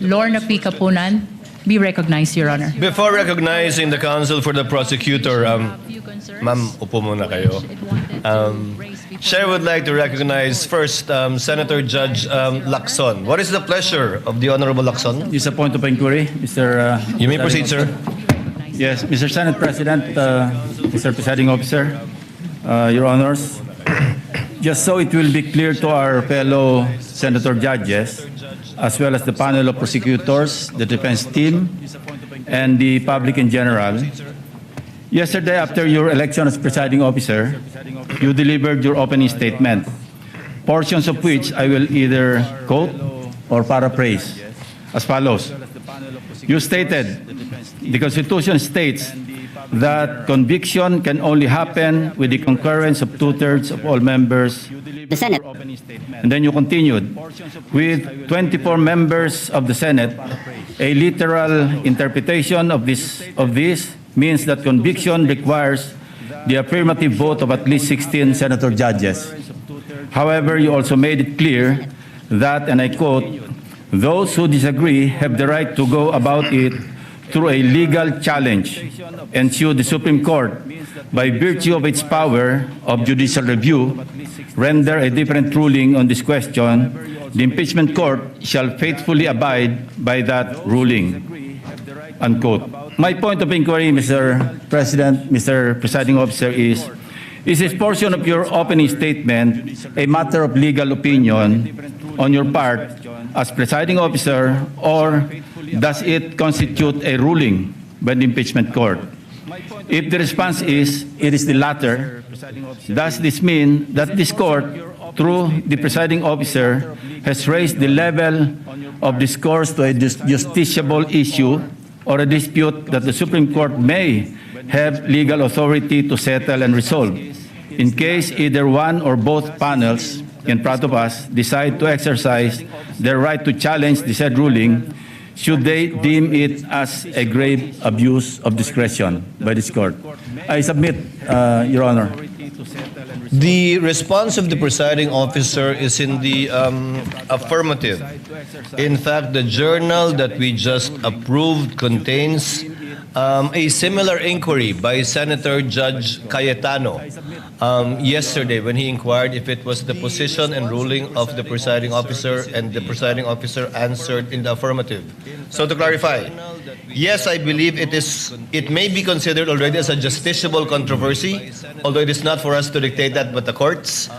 Lorna P. Kapunan, be recognized, Your Honor. Before recognizing the counsel for the prosecutor, ma'am, upo muna kayo. Chair would like to recognize first Senator Judge Lacson. What is the pleasure of the Honorable Lacson? This is a point of inquiry, Mr. You may proceed, sir. Yes, Mr. Senate President, Mr. Presiding Officer, Your Honors. Just so it will be clear to our fellow Senator judges, as well as the panel of prosecutors, the defense team, and the public in general, yesterday after your election as presiding officer, you delivered your opening statement, portions of which I will either quote or paraphrase as follows. You stated, the Constitution states that conviction can only happen with the concurrence of 2/3 of all members the Senate. And then you continued, with 24 members of the Senate, a literal interpretation of this means that conviction requires the affirmative vote of at least 16 senator judges. However, you also made it clear that, and I quote, those who disagree have the right to go about it through a legal challenge, and should the Supreme Court, by virtue of its power of judicial review, render a different ruling on this question, the impeachment court shall faithfully abide by that ruling, unquote. My point of inquiry, Mr. President, Mr. Presiding Officer, is this portion of your opening statement a matter of legal opinion on your part as presiding officer, or does it constitute a ruling by the impeachment court? If the response is, it is the latter, does this mean that this court, through the presiding officer, has raised the level of discourse to a justiciable issue or a dispute that the Supreme Court may have legal authority to settle and resolve, in case either one or both panels in front of us decide to exercise their right to challenge the said ruling, should they deem it as a grave abuse of discretion by this court? I submit, Your Honor. The response of the presiding officer is in the affirmative. In fact, the journal that we just approved contains a similar inquiry by Senator Judge Cayetano yesterday when he inquired if it was the position and ruling of the presiding officer, and the presiding officer answered in the affirmative. So to clarify, yes, I believe it may be considered already as a justiciable controversy, although it is not for us to dictate that but the courts,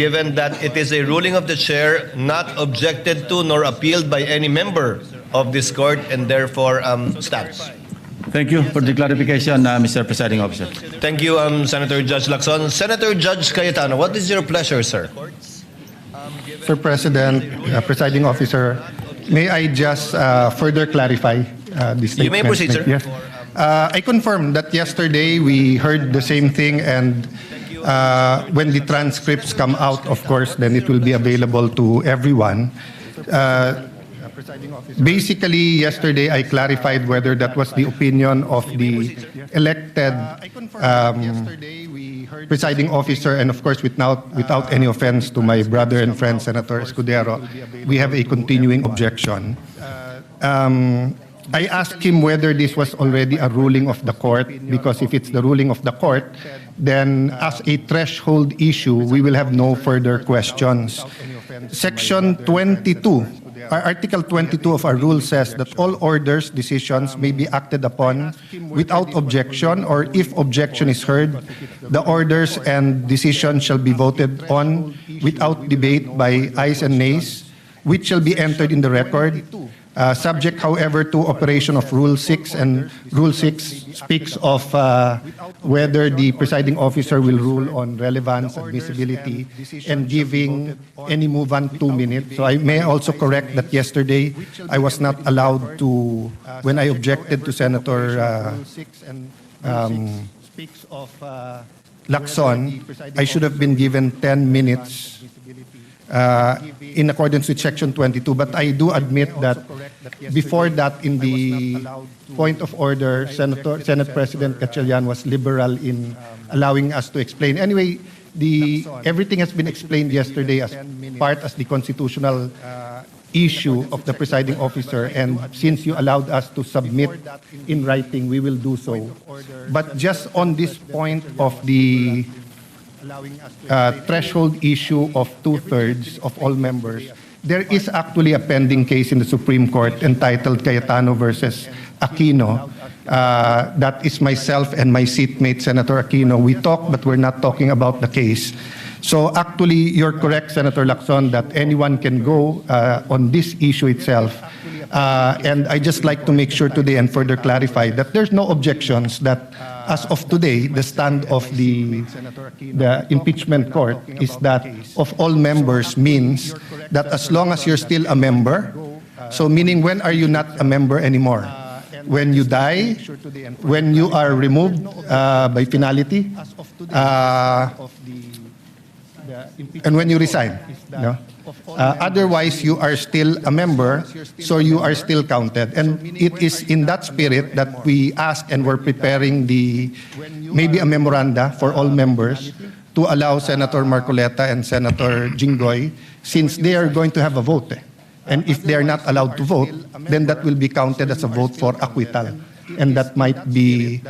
given that it is a ruling of the chair not objected to nor appealed by any member of this court, and therefore stands. Thank you for the clarification, Mr. Presiding Officer. Thank you, Senator Judge Lacson. Senator Judge Cayetano, what is your pleasure, sir? Sir President, Presiding Officer, may I just further clarify this statement? You may proceed, sir. Yes. I confirm that yesterday we heard the same thing, and when the transcripts come out, of course, then it will be available to everyone. Basically, yesterday I clarified whether that was the opinion of the elected presiding officer, and of course without any offense to my brother and friend Senator Escudero, we have a continuing objection. I asked him whether this was already a ruling of the court, because if it's the ruling of the court, then as a threshold issue, we will have no further questions. Section 22, Article 22 of our rule says that all orders, decisions may be acted upon without objection, or if objection is heard, the orders and decisions shall be voted on without debate by ayes and nays, which shall be entered in the record. Subject, however, to operation of Rule 6, and Rule 6 speaks of whether the presiding officer will rule on relevance, admissibility, and giving any movant 2 minutes. So I may also correct that yesterday I was not allowed to, when I objected to Senator Lacson, I should have been given 10 minutes in accordance with Section 22, but I do admit that before that, in the point of order, Senate President Gatchalian was liberal in allowing us to explain. Anyway, everything has been explained yesterday as the constitutional issue of the presiding officer, and since you allowed us to submit in writing, we will do so. But just on this point of the threshold issue of 2/3 of all members, there is actually a pending case in the Supreme Court entitled Cayetano versus Aquino. That is myself and my seatmate, Senator Aquino. We talk, but we're not talking about the case. So actually, you're correct, Senator Lacson, that anyone can go on this issue itself. And I just like to make sure today and further clarify that there's no objections that as of today, the stand of the impeachment court is that of all members means that as long as you're still a member, so meaning when are you not a member anymore? When you die, when you are removed by finality, and when you resign. No? Otherwise, you are still a member, so you are still counted. And it is in that spirit that we ask, and we're preparing maybe a memoranda for all members to allow Senator Marcoleta and Senator Jinggoy, since they are going to have a vote. And if they are not allowed to vote, then that will be counted as a vote for acquittal. And that might be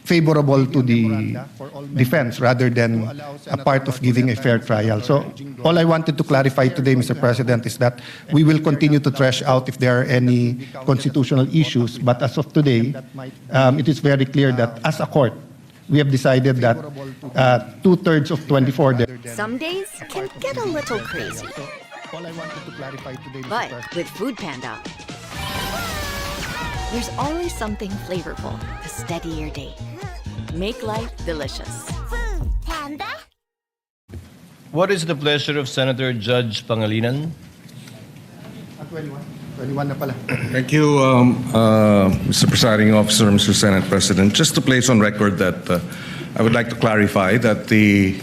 favorable to the defense rather than a part of giving a fair trial. So all I wanted to clarify today, Mr. President, is that we will continue to thresh out if there are any constitutional issues. But as of today, it is very clear that as a court, we have decided that 2/3 of 24. Some days can get a little crazy. All I wanted to clarify today, Mr. But President. with Food Panda, there's always something flavorful to steady your day. Make life delicious. Food Panda? What is the pleasure of Senator Judge Pangilinan? 21 na pala. Thank you, Mr. Presiding Officer, Mr. Senate President. Just to place on record that I would like to clarify that the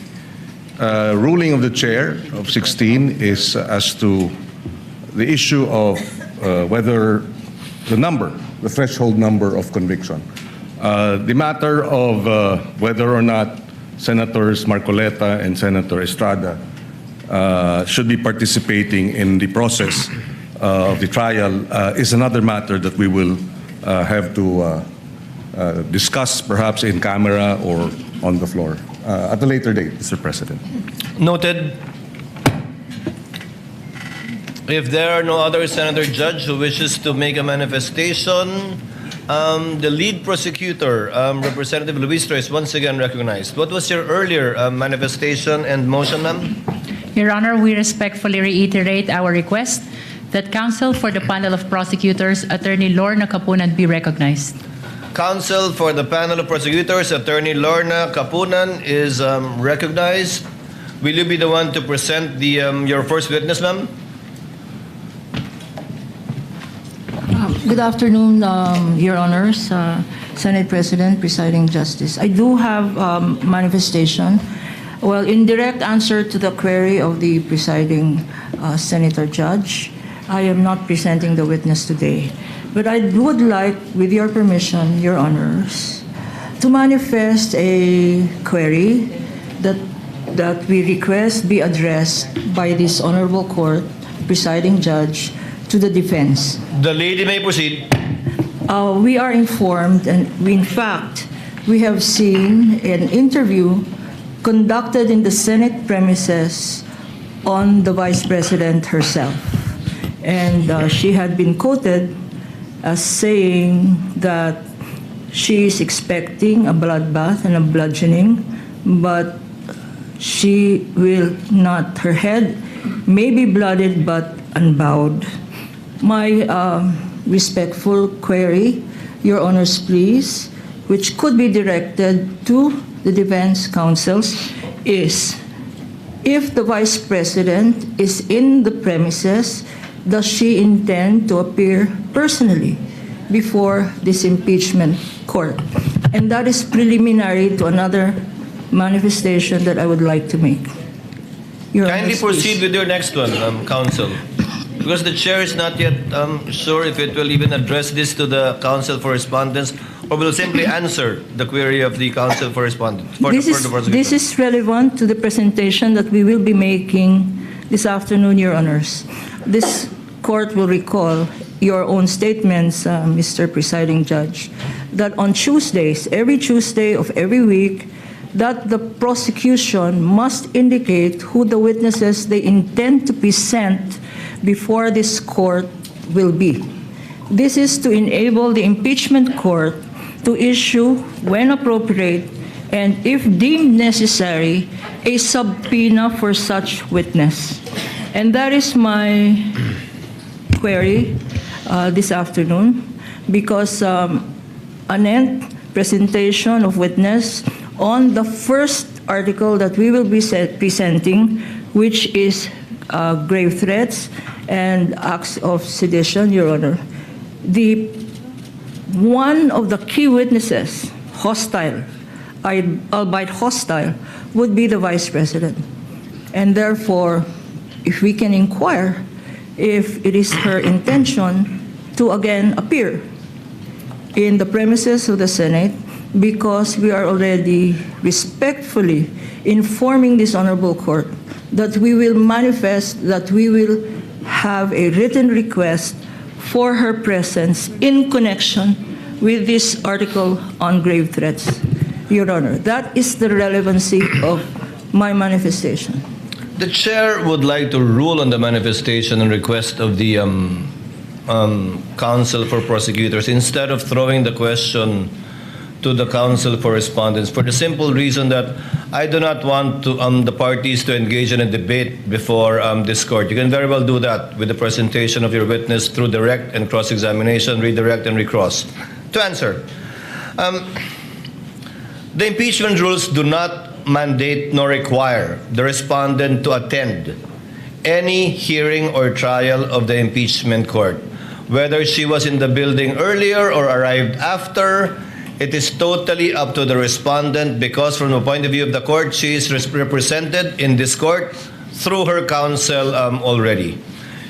ruling of the chair of 16 is as to the issue of whether the threshold number of conviction. The matter of whether or not Senators Marcoleta and Senator Estrada should be participating in the process of the trial is another matter that we will have to discuss perhaps in camera or on the floor at a later date, Mr. President. Noted. If there are no other Senator Judge who wishes to make a manifestation, the lead prosecutor, Representative Luistro, is once again recognized. What was your earlier manifestation and motion, ma'am? Your Honor, we respectfully reiterate our request that counsel for the panel of prosecutors, Attorney Lorna Kapunan, be recognized. Counsel for the panel of prosecutors, Attorney Lorna Kapunan, is recognized. Will you be the one to present your first witness, ma'am? Good afternoon, Your Honors, Senate President, Presiding Justice. I do have manifestation. Well, in direct answer to the query of the presiding Senator Judge, I am not presenting the witness today. But I would like, with your permission, Your Honors, to manifest a query that we request be addressed by this honorable court, presiding judge, to the defense. The lady may proceed. We are informed, and in fact, we have seen an interview conducted in the Senate premises on the Vice President herself. And she had been quoted as saying that she is expecting a bloodbath and a bludgeoning, but she will not, her head may be blooded but unbowed. My respectful query, Your Honors, please, which could be directed to the defense counsels, is if the Vice President is in the premises, does she intend to appear personally before this impeachment court? And that is preliminary to another manifestation that I would like to make. Your Kindly Honors, please. proceed with your next one, counsel. Because the chair is not yet sure if it will even address this to the counsel for respondents or will simply answer the query of the counsel for respondents. This is relevant to the presentation that we will be making this afternoon, Your Honors. This court will recall your own statements, Mr. Presiding Judge, that on Tuesdays, every Tuesday of every week, that the prosecution must indicate who the witnesses they intend to present before this court will be. This is to enable the impeachment court to issue, when appropriate, and if deemed necessary, a subpoena for such witness. And that is my query this afternoon, because an presentation of witness on the first article that we will be presenting, which is grave threats and acts of sedition, Your Honor. One of the key witnesses, hostile, albeit hostile, would be the Vice President. And therefore, if we can inquire if it is her intention to again appear in the premises of the Senate, because we are already respectfully informing this honorable court that we will manifest, that we will have a written request for her presence in connection with this article on grave threats. Your Honor, that is the relevancy of my manifestation. The chair would like to rule on the manifestation and request of the counsel for prosecutors instead of throwing the question to the counsel for respondents, for the simple reason that I do not want to, the parties to engage in a debate before this court. You can very well do that with the presentation of your witness through direct and cross-examination, redirect and recross. To answer, the impeachment rules do not mandate nor require the respondent to attend any hearing or trial of the impeachment court. Whether she was in the building earlier or arrived after, it is totally up to the respondent, because from the point of view of the court, she is represented in this court through her counsel already.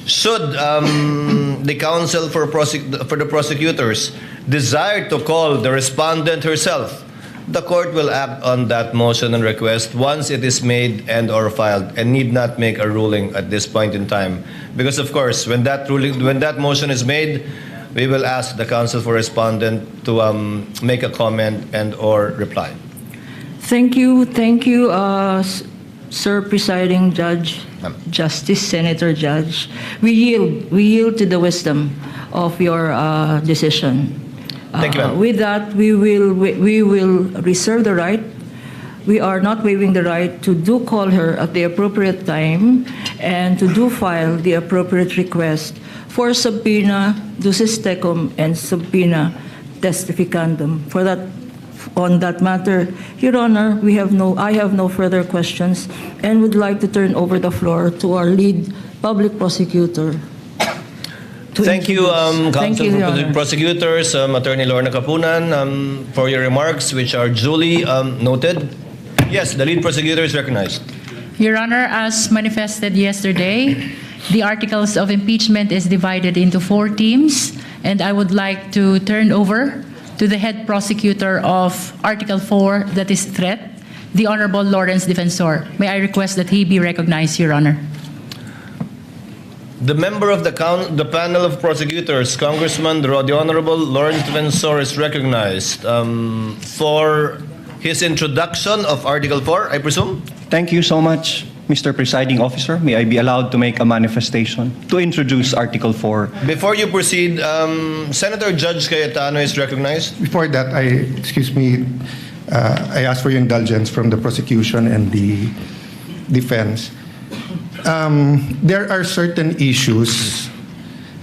Should the counsel for the prosecutors desire to call the respondent herself, the court will act on that motion and request once it is made and or filed, and need not make a ruling at this point in time. Because of course, when that motion is made, we will ask the counsel for respondent to make a comment and or reply. Thank you, Sir Presiding Judge, Justice, Senator Judge. We yield to the wisdom of your decision. Thank you, ma'am. With that, we will reserve the right. We are not waiving the right to do call her at the appropriate time and to do file the appropriate request for subpoena ducis tecum and subpoena testificandum. For that, on that matter, Your Honor, I have no further questions and would like to turn over the floor to our lead public prosecutor. Thank you, Thank you, Counsel Your for Honor. Prosecutors, Attorney Lorna Kapunan, for your remarks, which are duly noted. Yes, the lead prosecutor is recognized. Your Honor, as manifested yesterday, the articles of impeachment is divided into 4 teams, and I would like to turn over to the head prosecutor of Article 4, that is threat, the Honorable Lawrence Defensor. May I request that he be recognized, Your Honor. The member of the panel of prosecutors, Congressman the Honorable Lawrence Defensor, is recognized for his introduction of Article 4, I presume? Thank you so much, Mr. Presiding Officer. May I be allowed to make a manifestation to introduce Article 4? Before you proceed, Senator Judge Cayetano is recognized. Before that, I ask for your indulgence from the prosecution and the defense. There are certain issues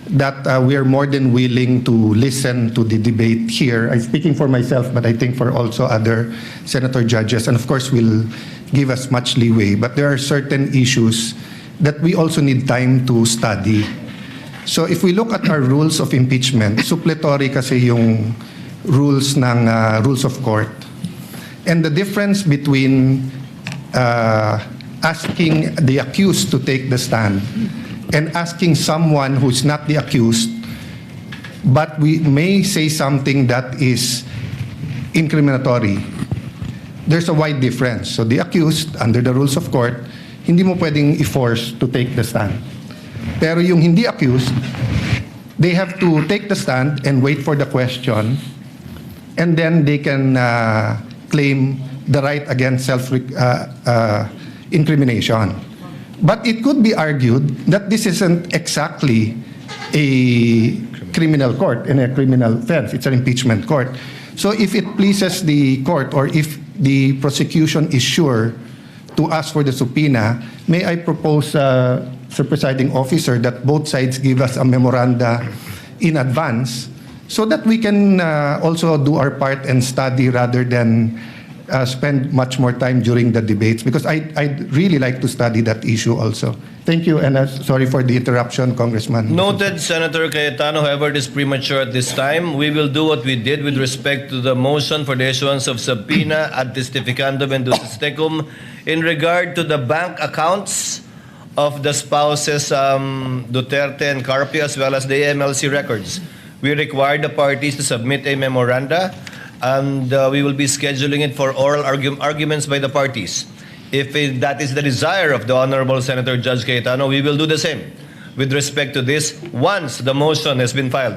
that we are more than willing to listen to the debate here. I'm speaking for myself, but I think for also other senator judges, and of course will give us much leeway. But there are certain issues that we also need time to study. So if we look at our rules of impeachment, suppletory kasi yung rules ng rules of court. And the difference between asking the accused to take the stand and asking someone who's not the accused, but we may say something that is incriminatory, there's a wide difference. So the accused, under the rules of court, hindi mo pwedeng i-force to take the stand. Pero yung hindi accused, they have to take the stand and wait for the question, and then they can claim the right against self-incrimination. But it could be argued that this isn't exactly a criminal court and a criminal offense. It's an impeachment court. So if it pleases the court, or if the prosecution is sure to ask for the subpoena, may I propose, Sir Presiding Officer, that both sides give us a memoranda in advance so that we can also do our part and study rather than spend much more time during the debates, because I'd really like to study that issue also. Thank you, and sorry for the interruption, Congressman. Noted, Senator Cayetano. However, it is premature at this time. We will do what we did with respect to the motion for the issuance of subpoena ad testificandum and ducis tecum in regard to the bank accounts of the spouses Duterte and Carpio, as well as the AMLC records. We require the parties to submit a memoranda, and we will be scheduling it for oral arguments by the parties. If that is the desire of the Honorable Senator Judge Cayetano, we will do the same with respect to this once the motion has been filed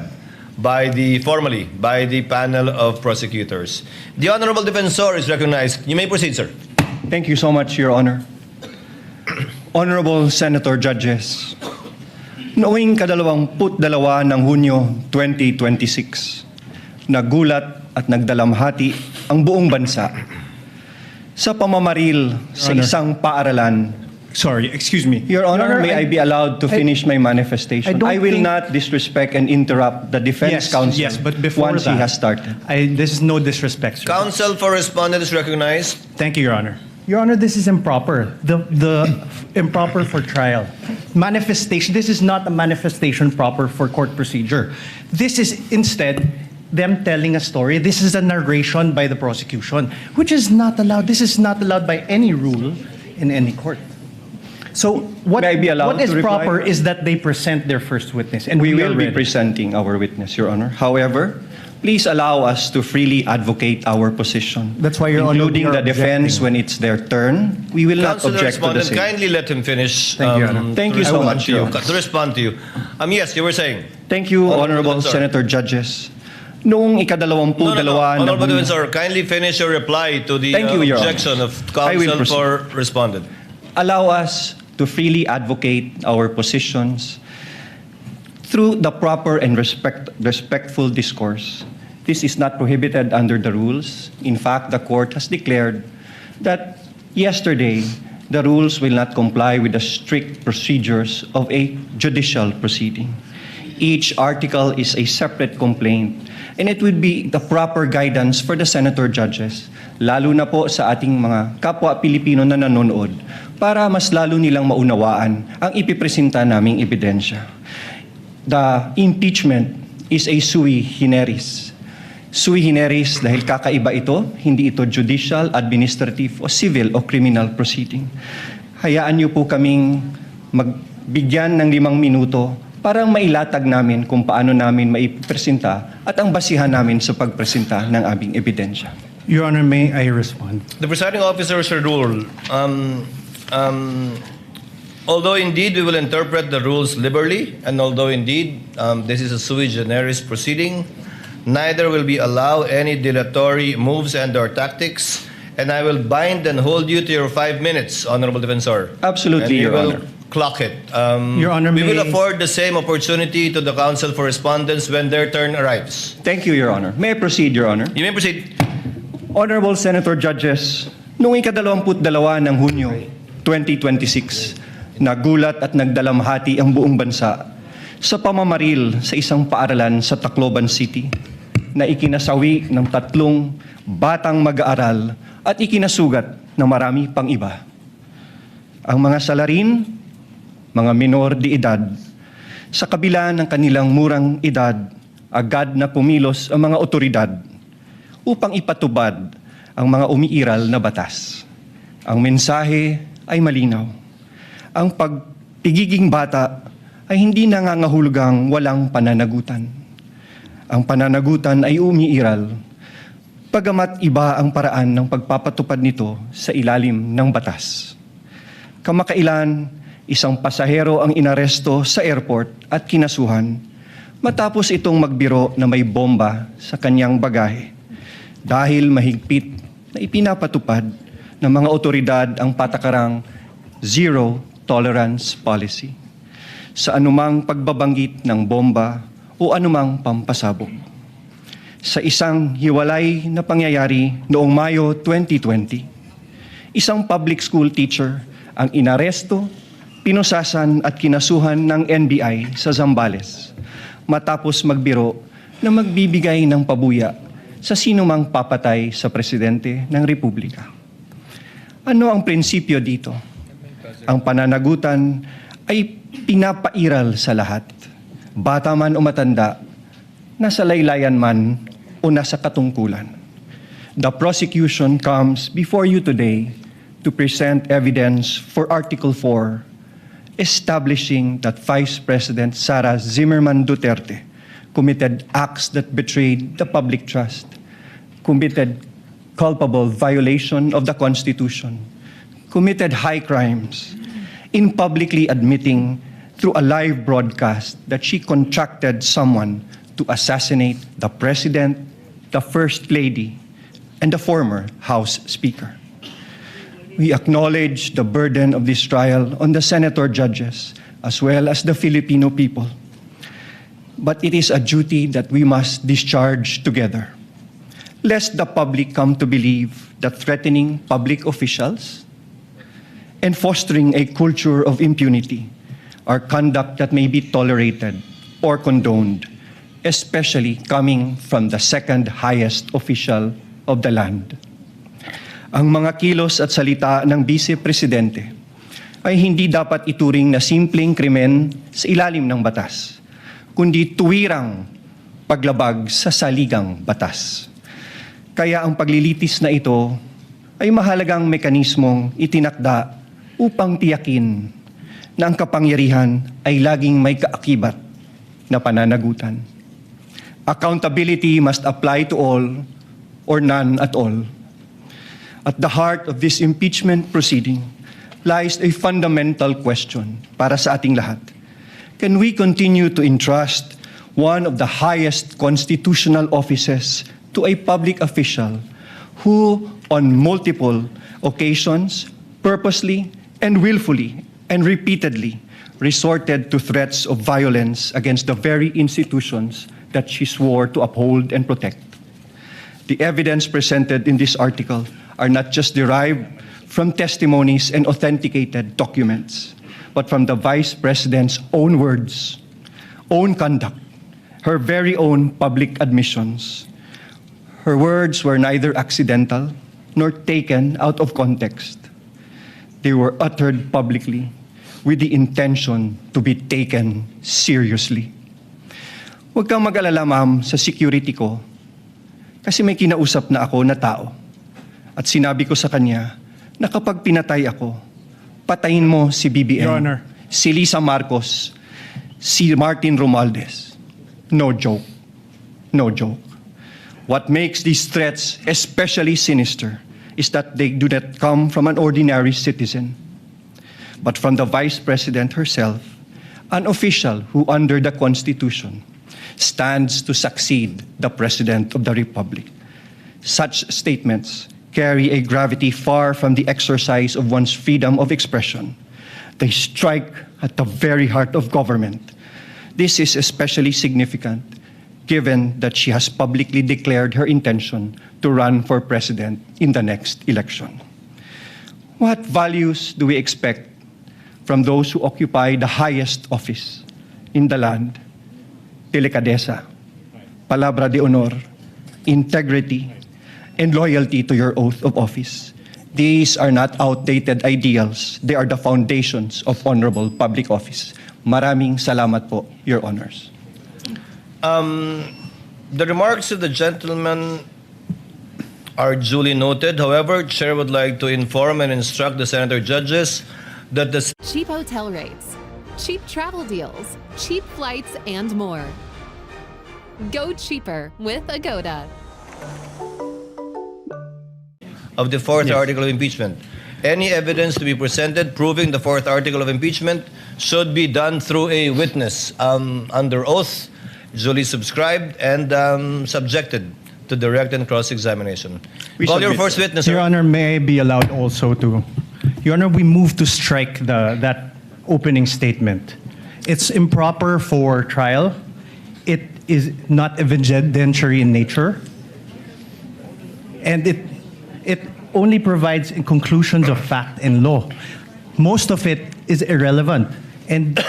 formally by the panel of prosecutors. The Honorable Defensor is recognized. You may proceed, sir. Thank you so much, Your Honor. Honorable Senator Judges, noong 22 ng Hunyo 2026, nagulat at nagdalamhati ang buong bansa sa pamamaril sa isang paaralan. Sorry, excuse me. Your Honor, may I be allowed to finish my manifestation? I will think- not disrespect and interrupt the defense counsel Yes, but before once that, he has started. this is no disrespect, sir. Counsel for respondent is recognized. Thank you, Your Honor. Your Honor, this is improper. The improper for trial. Manifestation, this is not a manifestation proper for court procedure. This is instead them telling a story. This is a narration by the prosecution, which is not allowed. This is not allowed by any rule in any court. So what, May I be allowed what is to reply? proper is that they present their first witness. And We will are be ready. presenting our witness, Your Honor. However, please allow us to freely advocate our position. That's why, Your Honor, including we are the defense objecting. when it's their turn. We will not Counsel object to the respondent, same. kindly let him finish. Thank you, Your Honor. Thank you to so respond much, to you. Your Honor. To respond to you. Yes, you were saying. Thank you, Honorable Defensor. Senator Judges. Noong No, ikadalawampung-dalawa ng Honorable Hunyo- Defensor, kindly finish your reply to the Thank you, Your objection Honor. of I will counsel for respondent. allow us to freely advocate our positions through the proper and respectful discourse. This is not prohibited under the rules. In fact, the court has declared that yesterday the rules will not comply with the strict procedures of a judicial proceeding. Each article is a separate complaint, and it would be the proper guidance for the senator judges, lalo na po sa ating mga kapwa Pilipino na nanonood, para mas lalo nilang maunawaan ang ipipresenta naming ebidensya. The impeachment is a sui generis. Sui generis dahil kakaiba ito, hindi ito judicial, administrative, o civil o criminal proceeding. Hayaan niyo po kaming magbigyan ng 5 minuto para mailatag namin kung paano namin maipresenta at ang basihan namin sa pagpresenta ng aming ebidensya. Your Honor, may I respond? The presiding officer should rule. Although indeed we will interpret the rules liberally, and although indeed this is a sui generis proceeding, neither will we allow any dilatory moves and/or tactics, and I will bind and hold you to your 5 minutes, Honorable Defensor. Absolutely, and Your we will Honor. clock it. Your Honor, we will may- afford the same opportunity to the counsel for respondents when their turn arrives. Thank you, Your Honor. May I proceed, Your Honor? You may proceed. Honorable Senator Judges, noong ikadalawamput-dalawa ng Hunyo 2026, nagulat at nagdalamhati ang buong bansa sa pamamaril sa isang paaralan sa Tacloban City na ikinasawi ng 3 batang mag-aaral at ikinasugat ng marami pang iba. Ang mga salarin, mga minor de edad, sa kabila ng kanilang murang edad, agad na pumilos ang mga otoridad upang ipatubad ang mga umiiral na batas. Ang mensahe ay malinaw. Ang pagpigiging bata ay hindi nangangahulugang walang pananagutan. Ang pananagutan ay umiiral, bagamat iba ang paraan ng pagpapatupad nito sa ilalim ng batas. Kamakailan, isang pasahero ang inaresto sa airport at kinasuhan matapos itong magbiro na may bomba sa kanyang bagahe dahil mahigpit na ipinapatupad ng mga otoridad ang patakarang zero tolerance policy sa anumang pagbabanggit ng bomba o anumang pampasabog. Sa isang hiwalay na pangyayari noong Mayo 2020, isang public school teacher ang inaresto, pinusasan at kinasuhan ng NBI sa Zambales matapos magbiro na magbibigay ng pabuya sa sinumang papatay sa presidente ng Republika. Ano ang prinsipyo dito? Ang pananagutan ay pinapairal sa lahat, bata man o matanda, nasa laylayan man o nasa katungkulan. The prosecution comes before you today to present evidence for Article 4, establishing that Vice President Sara Zimmerman Duterte committed acts that betrayed the public trust, committed culpable violation of the Constitution, committed high crimes in publicly admitting through a live broadcast that she contracted someone to assassinate the President, the First Lady, and the former House Speaker. We acknowledge the burden of this trial on the senator judges as well as the Filipino people. But it is a duty that we must discharge together, lest the public come to believe that threatening public officials and fostering a culture of impunity are conduct that may be tolerated or condoned, especially coming from the second highest official of the land. Ang mga kilos at salita ng Vice Presidente ay hindi dapat ituring na simpleng krimen sa ilalim ng batas, kundi tuwirang paglabag sa saligang batas. Kaya ang paglilitis na ito ay mahalagang mekanismong itinakda upang tiyakin na ang kapangyarihan ay laging may kaakibat na pananagutan. Accountability must apply to all or none at all. At the heart of this impeachment proceeding lies a fundamental question para sa ating lahat. Can we continue to entrust one of the highest constitutional offices to a public official who, on multiple occasions, purposely and willfully and repeatedly resorted to threats of violence against the very institutions that she swore to uphold and protect? The evidence presented in this article are not just derived from testimonies and authenticated documents, but from the Vice President's own words, own conduct, her very own public admissions. Her words were neither accidental nor taken out of context. They were uttered publicly with the intention to be taken seriously. Huwag kang mag-alala, ma'am, sa security ko, kasi may kinausap na ako na tao. At sinabi ko sa kanya na kapag pinatay ako, patayin mo si BBM, Your Honor. si Lisa Marcos, si Martin Romualdez. No joke. No joke. What makes these threats especially sinister is that they do not come from an ordinary citizen, but from the Vice President herself, an official who under the Constitution stands to succeed the President of the Republic. Such statements carry a gravity far from the exercise of one's freedom of expression. They strike at the very heart of government. This is especially significant given that she has publicly declared her intention to run for president in the next election. What values do we expect from those who occupy the highest office in the land? Delicadeza, palabra de honor, integrity, and loyalty to your oath of office. These are not outdated ideals. They are the foundations of honorable public office. Maraming salamat po, Your Honors. The remarks of the gentleman are duly noted. However, Chair would like to inform and instruct the senator judges that the Cheap hotel rates, cheap travel deals, cheap flights, and more. Go cheaper with Agoda. of the fourth article of impeachment. any evidence to be presented proving the fourth article of impeachment should be done through a witness under oath, duly subscribed, and subjected to direct and cross-examination. Call your first witness, sir. Your Honor, may I be allowed also to... Your Honor, we move to strike that opening statement. It's improper for trial. It is not evidentiary in nature. And it only provides conclusions of fact and law. Most of it is irrelevant. And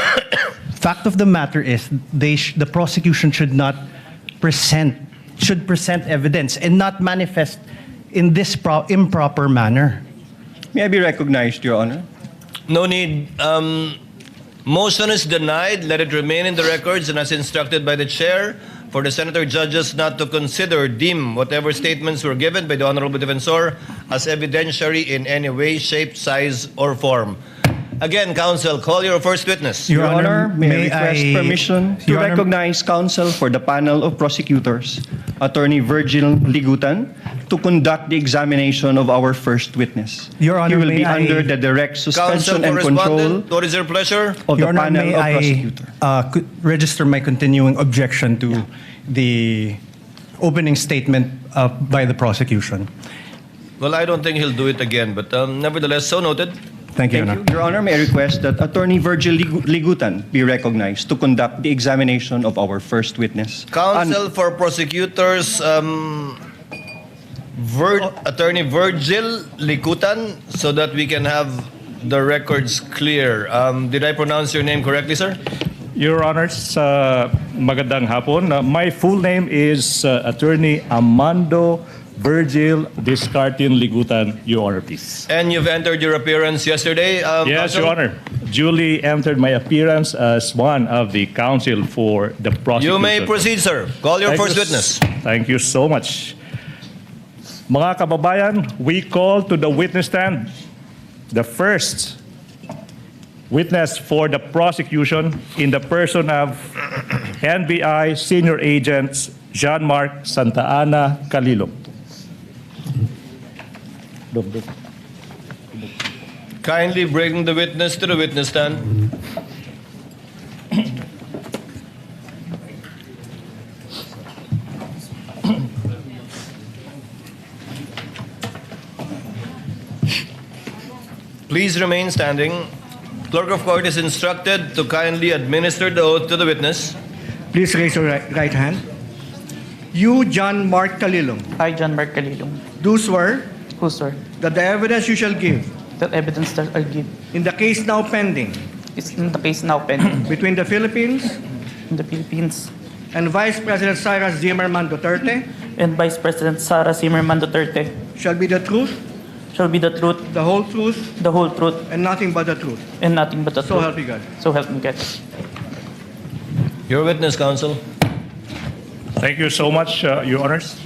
fact of the matter is the prosecution should present evidence and not manifest in this improper manner. May I be recognized, Your Honor? No need. Motion is denied. Let it remain in the records and as instructed by the chair for the senator judges not to deem whatever statements were given by the honorable defensor as evidentiary in any way, shape, size, or form. Again, counsel, call your first witness. Your Honor, may I request permission to recognize counsel for the panel of prosecutors, Attorney Virgil Ligutan, to conduct the examination of our first witness. Your Honor, he will be may under I- the direct Counsel suspension for and control respondent, what is your pleasure? of the Your Honor, panel may of I prosecutors. register my continuing objection to the opening statement by the prosecution. Well, I don't think he'll do it again, but nevertheless, so noted. Thank you, Your Honor. Thank you. Your Honor, may I request that Attorney Virgil Ligutan be recognized to conduct the examination of our first witness. Counsel for prosecutors, Attorney Virgil Likutan, so that we can have the records clear. Did I pronounce your name correctly, sir? Your Honors, magandang hapon. My full name is Attorney Armando Virgil Descartin Ligutan, Your Honor, please. And you've entered your appearance yesterday, Yes, counsel? Your Honor. Duly entered my appearance as one of the counsel for the prosecution. You may proceed, sir. Call your Thank first you, witness. Thank you so much. Mga kababayan, we call to the witness stand the first witness for the prosecution in the person of NBI Senior Agent Jean-Marc Santa Ana Calilong. Kindly bring the witness to the witness stand. Please remain standing. Clerk of court is instructed to kindly administer the oath to the witness. Please raise your right hand. You, John Mark Calilong, I, John Mark Kalilong, do swear who swear that the evidence you shall give that evidence that I'll give in the case now pending is in the case now pending between the Philippines in the Philippines and Vice President Sara Zimmerman Duterte and Vice President Sara Zimmerman Duterte shall be the truth, shall be the truth, the whole truth, the whole truth, and nothing but the truth. and nothing but the So truth. help me God. So help me God. Your witness, counsel. Thank you so much, Your Honors.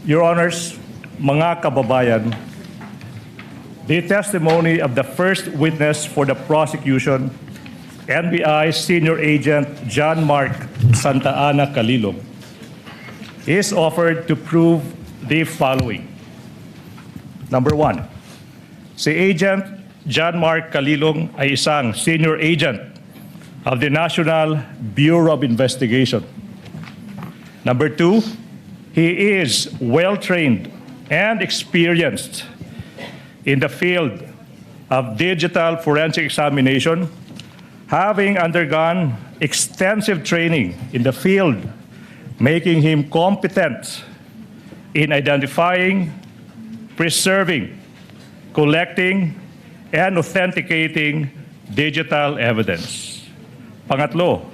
Your Honors, mga kababayan, the testimony of the first witness for the prosecution, NBI Senior Agent John Mark Santa Ana Calilong, is offered to prove the following. Number one, si Agent John Mark Calilong ay isang senior agent of the National Bureau of Investigation. Number two, he is well-trained and experienced in the field of digital forensic examination, having undergone extensive training in the field, making him competent in identifying, preserving, collecting, and authenticating digital evidence. Pangatlo,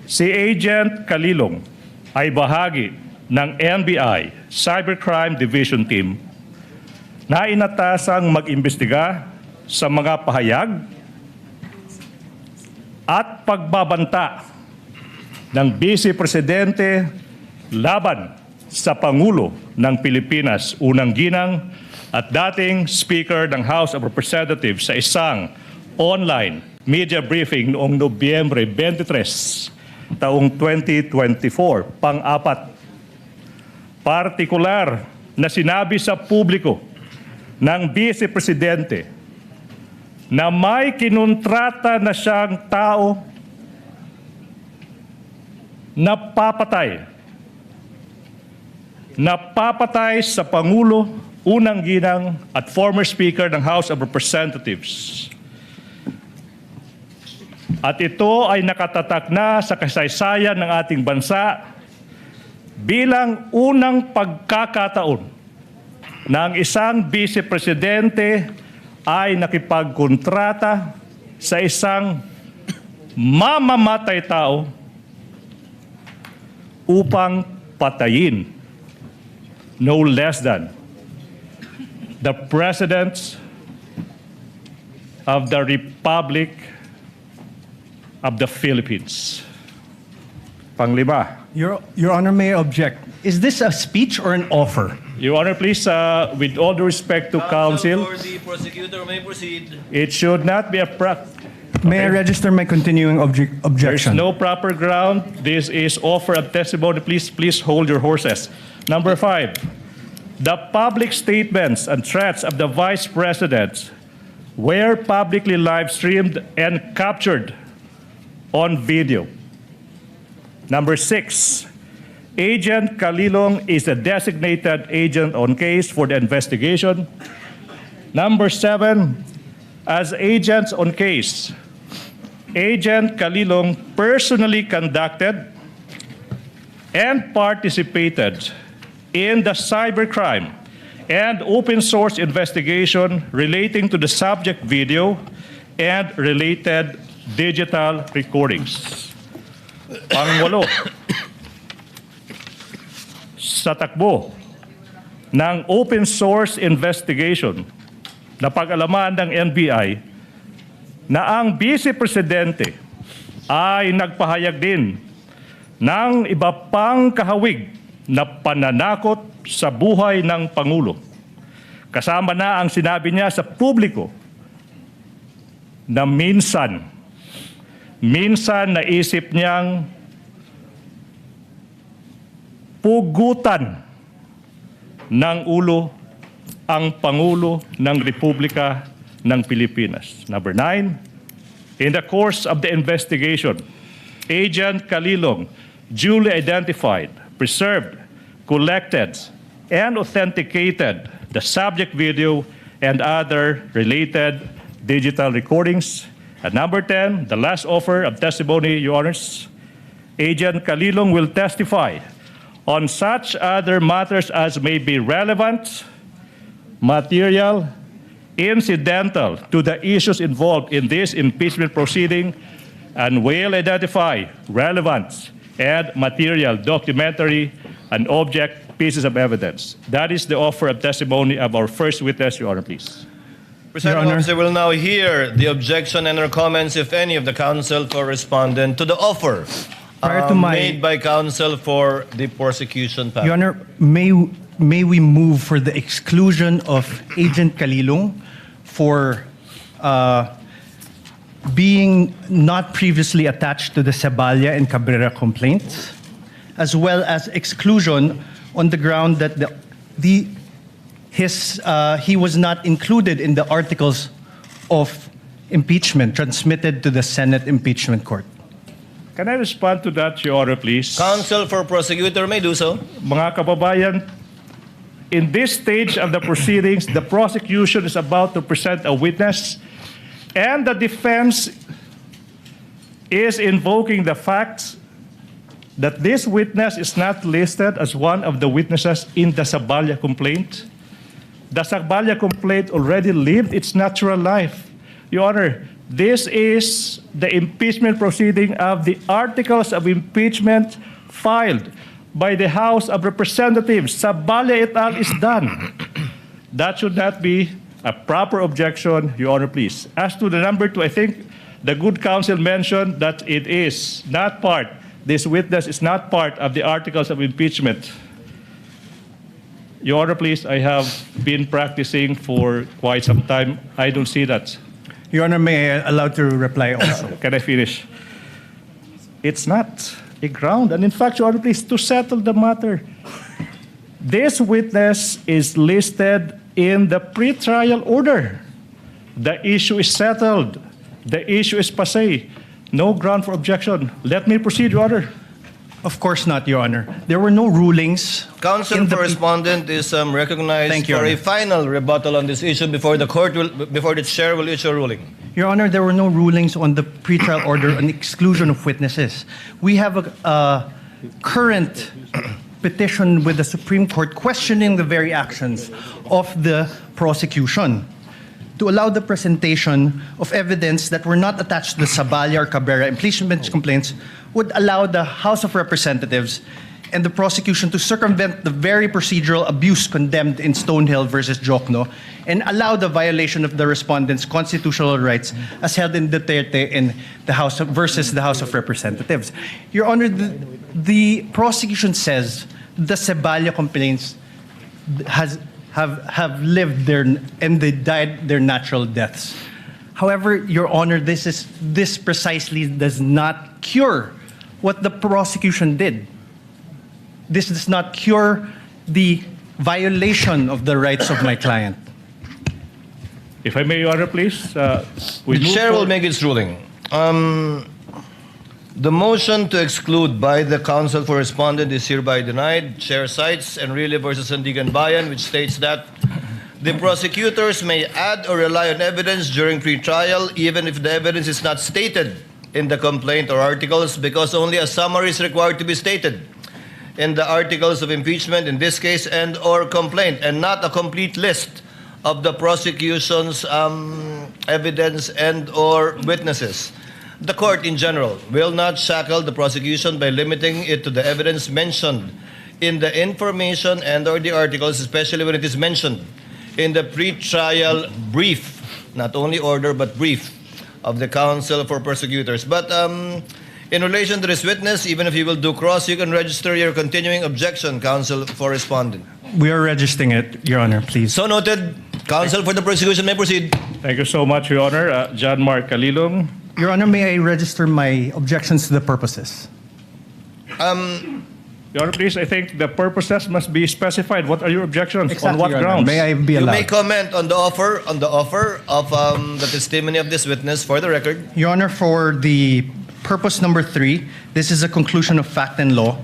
si Agent Calilong ay bahagi ng NBI Cybercrime Division Team na inatasang mag-imbestiga sa mga pahayag at pagbabanta ng Vice Presidente laban sa Pangulo ng Pilipinas, unang ginang at dating Speaker ng House of Representatives sa isang online media briefing noong Nobyembre 23, taong 2024. Pang-apat, partikular na sinabi sa publiko ng Vice Presidente na may kinontrata na siyang tao na papatay sa Pangulo, unang ginang at former Speaker ng House of Representatives. At ito ay nakatatak na sa kasaysayan ng ating bansa bilang unang pagkakataon na ang isang Vice Presidente ay nakipagkontrata sa isang mamamatay tao upang patayin no less than the President of the Republic of the Philippines. Panglima. Your Honor, may I object? Is this a speech or an offer? Your Honor, please, with all due respect to counsel, For the prosecutor may proceed. it should not be a May I register my continuing There's objection? no proper ground. This is offer of testimony. Please hold your horses. Number 5, the public statements and threats of the Vice President were publicly live streamed and captured on video. Number 6, Agent Kalilong is a designated agent on case for the investigation. Number 7, as agents on case, Agent Kalilong personally conducted and participated in the cybercrime and open source investigation relating to the subject video and related digital recordings. Pang-8, sa takbo ng open source investigation na pag-alaman ng NBI na ang Vice Presidente ay nagpahayag din ng iba pang kahawig na pananakot sa buhay ng Pangulo. Kasama na ang sinabi niya sa publiko na minsan naisip niyang pugutan ng ulo ang Pangulo ng Republika ng Pilipinas. Number 9, in the course of the investigation, Agent Kalilong duly identified, preserved, collected, and authenticated the subject video and other related digital recordings. And number 10, the last offer of testimony, Your Honors, Agent Kalilong will testify on such other matters as may be relevant, material, incidental to the issues involved in this impeachment proceeding, and will identify relevant and material documentary and object pieces of evidence. That is the offer of testimony of our first witness, Your Honor, please. Presiding officer will now hear the objection and or comments, if any, of the counsel for respondent to the offer made by counsel for the prosecution. Your Honor, may we move for the exclusion of Agent Kalilong for being not previously attached to the Cebalya and Cabrera complaints, as well as exclusion on the ground that he was not included in the articles of impeachment transmitted to the Senate Impeachment Court. Can I respond to that, Your Honor, please? Counsel for prosecutor may do so. Mga kababayan, in this stage of the proceedings, the prosecution is about to present a witness, and the defense is invoking the fact that this witness is not listed as one of the witnesses in the Cebalya complaint. The Cebalya complaint already lived its natural life. Your Honor, this is the impeachment proceeding of the articles of impeachment filed by the House of Representatives. Cebalya et al. Is done. That should not be a proper objection, Your Honor, please. As to the number 2, I think the good counsel mentioned that it is not part, this witness is not part of the articles of impeachment. Your Honor, please, I have been practicing for quite some time. I don't see that. Your Honor, may I allow to reply also? Can I finish? It's not a ground. And in fact, Your Honor, please, to settle the matter, this witness is listed in the pretrial order. The issue is settled. The issue is passé. No ground for objection. Let me proceed, Your Honor. Of course not, Your Honor. There were no rulings. Counsel for respondent is recognized Thank you, for Your a Honor. final rebuttal on this issue before the chair will issue a ruling. Your Honor, there were no rulings on the pretrial order on exclusion of witnesses. We have a current petition with the Supreme Court questioning the very actions of the prosecution to allow the presentation of evidence that were not attached to the Saballa or Cabrera impeachment complaints would allow the House of Representatives and the prosecution to circumvent the very procedural abuse condemned in Stonehill versus Jokno and allow the violation of the respondent's constitutional rights as held in Duterte in the House of, versus the House of Representatives. Your Honor, the prosecution says the Saballa complaints have lived their and they died their natural deaths. However, Your Honor, this precisely does not cure what the prosecution did. This does not cure the violation of the rights of my client. If I may, Your Honor, please. The chair will make its ruling. The motion to exclude by the counsel for respondent is hereby denied. Chair cites Enrile versus Sandigan Bayan, which states that the prosecutors may add or rely on evidence during pre-trial even if the evidence is not stated in the complaint or articles because only a summary is required to be stated in the articles of impeachment in this case and or complaint and not a complete list of the prosecution's evidence and or witnesses. The court in general will not shackle the prosecution by limiting it to the evidence mentioned in the information and or the articles, especially when it is mentioned in the pre-trial brief, not only order but brief, of the counsel for prosecutors. But in relation to this witness, even if you will do cross, you can register your continuing objection, counsel for respondent. We are registering it, Your Honor, please. So noted. Counsel for the prosecution may proceed. Thank you so much, Your Honor. John Mark Calilong. Your Honor, may I register my objections to the purposes? Your Honor, please, I think the purposes must be specified. What are your objections? Exactly, On what Your Honor. grounds? May I be You allowed? may comment on the offer of the testimony of this witness for the record. Your Honor, for the purpose number 3, this is a conclusion of fact and law.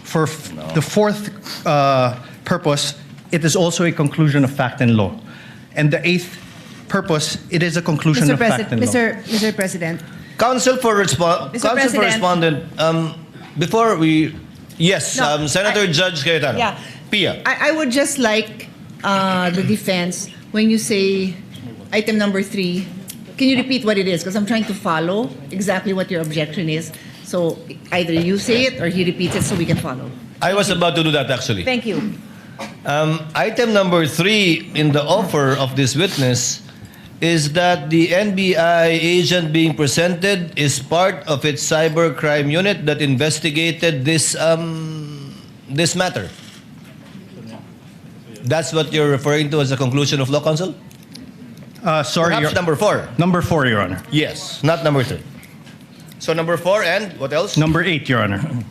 For the fourth purpose, it is also a conclusion of fact and law. And the 8th purpose, it is a conclusion of fact and law. Mr. President. Counsel for respondent, before we, yes, No, Senator Judge Cayetano. Yeah. Pia. I would just like the defense, when you say item number 3, can you repeat what it is? Because I'm trying to follow exactly what your objection is. So either you say it or he repeats it so we can follow. I was about to do that actually. Thank you. Item number 3 in the offer of this witness is that the NBI agent being presented is part of its cybercrime unit that investigated this matter. That's what you're referring to as a conclusion of law, counsel? Sorry, Perhaps number 4. Number 4, Your Honor. Yes, not number 3. So number 4 and what else? Number 8, Your Honor.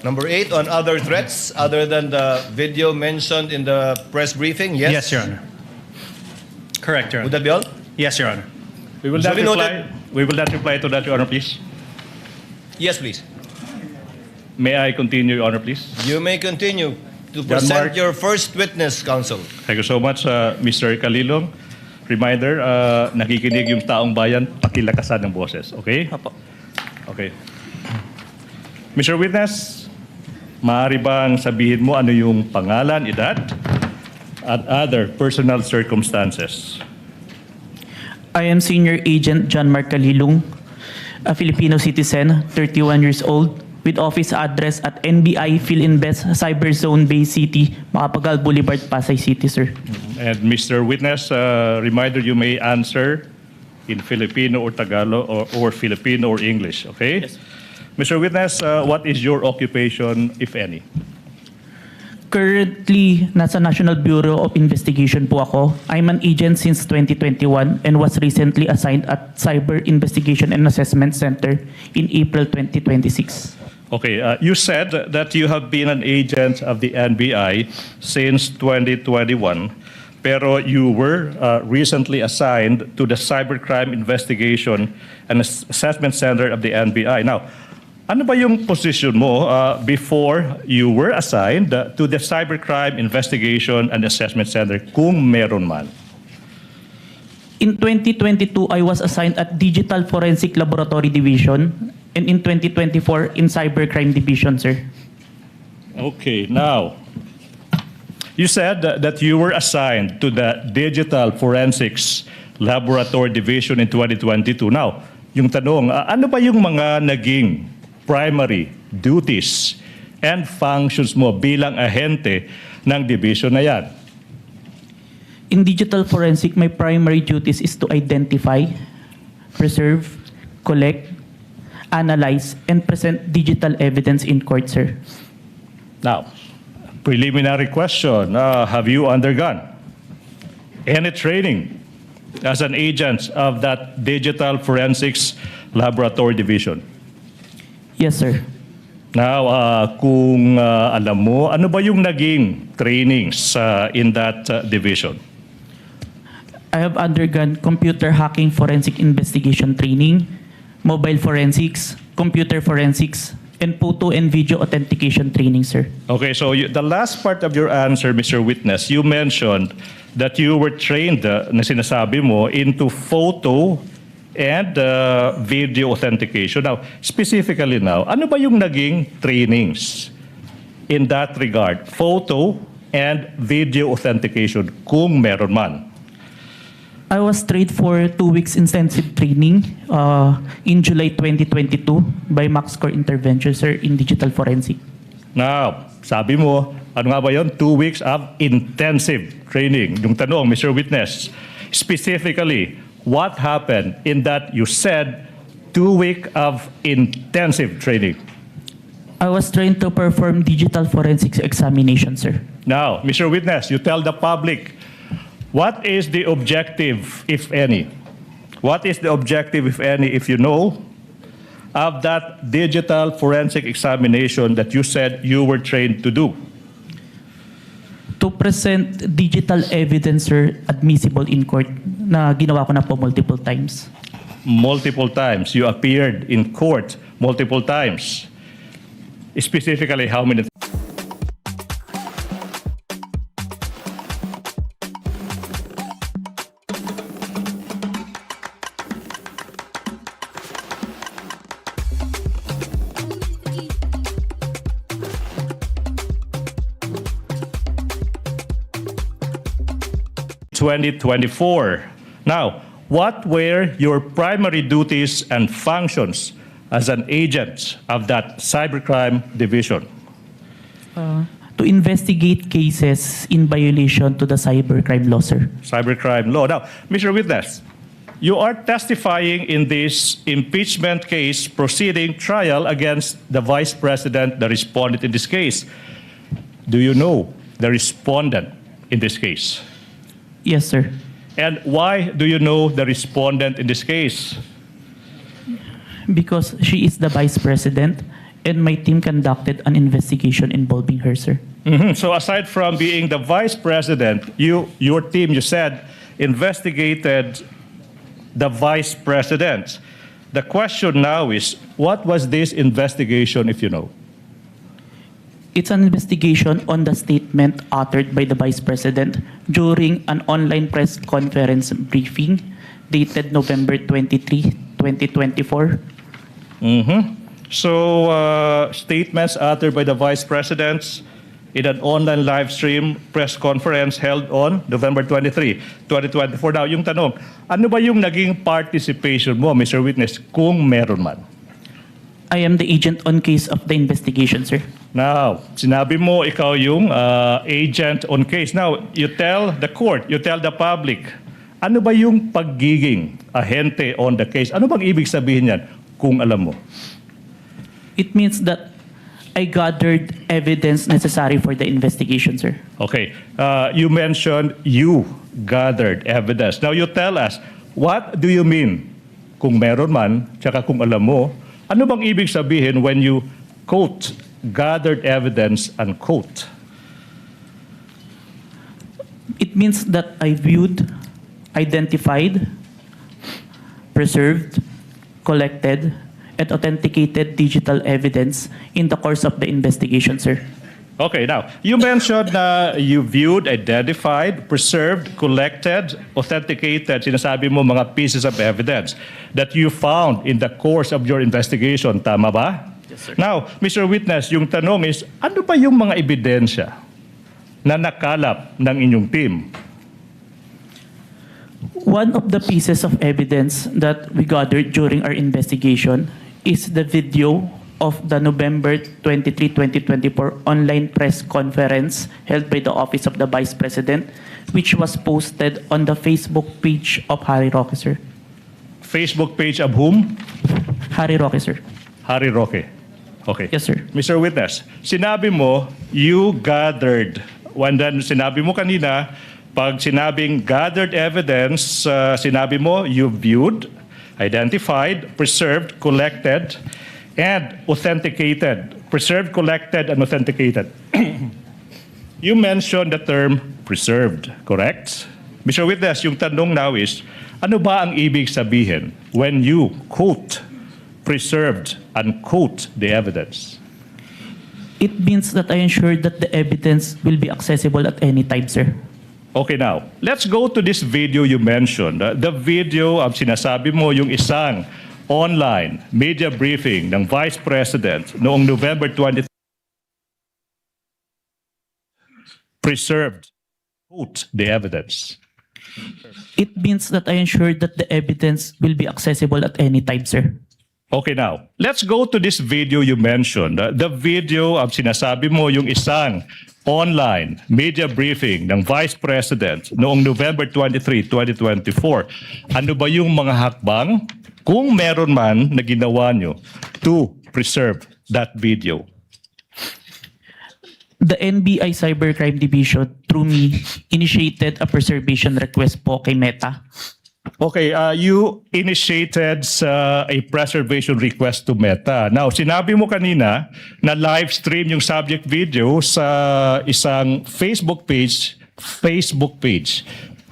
Number 8 on other threats other than the video mentioned in the press briefing. Yes. Yes, Your Honor. Correct, Your Honor. Would that be all? Yes, Your Honor. We will not Duly reply. noted. We will not reply to that, Your Honor, please. Yes, please. May I continue, Your Honor, please? You may continue to John present Mark. your first witness, counsel. Thank you so much, Mr. Calilong. Reminder, nakikinig yung taong bayan, pakilakasan ng boses. Okay? Apo. Okay. Mr. Witness, maaari bang sabihin mo ano yung pangalan, edad, at other personal circumstances? I am Senior Agent John Mark Calilong, a Filipino citizen, 31 years old, with office address at NBI Philinvest Cyber Zone Bay City, Macapagal Boulevard, Pasay City, sir. And Mr. Witness, reminder, you may answer in Filipino or Tagalog or Filipino or English, okay? Yes. Mr. Witness, what is your occupation, if any? Currently, nasa National Bureau of Investigation po ako. I'm an agent since 2021 and was recently assigned at Cyber Investigation and Assessment Center in April 2026. Okay, you said that you have been an agent of the NBI since 2021, pero you were recently assigned to the Cybercrime Investigation and Assessment Center of the NBI. Now, ano ba yung position mo before you were assigned to the Cybercrime Investigation and Assessment Center, kung meron man? In 2022, I was assigned at Digital Forensic Laboratory Division and in 2024 in Cybercrime Division, sir. Okay, now, you said that you were assigned to the Digital Forensics Laboratory Division in 2022. Now, yung tanong, ano ba yung mga naging primary duties and functions mo bilang ahente ng division na yan? In digital forensic, my primary duties is to identify, preserve, collect, analyze, and present digital evidence in court, sir. Now, preliminary question, have you undergone any training as an agent of that Digital Forensics Laboratory Division? Yes, sir. Now, kung alam mo, ano ba yung naging trainings in that division? I have undergone computer hacking forensic investigation training, mobile forensics, computer forensics, and photo and video authentication training, sir. Okay, so the last part of your answer, Mr. Witness, you mentioned that you were trained, na sinasabi mo, into photo and video authentication. Now, specifically now, ano ba yung naging trainings in that regard? Photo and video authentication, kung meron man. I was trained for 2 weeks intensive training in July 2022 by MaxCore Intervention, sir, in digital forensic. Now, sabi mo, ano nga ba yun? 2 weeks of intensive training. Yung tanong, Mr. Witness, specifically, what happened in that you said 2 weeks of intensive training? I was trained to perform digital forensics examination, sir. Now, Mr. Witness, you tell the public, what is the objective, if any? What is the objective, if any, if you know, of that digital forensic examination that you said you were trained to do? To present digital evidence, sir, admissible in court na ginawa ko na po multiple times. Multiple times. You appeared in court multiple times. Specifically, how many? (2024). Now, what were your primary duties and functions as an agent of that cybercrime division? To investigate cases in violation to the cybercrime law, sir. Cybercrime law. Now, Mr. Witness, you are testifying in this impeachment case proceeding trial against the Vice President, the respondent in this case. Do you know the respondent in this case? Yes, sir. And why do you know the respondent in this case? Because she is the Vice President and my team conducted an investigation involving her, sir. So aside from being the Vice President, your team, you said, investigated the Vice President. The question now is, what was this investigation, if you know? It's an investigation on the statement uttered by the Vice President during an online press conference briefing dated November 23, 2024. So, statements uttered by the Vice Presidents in an online live stream press conference held on November 23, 2024. Now, yung tanong, ano ba yung naging participation mo, Mr. Witness, kung meron man? I am the agent on case of the investigation, sir. Now, sinabi mo ikaw yung agent on case. Now, you tell the court, you tell the public, ano ba yung pagiging ahente on the case? Ano bang ibig sabihin yan kung alam mo? It means that I gathered evidence necessary for the investigation, sir. Okay. You mentioned you gathered evidence. Now you tell us, what do you mean? Kung meron man, tsaka kung alam mo, ano bang ibig sabihin when you quote, gathered evidence, unquote? It means that I viewed, identified, preserved, collected, and authenticated digital evidence in the course of the investigation, sir. Okay, now, you mentioned you viewed, identified, preserved, collected, authenticated, sinasabi mo mga pieces of evidence that you found in the course of your investigation. Tama ba? Yes, sir. Now, Mr. Witness, yung tanong is, ano ba yung mga ebidensya na nakalap ng inyong team? One of the pieces of evidence that we gathered during our investigation is the video of the November 23, 2024 online press conference held by the Office of the Vice President, which was posted on the Facebook page of Harry Roque, sir. Facebook page of whom? Harry Roque, sir. Harry Roque. Okay. Yes, sir. Mr. Witness, sinabi mo, you gathered. And then sinabi mo kanina, pag sinabing gathered evidence, sinabi mo, you viewed, identified, preserved, collected, and authenticated. Preserved, collected, and authenticated. You mentioned the term preserved, correct? Mr. Witness, yung tanong now is, ano ba ang ibig sabihin when you quote, preserved, unquote the evidence? It means that I ensured that the evidence will be accessible at any time, sir. Okay, now, let's go to this video you mentioned. The video of sinasabi mo yung isang online media briefing ng Vice President noong November 23. Preserved, quote, the evidence. It means that I ensured that the evidence will be accessible at any time, sir. Okay, now, let's go to this video you mentioned. The video of sinasabi mo yung isang online media briefing ng Vice President noong November 23, 2024. Ano ba yung mga hakbang, kung meron man, na ginawa nyo to preserve that video? The NBI Cybercrime Division, through me, initiated a preservation request po kay Meta. Okay, you initiated a preservation request to Meta. Now, sinabi mo kanina na live stream yung subject video sa isang Facebook page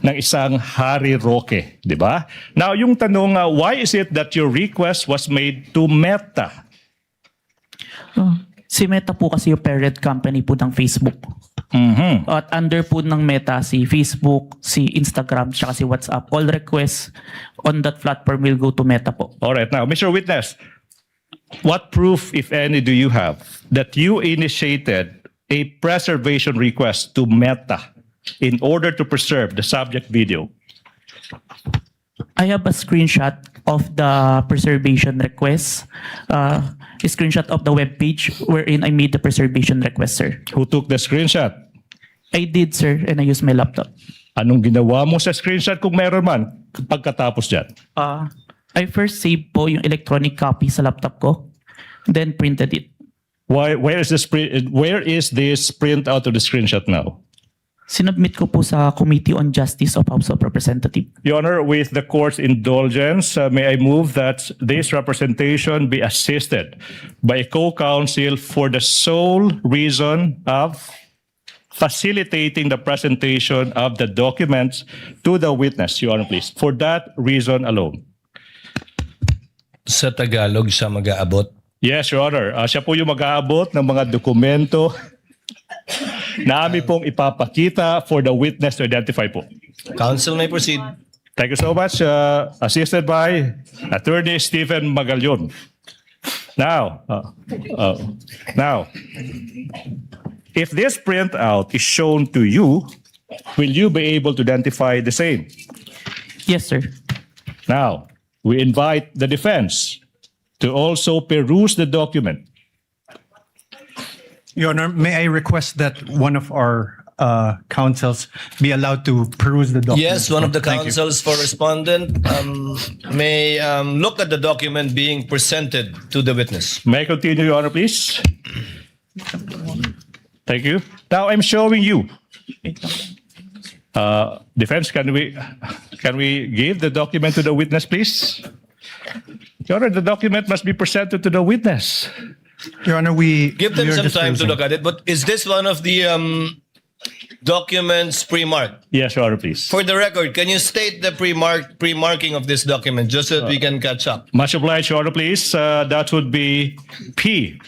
ng isang Harry Roque, di ba? Now, yung tanong, why is it that your request was made to Meta? Si Meta po kasi yung parent company po ng Facebook. At under po ng Meta si Facebook, si Instagram, tsaka si WhatsApp. All requests on that platform will go to Meta po. Alright, now, Mr. Witness, what proof, if any, do you have that you initiated a preservation request to Meta in order to preserve the subject video? I have a screenshot of the preservation request, a screenshot of the web page wherein I made the preservation request, sir. Who took the screenshot? I did, sir, and I used my laptop. Anong ginawa mo sa screenshot kung meron man pagkatapos dyan? I first saved po yung electronic copy sa laptop ko, then printed it. Where is this print out of the screenshot now? Sinubmit ko po sa Committee on Justice of House of Representatives. Your Honor, with the court's indulgence, may I move that this representation be assisted by a co-counsel for the sole reason of facilitating the presentation of the documents to the witness, Your Honor, please. For that reason alone. Sa Tagalog siya mag-aabot? Yes, Your Honor. Siya po yung mag-aabot ng mga dokumento na amin pong ipapakita for the witness to identify po. Counsel may proceed. Thank you so much. Assisted by Attorney Stephen Magallon. Now, if this printout is shown to you, will you be able to identify the same? Yes, sir. Now, we invite the defense to also peruse the document. Your Honor, may I request that one of our counsels be allowed to peruse the document? Yes, one of the Thank you. counsels for respondent may look at the document being presented to the witness. May I continue, Your Honor, please? Thank you. Now I'm showing you. Defense, can we give the document to the witness, please? Your Honor, the document must be presented to the witness. Your Honor, we Give them we are some time to disclosing. look at it. But is this one of the documents pre-marked? Yes, Your Honor, please. For the record, can you state the pre-marking of this document just so that we can catch up? Much obliged, Your Honor, please. That would be P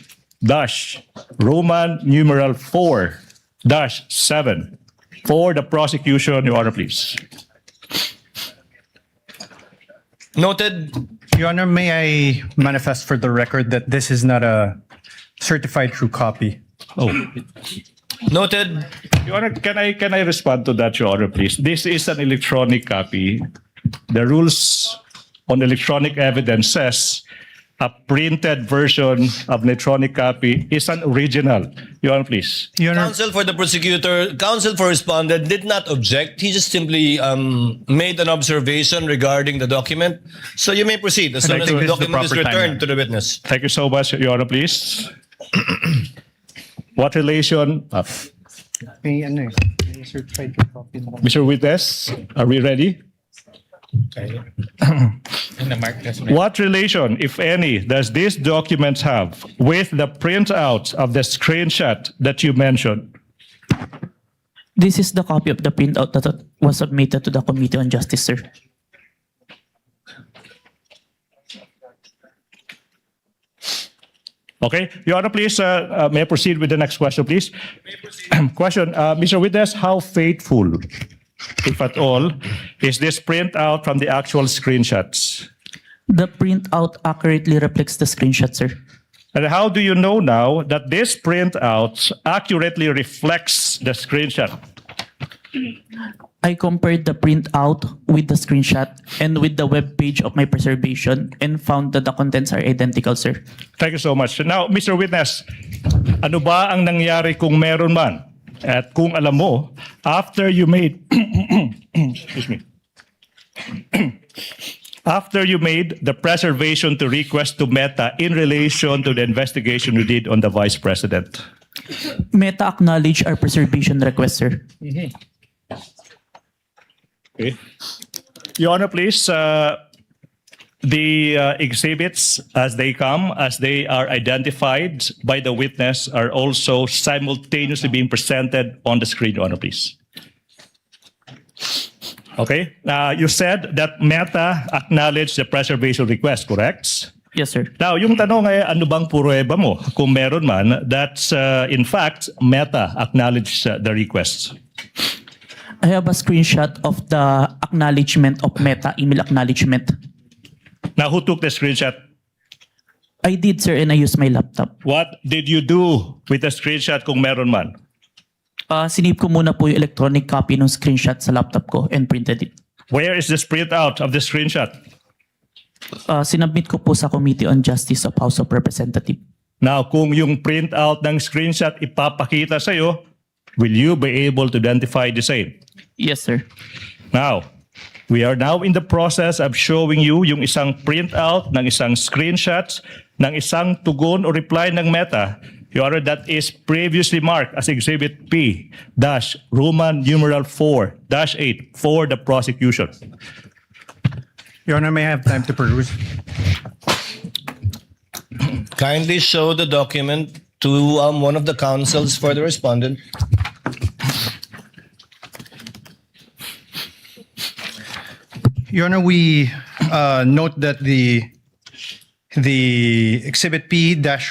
dash Roman numeral 4 dash 7 for the prosecution, Your Honor, please. Noted. Your Honor, may I manifest for the record that this is not a certified true copy? Oh. Noted. Your Honor, can I respond to that, Your Honor, please? This is an electronic copy. The rules on electronic evidence says a printed version of an electronic copy is an original. Your Honor, please. Your Honor, Counsel for the prosecutor, counsel for respondent did not object. He just simply made an observation regarding the document. So you may proceed as soon I as think the this is the document is proper time, returned Your to the witness. Thank you so much, Your Honor, please. What relation? may ano may certified true copy na. Mr. Witness, are we ready? What relation, if any, does this document have with the printout of the screenshot that you mentioned? This is the copy of the printout that was submitted to the Committee on Justice, sir. Okay, Your Honor, please, may I proceed with the next question, please? Question, Mr. Witness, how faithful, if at all, is this printout from the actual screenshots? The printout accurately reflects the screenshot, sir. And how do you know now that this printout accurately reflects the screenshot? I compared the printout with the screenshot and with the web page of my preservation and found that the contents are identical, sir. Thank you so much. Now, Mr. Witness, ano ba ang nangyari kung meron man? At kung alam mo, after you made excuse me. After you made the preservation to request to Meta in relation to the investigation you did on the Vice President. Meta acknowledged our preservation request, sir. Okay. Your Honor, please, the exhibits as they come, as they are identified by the witness, are also simultaneously being presented on the screen, Your Honor, please. Okay. You said that Meta acknowledged the preservation request, correct? Yes, sir. Now, yung tanong ay ano bang pruweba mo kung meron man that in fact Meta acknowledged the request? I have a screenshot of the acknowledgement of Meta email acknowledgement. Now, who took the screenshot? I did, sir, and I used my laptop. What did you do with the screenshot kung meron man? Sinave ko muna po yung electronic copy ng screenshot sa laptop ko and printed it. Where is the printout of the screenshot? Sinabmit ko po sa Committee on Justice of House of Representatives. Now, kung yung printout ng screenshot ipapakita sa'yo, will you be able to identify the same? Yes, sir. Now, we are now in the process of showing you yung isang printout ng isang screenshot ng isang tugon o reply ng Meta, Your Honor, that is previously marked as Exhibit P Roman numeral 4-8 for the prosecution. Your Honor, may I have time to peruse? Kindly show the document to one of the counsels for the respondent. Your Honor, we note that the Exhibit P-I-IU-8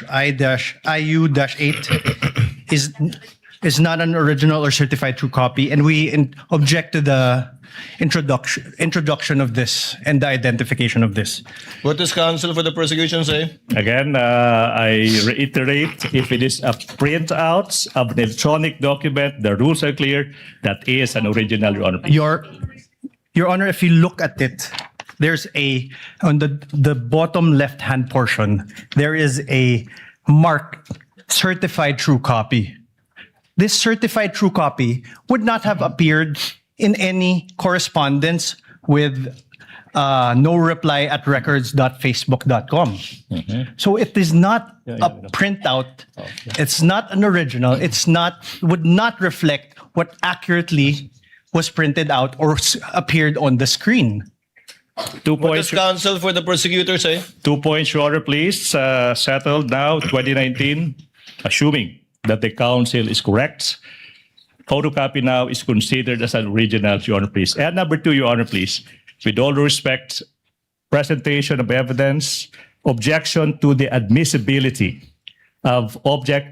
is not an original or certified true copy, and we object to the introduction of this and the identification of this. What does counsel for the prosecution say? Again, I reiterate, if it is a printout of an electronic document, the rules are clear, that is an original, Your Honor. Your Honor, if you look at it, there's on the bottom left-hand portion, there is a mark, certified true copy. This certified true copy would not have appeared in any correspondence with no reply at records.facebook.com. So it is not a printout. It's not an original. Would not reflect what accurately was printed out or appeared on the screen. 2 What points. does counsel for the prosecutor say? 2 points, Your Honor, please. Settled now, 2019, assuming that the counsel is correct. Photocopy now is considered as an original, Your Honor, please. And number 2, Your Honor, please. With all due respect, presentation of evidence, objection to the admissibility of object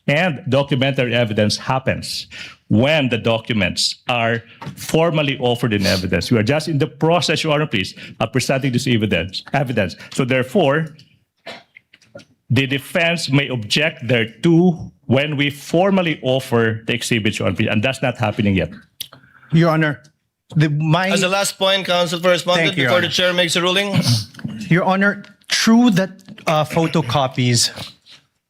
and documentary evidence happens when the documents are formally offered in evidence. We are just in the process, Your Honor, please, of presenting this evidence. So therefore, the defense may object thereto when we formally offer the exhibits, Your Honor, please, and that's not happening yet. Your Honor, As a last point, counsel for respondent, Thank you, before Your the chair makes a ruling. Your Honor, true that photocopies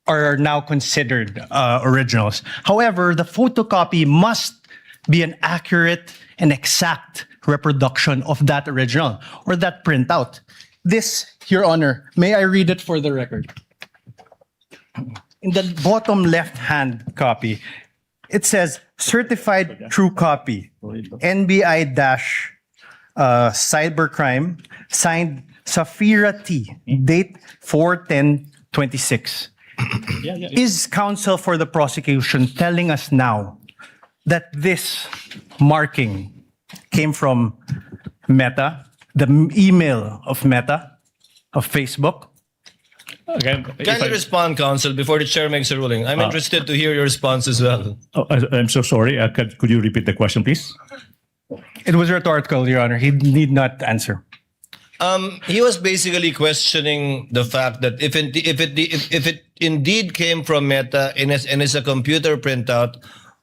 are now considered originals. However, the photocopy must be an accurate and exact reproduction of that original or that printout. This, Your Honor, may I read it for the record? In the bottom left-hand copy, it says certified true copy, NBI-cybercrime, signed Safira T, date 4/10/26. Is counsel for the prosecution telling us now that this marking came from Meta, the email of Meta, of Facebook? Again, Kindly respond, counsel, before the chair makes a ruling. I'm interested to hear your response as well. I'm so sorry. Could you repeat the question, please? It was rhetorical, Your Honor. He need not answer. He was basically questioning the fact that if it indeed came from Meta and is a computer printout,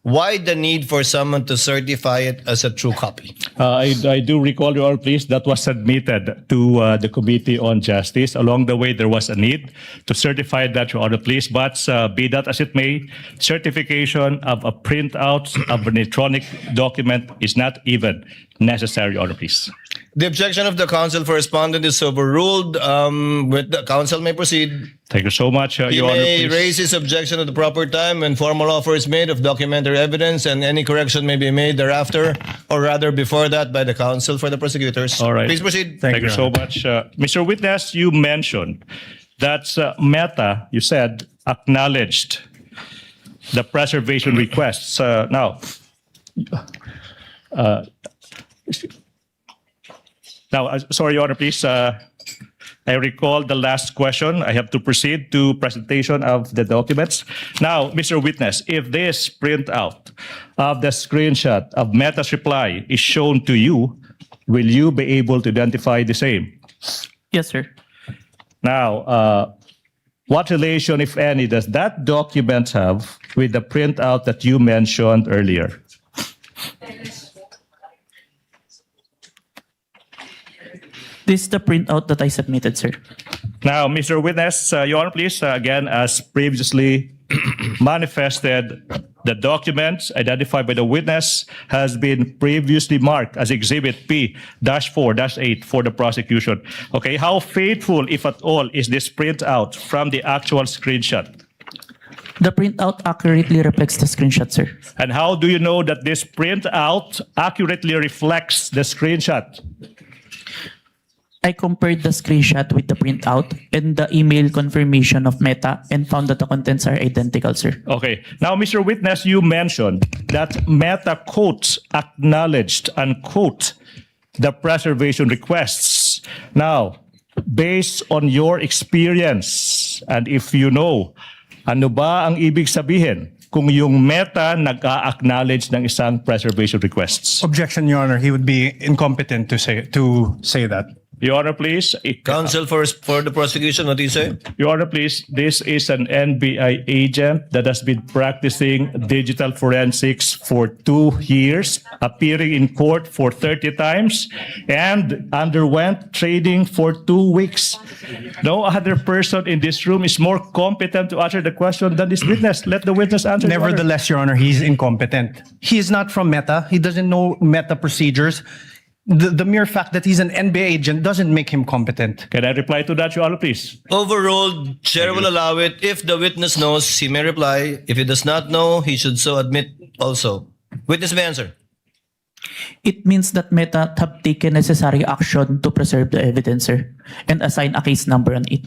why the need for someone to certify it as a true copy? I do recall, Your Honor, please, that was submitted to the Committee on Justice. Along the way, there was a need to certify that, Your Honor, please. But be that as it may, certification of a printout of an electronic document is not even necessary, Your Honor, please. The objection of the counsel for respondent is overruled. With the counsel may proceed. Thank you so much, He Your Honor, may please. raise his objection at the proper time when formal offer is made of documentary evidence, and any correction may be made thereafter, or rather before that, by the counsel for the prosecutors. All right. Please proceed. Thank you so much. Mr. Witness, you mentioned that Meta, you said, acknowledged the preservation requests. Sorry, Your Honor, please. I recall the last question. I have to proceed to presentation of the documents. Now, Mr. Witness, if this printout of the screenshot of Meta's reply is shown to you, will you be able to identify the same? Yes, sir. Now, what relation, if any, does that document have with the printout that you mentioned earlier? This is the printout that I submitted, sir. Now, Mr. Witness, Your Honor, please, again, as previously manifested, the documents identified by the witness has been previously marked as Exhibit P-4-8 for the prosecution. Okay, how faithful, if at all, is this printout from the actual screenshot? The printout accurately reflects the screenshot, sir. And how do you know that this printout accurately reflects the screenshot? I compared the screenshot with the printout and the email confirmation of Meta and found that the contents are identical, sir. Okay. Now, Mr. Witness, you mentioned that Meta quotes acknowledged, unquote, the preservation requests. Now, based on your experience, and if you know, ano ba ang ibig sabihin kung yung Meta nag-a-acknowledge ng isang preservation requests? Objection, Your Honor. He would be incompetent to say that. Your Honor, please. Counsel for the prosecution, what do you say? Your Honor, please. This is an NBI agent that has been practicing digital forensics for 2 years, appearing in court for 30 times, and underwent training for 2 weeks. No other person in this room is more competent to answer the question than this witness. Let the witness answer. Nevertheless, Your Honor, he's incompetent. He is not from Meta. He doesn't know Meta procedures. The mere fact that he's an NBA agent doesn't make him competent. Can I reply to that, Your Honor, please? Overruled. Chair will allow it. If the witness knows, he may reply. If he does not know, he should so admit also. Witness may answer. It means that Meta have taken necessary action to preserve the evidence, sir, and assign a case number on it.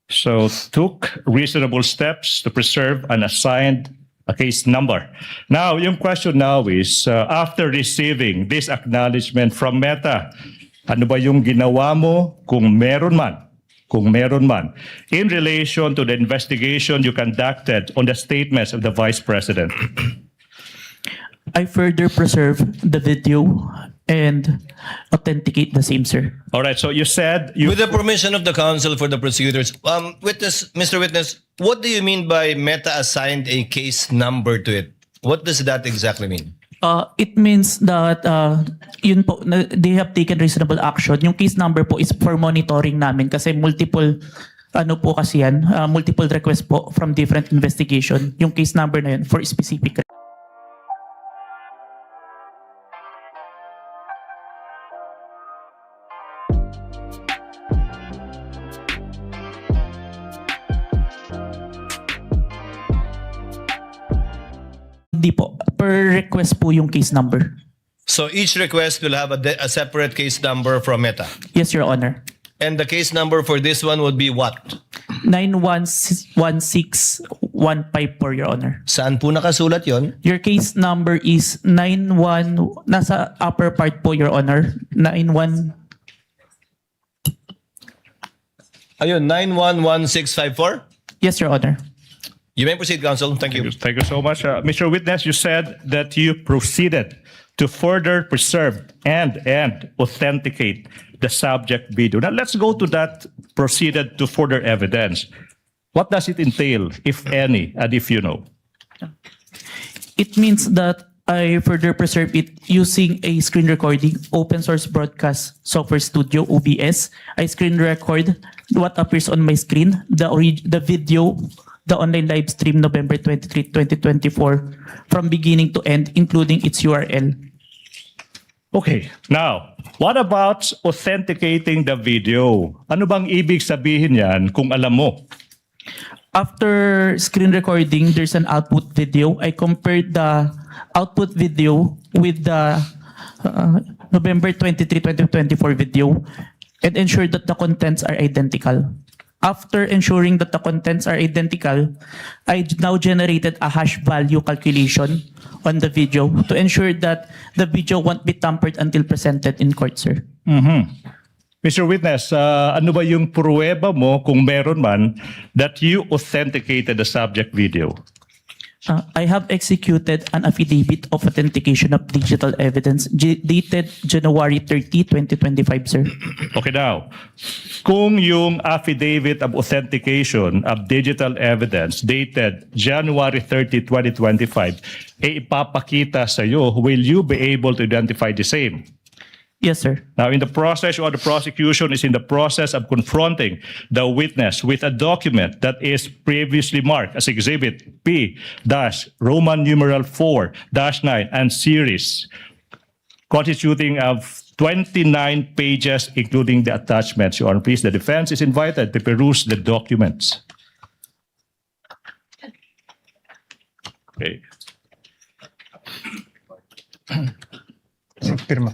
So took reasonable steps to preserve and assigned a case number. Now, yung question now is, after receiving this acknowledgement from Meta, ano ba yung ginawa mo kung meron man, in relation to the investigation you conducted on the statements of the Vice President? I further preserve the video and authenticate the same, sir. All right, so you said you... With the permission of the counsel for the prosecutors, Mr. Witness, what do you mean by Meta assigned a case number to it? What does that exactly mean? It means that yun po, they have taken reasonable action. Yung case number po is for monitoring namin kasi multiple multiple requests po from different investigation. Yung case number na yun for specific. Hindi po. Per request po yung case number. So each request will have a separate case number from Meta. Yes, Your Honor. And the case number for this one would be what? 916154, Your Honor. Saan po nakasulat yon? Your case number is 91, nasa upper part po, Your Honor. 91. Ayun, 911654? Yes, Your Honor. You may proceed, counsel. Thank you. Thank you so much. Mr. Witness, you said that you proceeded to further preserve and authenticate the subject video. Now, let's go to that proceeded to further evidence. What does it entail, if any, and if you know? It means that I further preserve it using a screen recording, open source broadcast software studio, OBS. I screen record what appears on my screen, the video, the online live stream November 23, 2024, from beginning to end, including its URL. Okay, now, what about authenticating the video? Ano bang ibig sabihin yan kung alam mo? After screen recording, there's an output video. I compared the output video with the November 23, 2024 video and ensured that the contents are identical. After ensuring that the contents are identical, I now generated a hash value calculation on the video to ensure that the video won't be tampered until presented in court, sir. Mr. Witness, ano ba yung pruweba mo kung meron man that you authenticated the subject video? I have executed an affidavit of authentication of digital evidence dated January 30, 2025, sir. Okay, now, kung yung affidavit of authentication of digital evidence dated January 30, 2025, ipapakita sa'yo, will you be able to identify the same? Yes, sir. Now, in the process, or the prosecution is in the process of confronting the witness with a document that is previously marked as Exhibit P-Roman numeral 4-9 and series, constituting of 29 pages, including the attachments. Your Honor, please, the defense is invited to peruse the documents. Okay. Firma.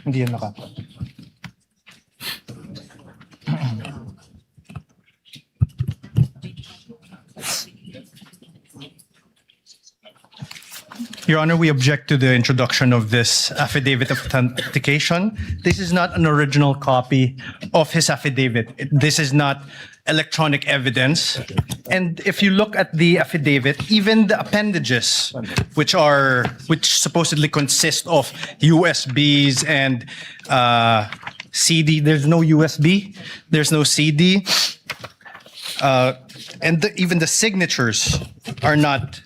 Hindi yan nakapa. Your Honor, we object to the introduction of this affidavit of authentication. This is not an original copy of his affidavit. This is not electronic evidence. And if you look at the affidavit, even the appendages, which supposedly consist of USBs and CD, there's no USB, there's no CD, and even the signatures are not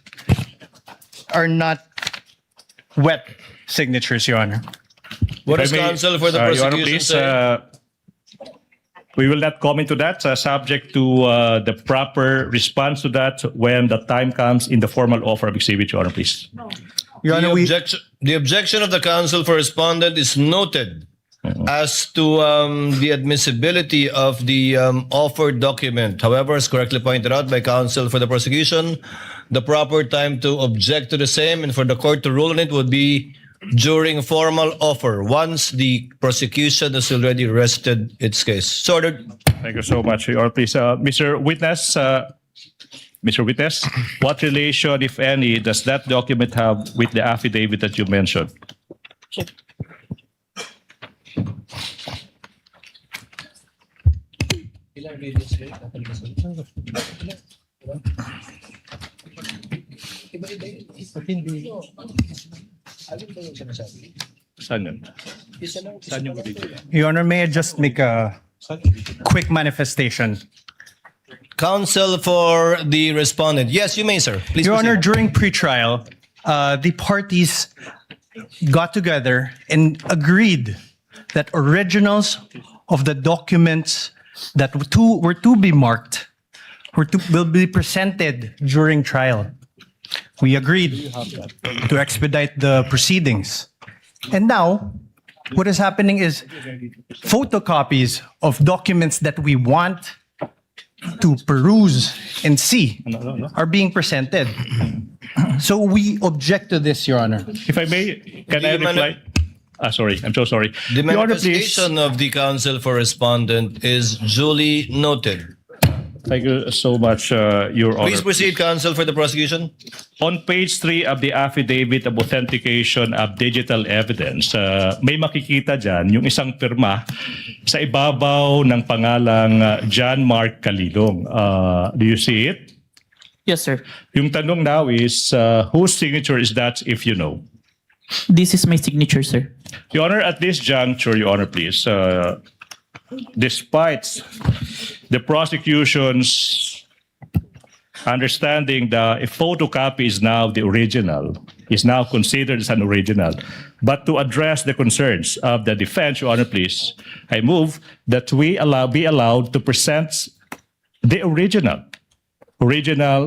wet signatures, Your Honor. What If is I may, counsel for the Your Honor, prosecution please, say? we will not comment to that, subject to the proper response to that when the time comes in the formal offer of exhibit, Your Honor, please. Your Honor, The objection of the counsel for respondent is noted as to the admissibility of the offered document. However, as correctly pointed out by counsel for the prosecution, the proper time to object to the same and for the court to rule on it would be during formal offer, once the prosecution has already rested its case. So ordered. Thank you so much, Your Honor, please. Mr. Witness, what relation, if any, does that document have with the affidavit that you mentioned? Saan yun? Saan yung video? Your Honor, may I just make a quick manifestation? Counsel for the respondent. Yes, you may, sir. Please Your proceed. Honor, during pretrial, the parties got together and agreed that originals of the documents that were to be marked will be presented during trial. We agreed to expedite the proceedings. And now, what is happening is photocopies of documents that we want to peruse and see are being presented. So we object to this, Your Honor. If I may, can I reply? Sorry, I'm so sorry. The Your Honor, please. manifestation of the counsel for respondent is duly noted. Thank you so much, Your Honor. Please proceed, counsel for the prosecution. On page 3 of the affidavit of authentication of digital evidence, may makikita dyan yung isang pirma sa ibabaw ng pangalang John Mark Calilong. Do you see it? Yes, sir. Yung tanong now is, whose signature is that, if you know? This is my signature, sir. Your Honor, at this juncture, Your Honor, please, despite the prosecution's understanding that a photocopy is now the original, is now considered as an original, but to address the concerns of the defense, Your Honor, please, I move that we be allowed to present the original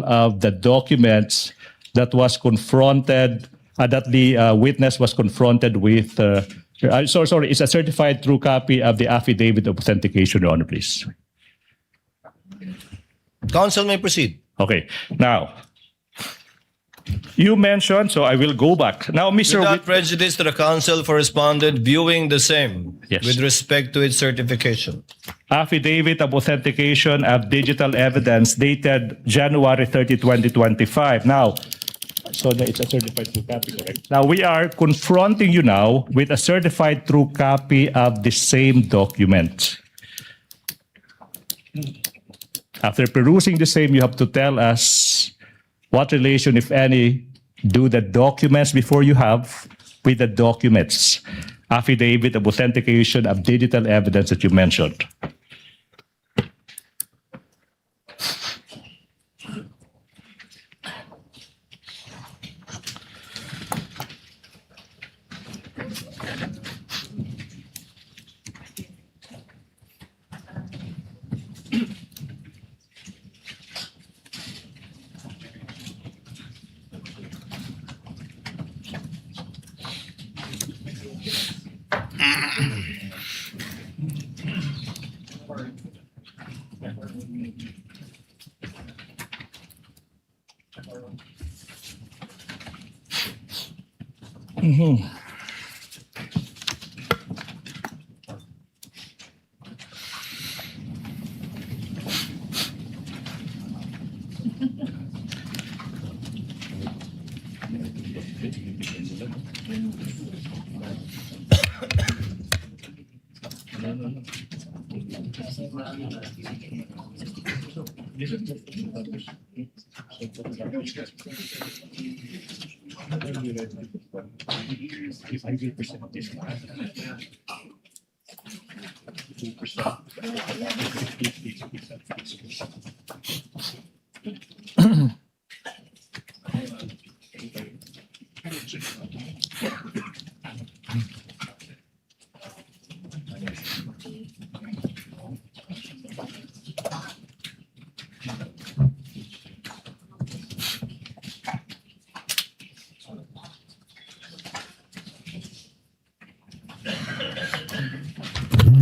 of the documents that was confronted, that the witness was confronted with. Sorry, it's a certified true copy of the affidavit of authentication, Your Honor, please. Counsel may proceed. Okay. Now, you mentioned, so I will go back. Now, Mr. Without prejudice to the counsel for respondent viewing the same Yes. with respect to its certification. Affidavit of authentication of digital evidence dated January 30, 2025. Now, so it's a certified true copy, correct? Now, we are confronting you now with a certified true copy of the same document. After perusing the same, you have to tell us what relation, if any, do the documents before you have with the documents, affidavit of authentication of digital evidence that you mentioned.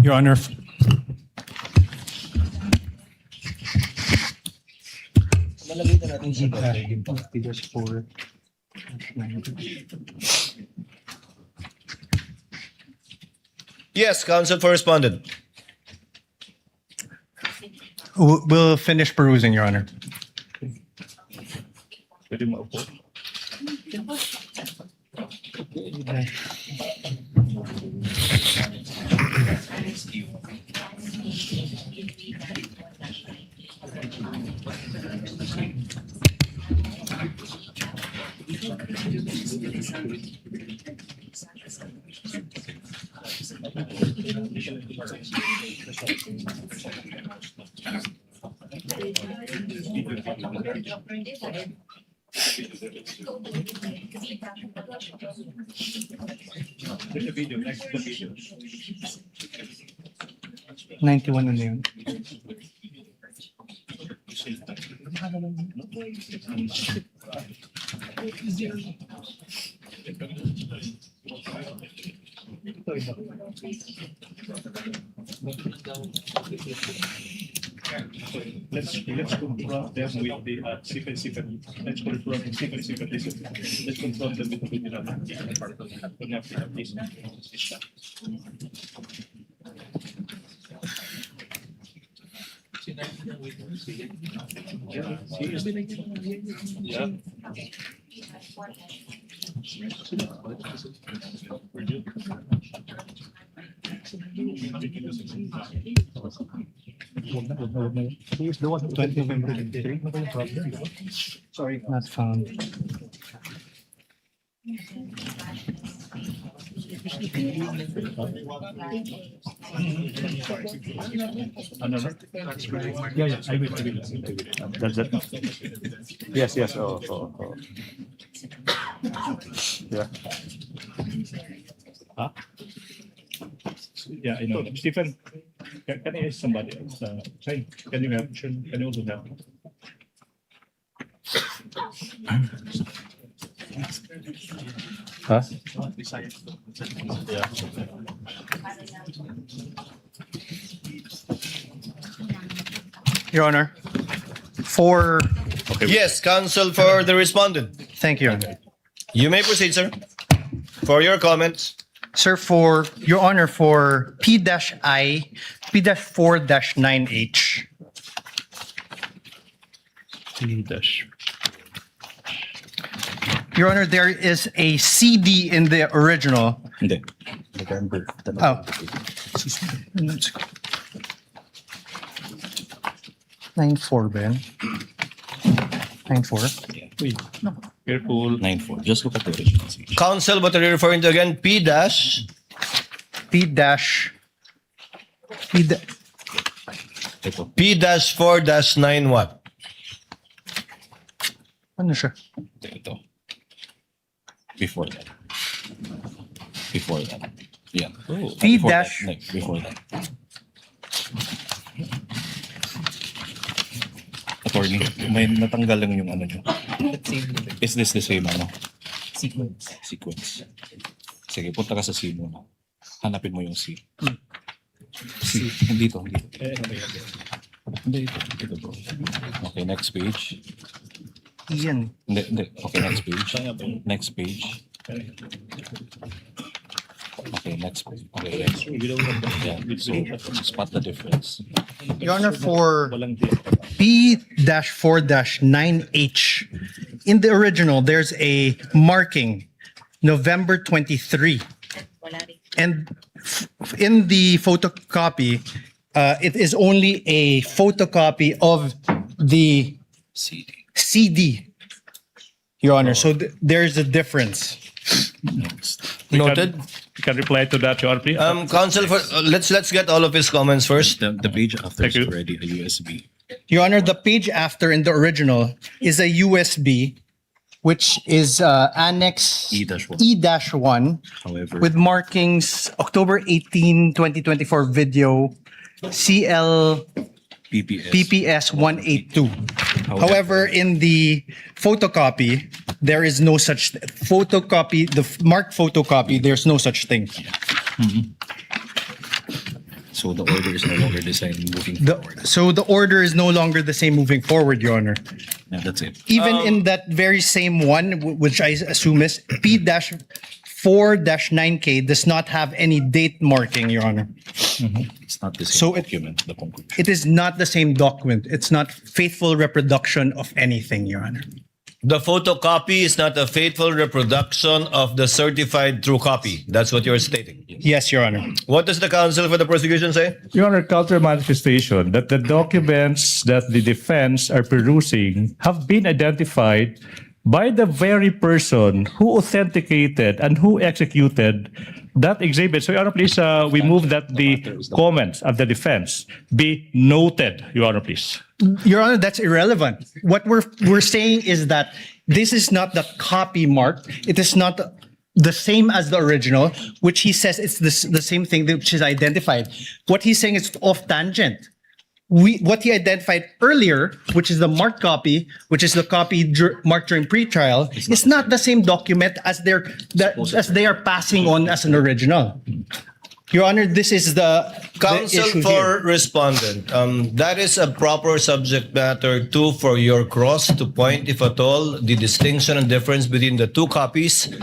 Your Honor, Yes, counsel for respondent. we'll finish perusing, Your Honor. Pwede maupo. 91 na yun. Let's confront them with the secret. Let's confront them secret. Let's confront them with the part of the Here's the one 20 November 23. Sorry, not found. Yeah, I will. That's it. Yes. Oh. Yeah. Huh? Yeah, I know. Stephen, can I ask somebody else? Say, can you help? Can you also help? Huh? Yeah. Your Honor, for... Yes, counsel for the respondent. Thank you, Your Honor. You may proceed, sir. For your comments. Sir, for Your Honor, for P-I, P-4-9H. Your Honor, there is a CD in the original. Hindi. November. Oh. 9-4 ba yan? 9-4? Wait. Careful. 9-4. Just look at the original. Counsel, what are you referring to again? P dash? P-4-9 what? Ano siya? Ito. Before that. Yeah. P Before dash- that. No, before that. Attorney, may natanggal lang yung ano nyo. Is this the same ano? Sequence. Sige, punta ka sa C muna. Hanapin mo yung C. C. Hindi ito. Hindi ito bro. Okay, next page. Iyan. Hindi. Okay, next page. Okay, next page. Okay, yes. Yeah, so spot the difference. Your Honor, for P-4-9H, in the original, there's a marking November 23. And in the photocopy, it is only a photocopy of the CD, Your Honor. So there's a difference. Noted. You can reply to that, Your Honor, please. Counsel, let's get all of his comments first. The page after is already a USB. Your Honor, the page after in the original is a USB, which is Annex E-1 However, with markings October 18, 2024 video CL PPS 182. However, in the photocopy, there is no such photocopy, the marked photocopy, there's no such thing. so the order is no longer the same moving forward. So the order is no longer the same moving forward, Your Honor. Yeah, that's it. Even in that very same one, which I assume is P-4-9K, does not have any date marking, Your Honor. It's not the same document, the conclusion. It is not the same document. It's not faithful reproduction of anything, Your Honor. The photocopy is not a faithful reproduction of the certified true copy. That's what you're stating. Yes, Your Honor. What does the counsel for the prosecution say? Your Honor, counter manifestation that the documents that the defense are perusing have been identified by the very person who authenticated and who executed that exhibit. So, Your Honor, please, we move that the comments of the defense be noted, Your Honor, please. Your Honor, that's irrelevant. What we're saying is that this is not the copy mark. It is not the same as the original, which he says it's the same thing which is identified. What he's saying is off tangent. What he identified earlier, which is the marked copy, which is the copy marked during pretrial, is not the same document as they are passing on as an original. Your Honor, this is the Counsel issue for here. respondent. That is a proper subject matter too for your cross to point, if at all, the distinction and difference between the two copies,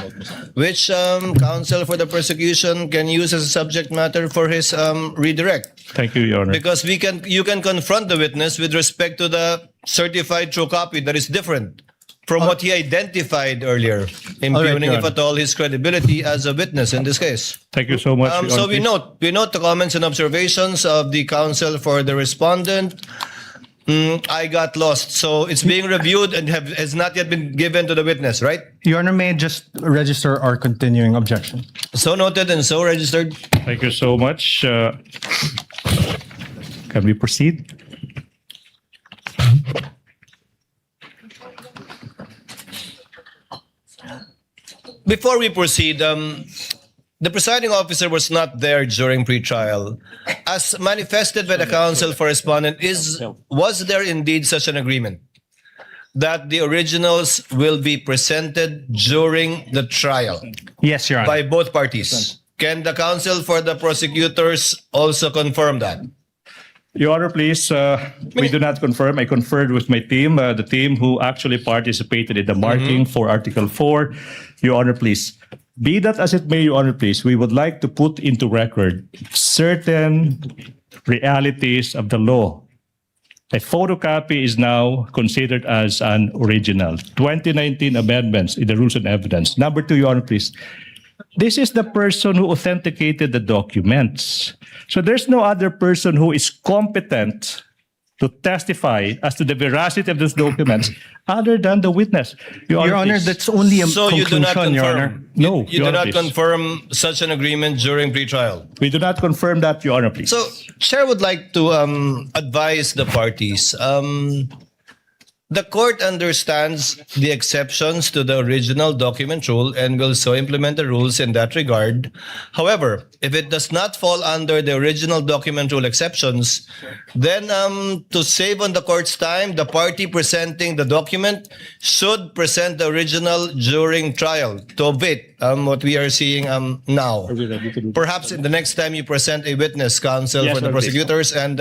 which counsel for the prosecution can use as a subject matter for his redirect. Thank you, Your Honor. Because you can confront the witness with respect to the certified true copy that is different from what he identified earlier, impugning, if at all, his credibility as a witness in this case. Thank you so much, Your So Honor, we note the comments and observations of the counsel for the respondent. I got lost. So it's being reviewed and has not yet been given to the witness, right? Your Honor, may I just register our continuing objection? So noted and so registered. Thank you so much. Can we proceed? Before we proceed, the presiding officer was not there during pretrial. As manifested by the counsel for respondent, was there indeed such an agreement that the originals will be presented during the trial? Yes, Your Honor. By both parties. Can the counsel for the prosecutors also confirm that? Your Honor, please, we do not confirm. I conferred with my team, the team who actually participated in the marking for Article 4. Your Honor, please. Be that as it may, Your Honor, please, we would like to put into record certain realities of the law. A photocopy is now considered as an original. 2019 amendments in the Rules and Evidence. Number 2, Your Honor, please. This is the person who authenticated the documents. So there's no other person who is competent to testify as to the veracity of those documents other than the witness. Your Honor, that's only a So you do not conclusion, Your Honor. confirm? No, You Your do Honor, not please. confirm such an agreement during pretrial? We do not confirm that, Your Honor, please. So, Chair would like to advise the parties. The court understands the exceptions to the original document rule and will so implement the rules in that regard. However, if it does not fall under the original document rule exceptions, then to save on the court's time, the party presenting the document should present the original during trial to avoid what we are seeing now. Perhaps in the next time you present a witness, counsel Yes, for the Your Honor, please. prosecutors and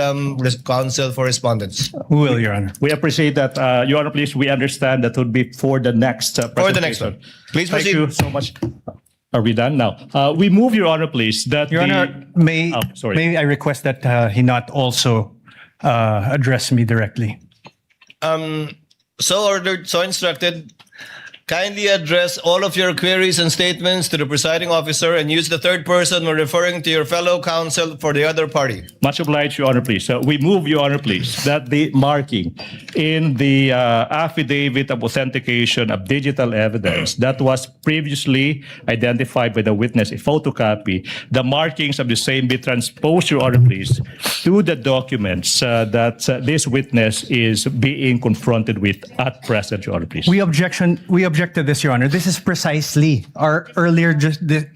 counsel for respondents. Who will, Your Honor? We appreciate that, Your Honor, please. We understand that would be for the next presentation. For the next one. Please Thank proceed. you so much. Are we done now? We move, Your Honor, please, that Your Honor, may I request that he not also address me directly? So ordered, so instructed. Kindly address all of your queries and statements to the presiding officer and use the third person when referring to your fellow counsel for the other party. Much obliged, Your Honor, please. We move, Your Honor, please, that the marking in the affidavit of authentication of digital evidence that was previously identified by the witness, a photocopy, the markings of the same be transposed, Your Honor, please, to the documents that this witness is being confronted with at present, Your Honor, please. We object to this, Your Honor. This is precisely our earlier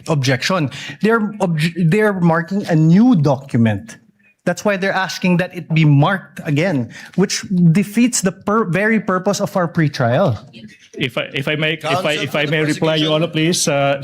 objection. They're marking a new document. That's why they're asking that it be marked again, which defeats the very purpose of our pretrial. If I may reply, Your Honor, please. Can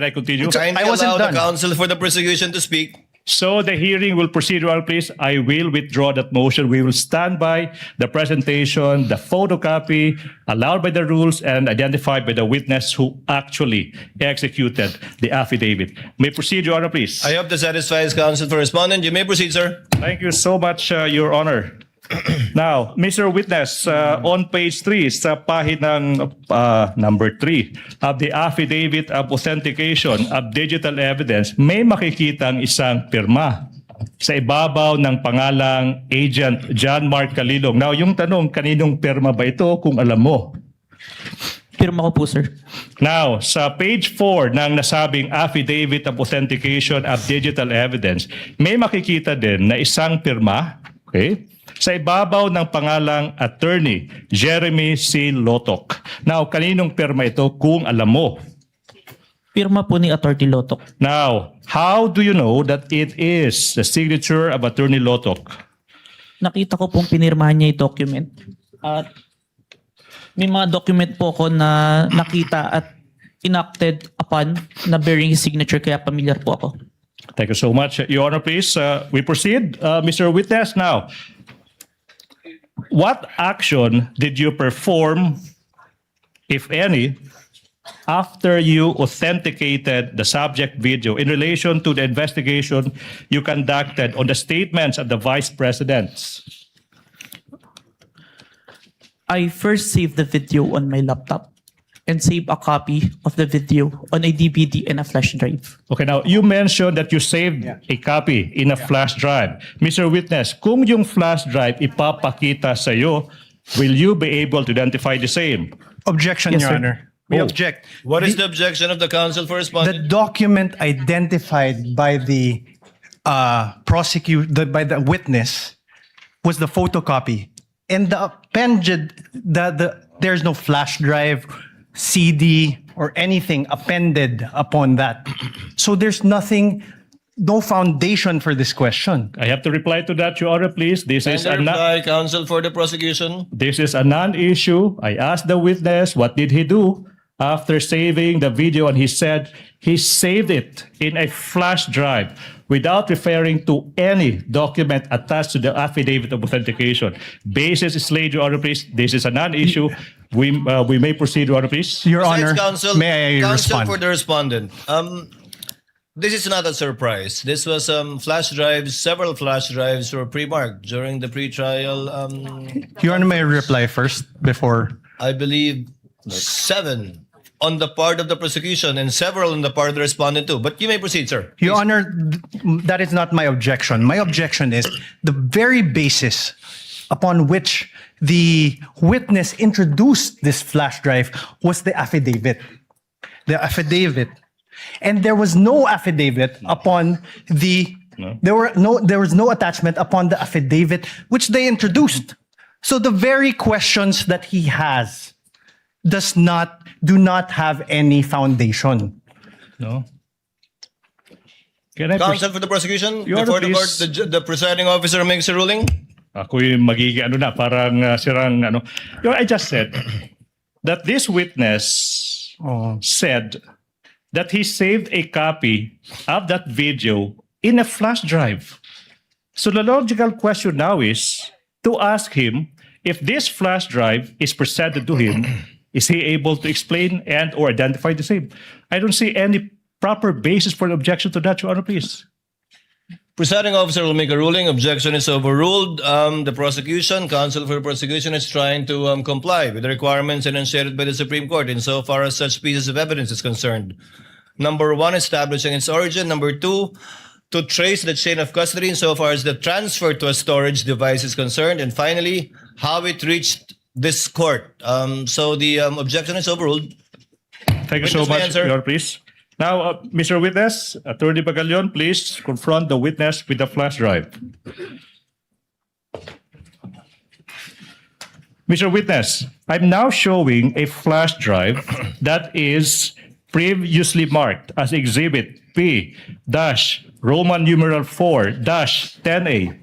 I continue? Kindly I wasn't allow the done. counsel for the prosecution to speak. So the hearing will proceed, Your Honor, please. I will withdraw that motion. We will stand by the presentation, the photocopy allowed by the rules and identified by the witness who actually executed the affidavit. May proceed, Your Honor, please. I hope that satisfies counsel for respondent. You may proceed, sir. Thank you so much, Your Honor. Now, Mr. Witness, on page 3, sa pahinang number 3 of the affidavit of authentication of digital evidence, may makikitang isang pirma sa ibabaw ng pangalang Agent John Mark Calilong. Now, yung tanong, kaninong pirma ba ito kung alam mo? Pirma ko po, sir. Now, sa page 4 ng nasabing affidavit of authentication of digital evidence, may makikita din na isang pirma, okay, sa ibabaw ng pangalang Attorney Jeremy C. Lotok. Now, kaninong pirma ito kung alam mo? Pirma po ni Attorney Lotok. Now, how do you know that it is the signature of Attorney Lotok? Nakita ko pong pinirmahan niya yung document. At may mga document po ko na nakita at enacted upon na bearing his signature, kaya familiar po ako. Thank you so much. Your Honor, please, we proceed. Mr. Witness, now, what action did you perform, if any, after you authenticated the subject video in relation to the investigation you conducted on the statements of the Vice Presidents? I first saved the video on my laptop and saved a copy of the video on a DVD and a flash drive. Okay, now, you mentioned that you saved a copy in a flash drive. Mr. Witness, kung yung flash drive ipapakita sa iyo, will you be able to identify the same? Objection, Yes, Your sir. Honor. We object. What is the objection of the counsel for The respondent? document identified by the by the witness was the photocopy, and the appended there's no flash drive, CD, or anything appended upon that. So there's nothing, no foundation for this question. I have to reply to that, Your Honor, please. This is a Reply, counsel for the prosecution. This is a non-issue. I asked the witness, what did he do after saving the video? And he said he saved it in a flash drive without referring to any document attached to the affidavit of authentication. Basis is laid, Your Honor, please. This is a non-issue. We may proceed, Your Honor, please. Your Besides, Honor, counsel, may I counsel respond? for the respondent. This is not a surprise. This was flash drives. Several flash drives were pre-marked during the pre-trial. Your Honor, may I reply first before? I believe 7 on the part of the prosecution and several on the part of the respondent too. But you may proceed, sir. Your Honor, that is not my objection. My objection is the very basis upon which the witness introduced this flash drive was the affidavit. The affidavit. And there was no affidavit upon the there was no attachment upon the affidavit which they introduced. So the very questions that he has do not have any foundation. No. Can I Counsel for the prosecution, Your Honor, before the court, please. the presiding officer makes a ruling. Ako'y magiging parang sirang I just said that this witness said that he saved a copy of that video in a flash drive. So the logical question now is to ask him if this flash drive is presented to him, is he able to explain and or identify the same? I don't see any proper basis for an objection to that, Your Honor, please. Presiding officer will make a ruling. Objection is overruled. The prosecution, counsel for the prosecution, is trying to comply with the requirements enunciated by the Supreme Court insofar as such pieces of evidence is concerned. Number one, establishing its origin. Number two, to trace the chain of custody insofar as the transfer to a storage device is concerned. And finally, how it reached this court. So the objection is overruled. Thank you so much, Your Honor, please. Now, Mr. Witness, Attorney Pagalion, please confront the witness with the flash drive. Mr. Witness, I'm now showing a flash drive that is previously marked as Exhibit P-Roman numeral 4-10A,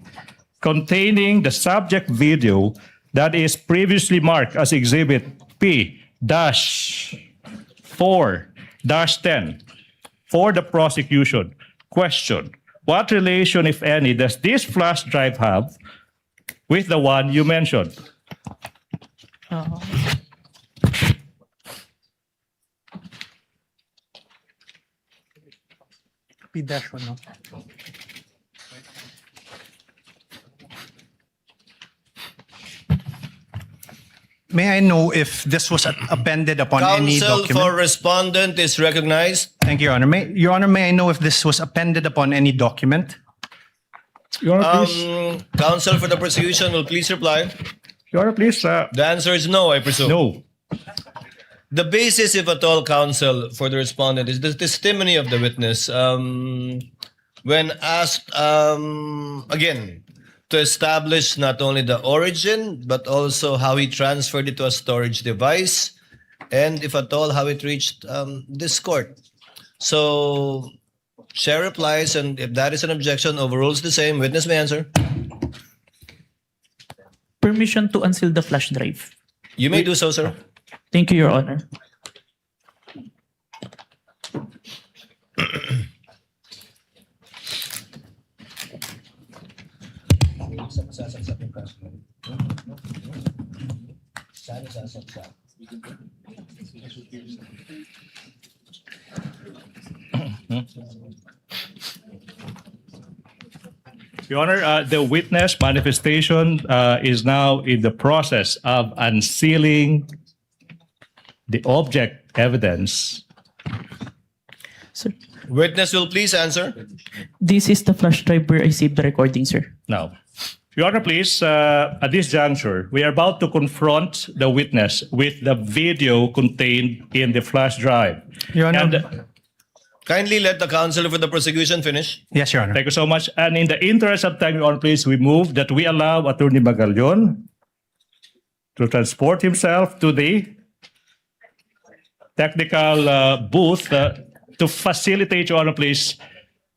containing the subject video that is previously marked as Exhibit P-4-10 for the prosecution. Question: what relation, if any, does this flash drive have with the one you mentioned? P-1, no? May I know if this was appended upon any Counsel document? for respondent is recognized. Thank you, Your Honor. Your Honor, may I know if this was appended upon any document? Your Honor, please. Counsel for the prosecution will please reply. Your Honor, please. The answer is no, I presume. No. The basis, if at all, counsel for the respondent is the testimony of the witness. When asked, again, to establish not only the origin, but also how he transferred it to a storage device, and if at all, how it reached this court. So, chair replies, and if that is an objection, overrules the same. Witness may answer. Permission to unseal the flash drive. You may do so, sir. Thank you, Your Honor. Your Honor, the witness manifestation is now in the process of unsealing the object evidence. Sir, Witness will please answer. this is the flash drive where I saved the recording, sir. Now, Your Honor, please, at this juncture, we are about to confront the witness with the video contained in the flash drive. Your Honor. And, Kindly let the counsel for the prosecution finish. Yes, Your Honor. thank you so much. And in the interest of time, Your Honor, please, we move that we allow Attorney Magalion to transport himself to the technical booth to facilitate, Your Honor, please,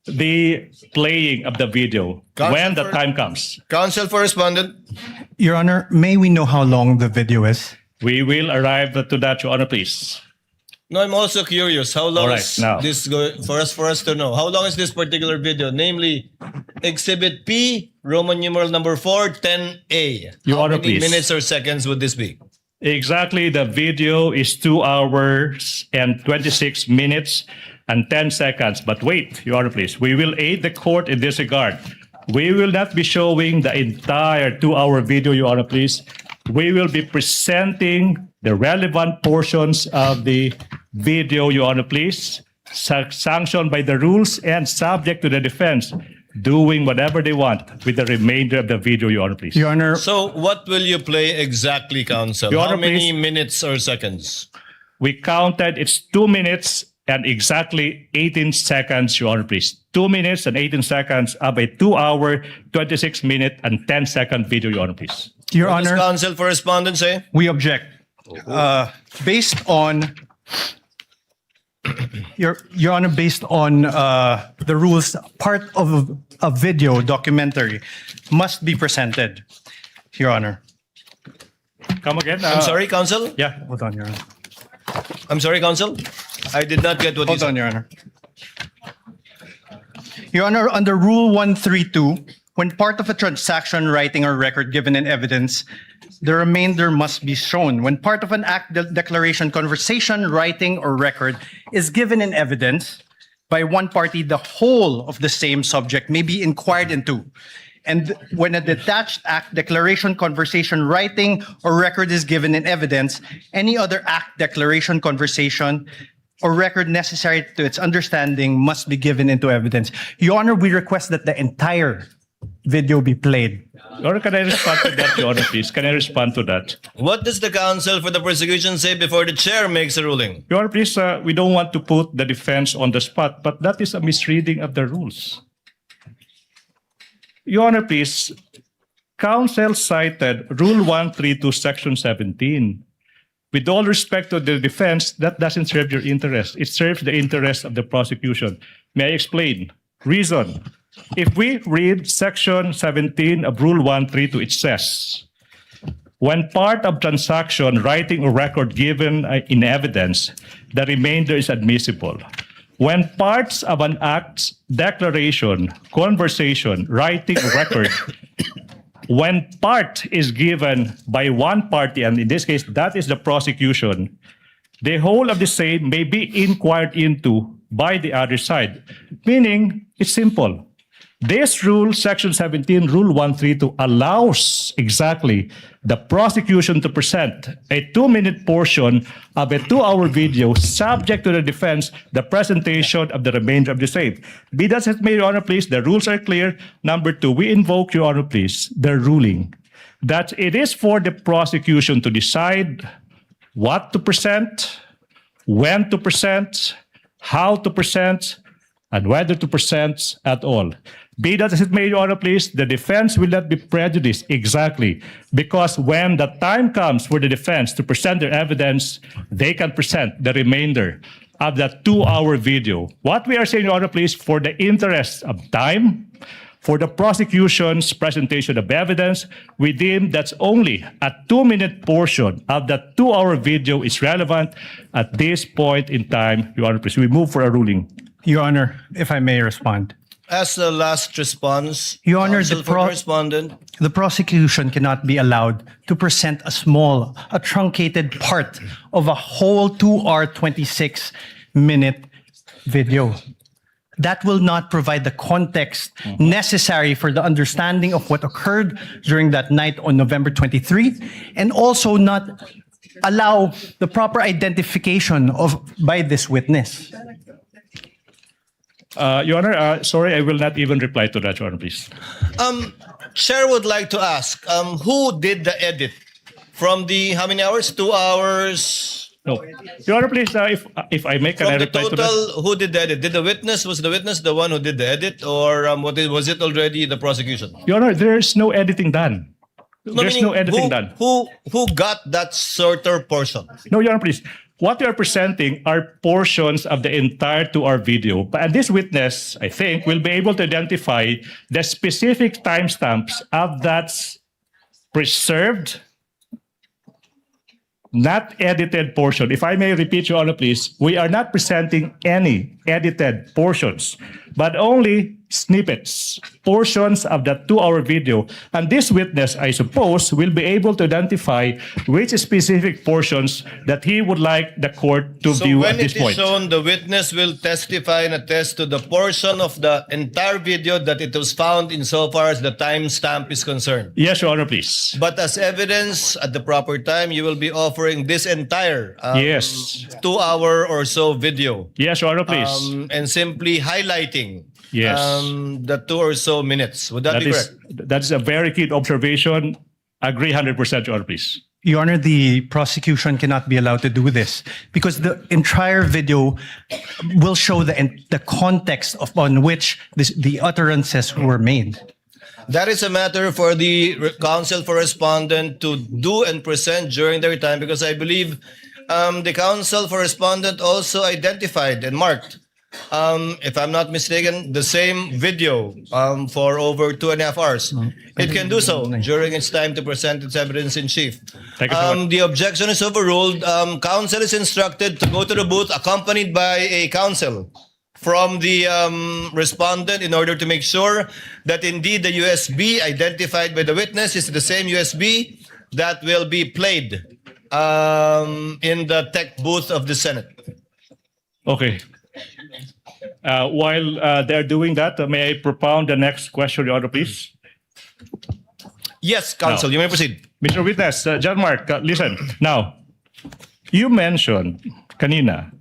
the playing of the video when the time comes. Counsel for respondent. Your Honor, may we know how long the video is? We will arrive to that, Your Honor, please. No, I'm also curious. How long All right, is now. this for us to know? How long is this particular video? Namely, Exhibit P, Roman numeral number 4-10A. Your How Honor, many please. minutes or seconds would this be? Exactly, the video is 2 hours and 26 minutes and 10 seconds. But wait, Your Honor, please. We will aid the court in this regard. We will not be showing the entire 2-hour video, Your Honor, please. We will be presenting the relevant portions of the video, Your Honor, please, sanctioned by the rules and subject to the defense doing whatever they want with the remainder of the video, Your Honor, please. Your Honor, So what will you play exactly, counsel? Your How Honor, many please. minutes or seconds? We counted, it's 2 minutes and exactly 18 seconds, Your Honor, please. 2 minutes and 18 seconds of a 2-hour, 26-minute and 10-second video, Your Honor, please. Your What does Honor, counsel for respondent say? we object. Based on Your Honor, based on the rules, part of a video documentary must be presented, Your Honor. Come again? I'm sorry, counsel? Yeah. Hold on, Your Honor. I'm sorry, counsel? I did not get what you Hold said. on, Your Honor. Your Honor, under Rule 132, when part of a transaction, writing, or record given in evidence, the remainder must be shown. When part of an act, declaration, conversation, writing, or record is given in evidence, by one party, the whole of the same subject may be inquired into. And when a detached act, declaration, conversation, writing, or record is given in evidence, any other act, declaration, conversation, or record necessary to its understanding must be given into evidence. Your Honor, we request that the entire video be played. Your Honor, can I respond to that, Your Honor, please? Can I respond to that? What does the counsel for the prosecution say before the chair makes a ruling? Your Honor, please, we don't want to put the defense on the spot, but that is a misreading of the rules. Your Honor, please, counsel cited Rule 132, Section 17. With all respect to the defense, that doesn't serve your interest. It serves the interest of the prosecution. May I explain? Reason. If we read Section 17 of Rule 132, it says, when part of transaction, writing or record given in evidence, the remainder is admissible. When parts of an act, declaration, conversation, writing or record, when part is given by one party, and in this case, that is the prosecution, the whole of the same may be inquired into by the other side. Meaning, it's simple. This rule, Section 17, Rule 132, allows exactly the prosecution to present a 2-minute portion of a 2-hour video subject to the defense, the presentation of the remainder of the same. Be that as it may, Your Honor, please, the rules are clear. Number 2, we invoke, Your Honor, please, the ruling that it is for the prosecution to decide what to present, when to present, how to present, and whether to present at all. Be that as it may, Your Honor, please, the defense will not be prejudiced exactly because when the time comes for the defense to present their evidence, they can present the remainder of that 2-hour video. What we are saying, Your Honor, please, for the interest of time, for the prosecution's presentation of evidence, we deem that's only a 2-minute portion of that 2-hour video is relevant at this point in time, Your Honor, please. We move for a ruling. Your Honor, if I may respond. As the last response, Your Honor, counsel for the respondent. The prosecution cannot be allowed to present a truncated part of a whole 2-hour, 26-minute video. That will not provide the context necessary for the understanding of what occurred during that night on November 23, and also not allow the proper identification by this witness. Your Honor, sorry, I will not even reply to that, Your Honor, please. Chair would like to ask, who did the edit? From the, how many hours? 2 hours? No. Your Honor, please, if I may, can I From the reply to that? total, who did the edit? Was the witness the one who did the edit? Or was it already the prosecution? Your Honor, there's no editing done. There's no editing done. Who got that shorter portion? No, Your Honor, please. What we are presenting are portions of the entire 2-hour video. And this witness, I think, will be able to identify the specific timestamps of that preserved, not edited portion. If I may repeat, Your Honor, please, we are not presenting any edited portions, but only snippets, portions of that 2-hour video. And this witness, I suppose, will be able to identify which specific portions that he would like the court to view at this point. So when it is shown, the witness will testify and attest to the portion of the entire video that it was found insofar as the timestamp is concerned. Yes, Your Honor, please. But as evidence at the proper time, you will be offering this entire 2-hour or so video. Yes, Your Honor, please. And simply highlighting yes. the 2 or so minutes. Would that be correct? That's a very keen observation. Agree 100%, Your Honor, please. Your Honor, the prosecution cannot be allowed to do this because the entire video will show the context upon which the utterances were made. That is a matter for the counsel for respondent to do and present during their time, because I believe the counsel for respondent also identified and marked, if I'm not mistaken, the same video for over 2.5 hours. It can do so during its time to present its evidence in chief. The objection is overruled. Counsel is instructed to go to the booth accompanied by a counsel from the respondent in order to make sure that indeed the USB identified by the witness is the same USB that will be played in the tech booth of the Senate. Okay. While they're doing that, may I propound the next question, Your Honor, please? Yes, counsel, No. you may proceed. Mr. Witness, John Mark, listen. Now, you mentioned kanina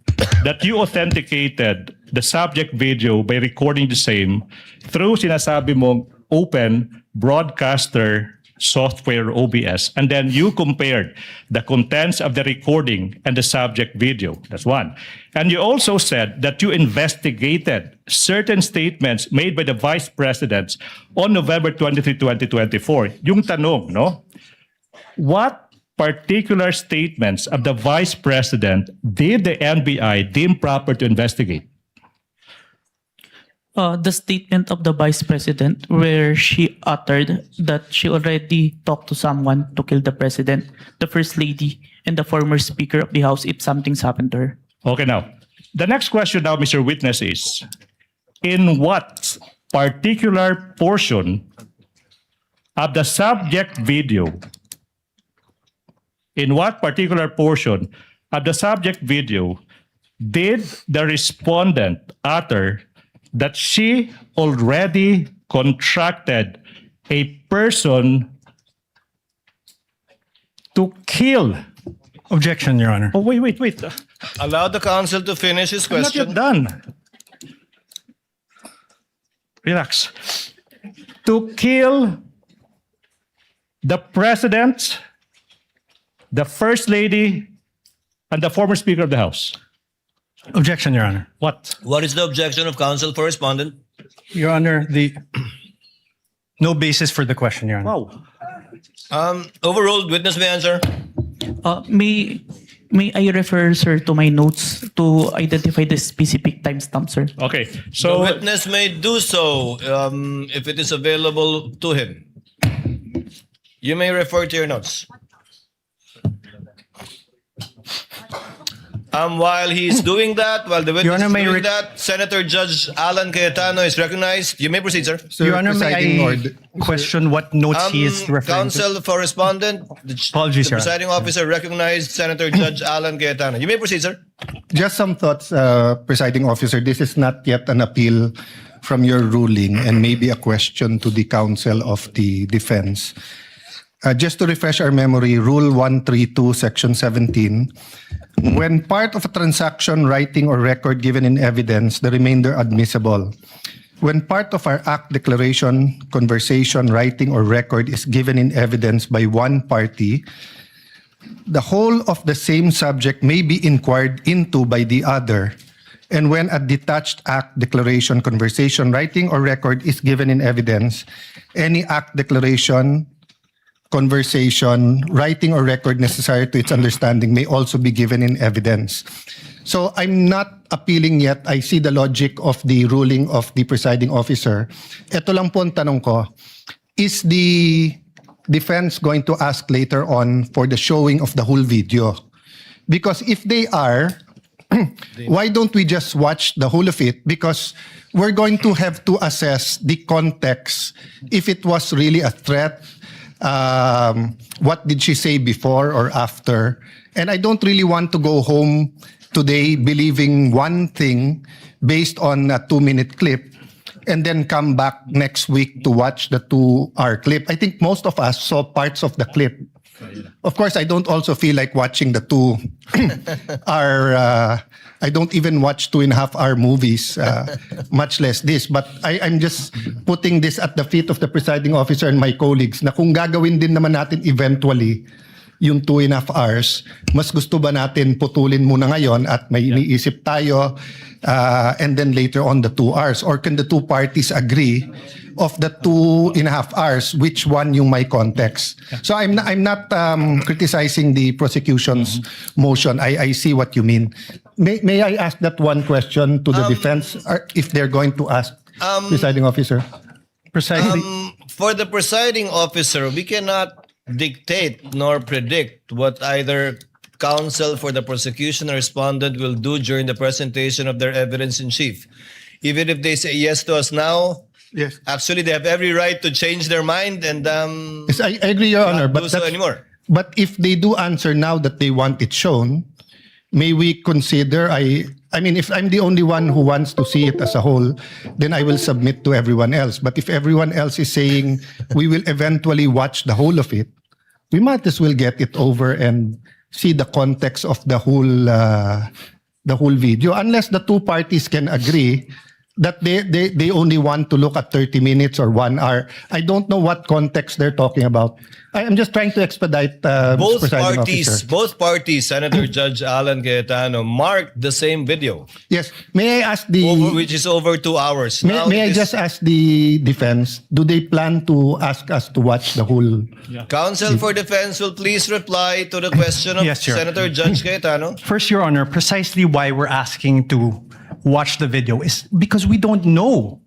that you authenticated the subject video by recording the same through sinasabi mong open broadcaster software OBS, and then you compared the contents of the recording and the subject video. That's one. And you also said that you investigated certain statements made by the Vice Presidents on November 23, 2024. Yung tanong, no? What particular statements of the Vice President did the NBI deem proper to investigate? The statement of the Vice President where she uttered that she already talked to someone to kill the President, the First Lady, and the former Speaker of the House if something's happened to her. Okay, now, the next question now, Mr. Witness, is in what particular portion of the subject video, did the respondent utter that she already contracted a person to kill? Objection, Your Honor. Oh, wait. Allow the counsel to finish his I'm not question. yet done. Relax. To kill the President, the First Lady, and the former Speaker of the House. Objection, Your Honor. What? What is the objection of counsel for respondent? Your Honor, no basis for the question, Your Honor. Wow. Overruled. Witness may answer. May I refer, sir, to my notes to identify the specific timestamp, sir? Okay, The so witness may do so if it is available to him. You may refer to your notes. While he's doing that, while the witness Honor, is may doing that, Senator Judge Alan Cayetano is recognized. You may proceed, sir. Your Honor, may presiding I order- question what notes he is referring to? Counsel for respondent, Apologies, the Your Honor. presiding officer recognized Senator Judge Alan Cayetano. You may proceed, sir. Just some thoughts, presiding officer. This is not yet an appeal from your ruling and maybe a question to the counsel of the defense. Just to refresh our memory, Rule 132, Section 17, when part of a transaction, writing, or record given in evidence, the remainder admissible. When part of our act, declaration, conversation, writing, or record is given in evidence by one party, the whole of the same subject may be inquired into by the other. And when a detached act, declaration, conversation, writing, or record is given in evidence, any act, declaration, conversation, writing, or record necessary to its understanding may also be given in evidence. So I'm not appealing yet. I see the logic of the ruling of the presiding officer. Ito lang po ang tanong ko. Is the defense going to ask later on for the showing of the whole video? Because if they are, why don't we just watch the whole of it? Because we're going to have to assess the context. If it was really a threat, what did she say before or after? And I don't really want to go home today believing one thing based on a 2-minute clip and then come back next week to watch the 2-hour clip. I think most of us saw parts of the clip. Of course, I don't also feel like watching the 2-hour. I don't even watch 2.5-hour movies, much less this. But I'm just putting this at the feet of the presiding officer and my colleagues na kung gagawin din naman natin eventually yung 2.5 hours, mas gusto ba natin putulin muna ngayon at may iniisip tayo and then later on the 2 hours? Or can the two parties agree of the 2.5 hours, which one yung may context? So I'm not criticizing the prosecution's motion. I see what you mean. May I ask that one question to the defense, if they're going to ask, presiding officer? Precisely. For the presiding officer, we cannot dictate nor predict what either counsel for the prosecution or respondent will do during the presentation of their evidence in chief. Even if they say yes to us now, yes, actually they have every right to change their mind and yes, I agree, Your Honor, not but do so anymore. But if they do answer now that they want it shown, may we consider, I mean, if I'm the only one who wants to see it as a whole, then I will submit to everyone else. But if everyone else is saying we will eventually watch the whole of it, we might as well get it over and see the context of the whole video. Unless the two parties can agree that they only want to look at 30 minutes or 1 hour. I don't know what context they're talking about. I'm just trying to expedite Both Mr. Presiding parties, Officer. both parties, Senator Judge Alan Cayetano, marked the same video, Yes. May I ask the... which is over 2 hours. May, Now may I it is- just ask the defense, do they plan to ask us to watch the whole... Counsel for Defense will please reply to the question of Yes, Your Senator Judge Cayetano. First, Your Honor, precisely why we're asking to watch the video is because we don't know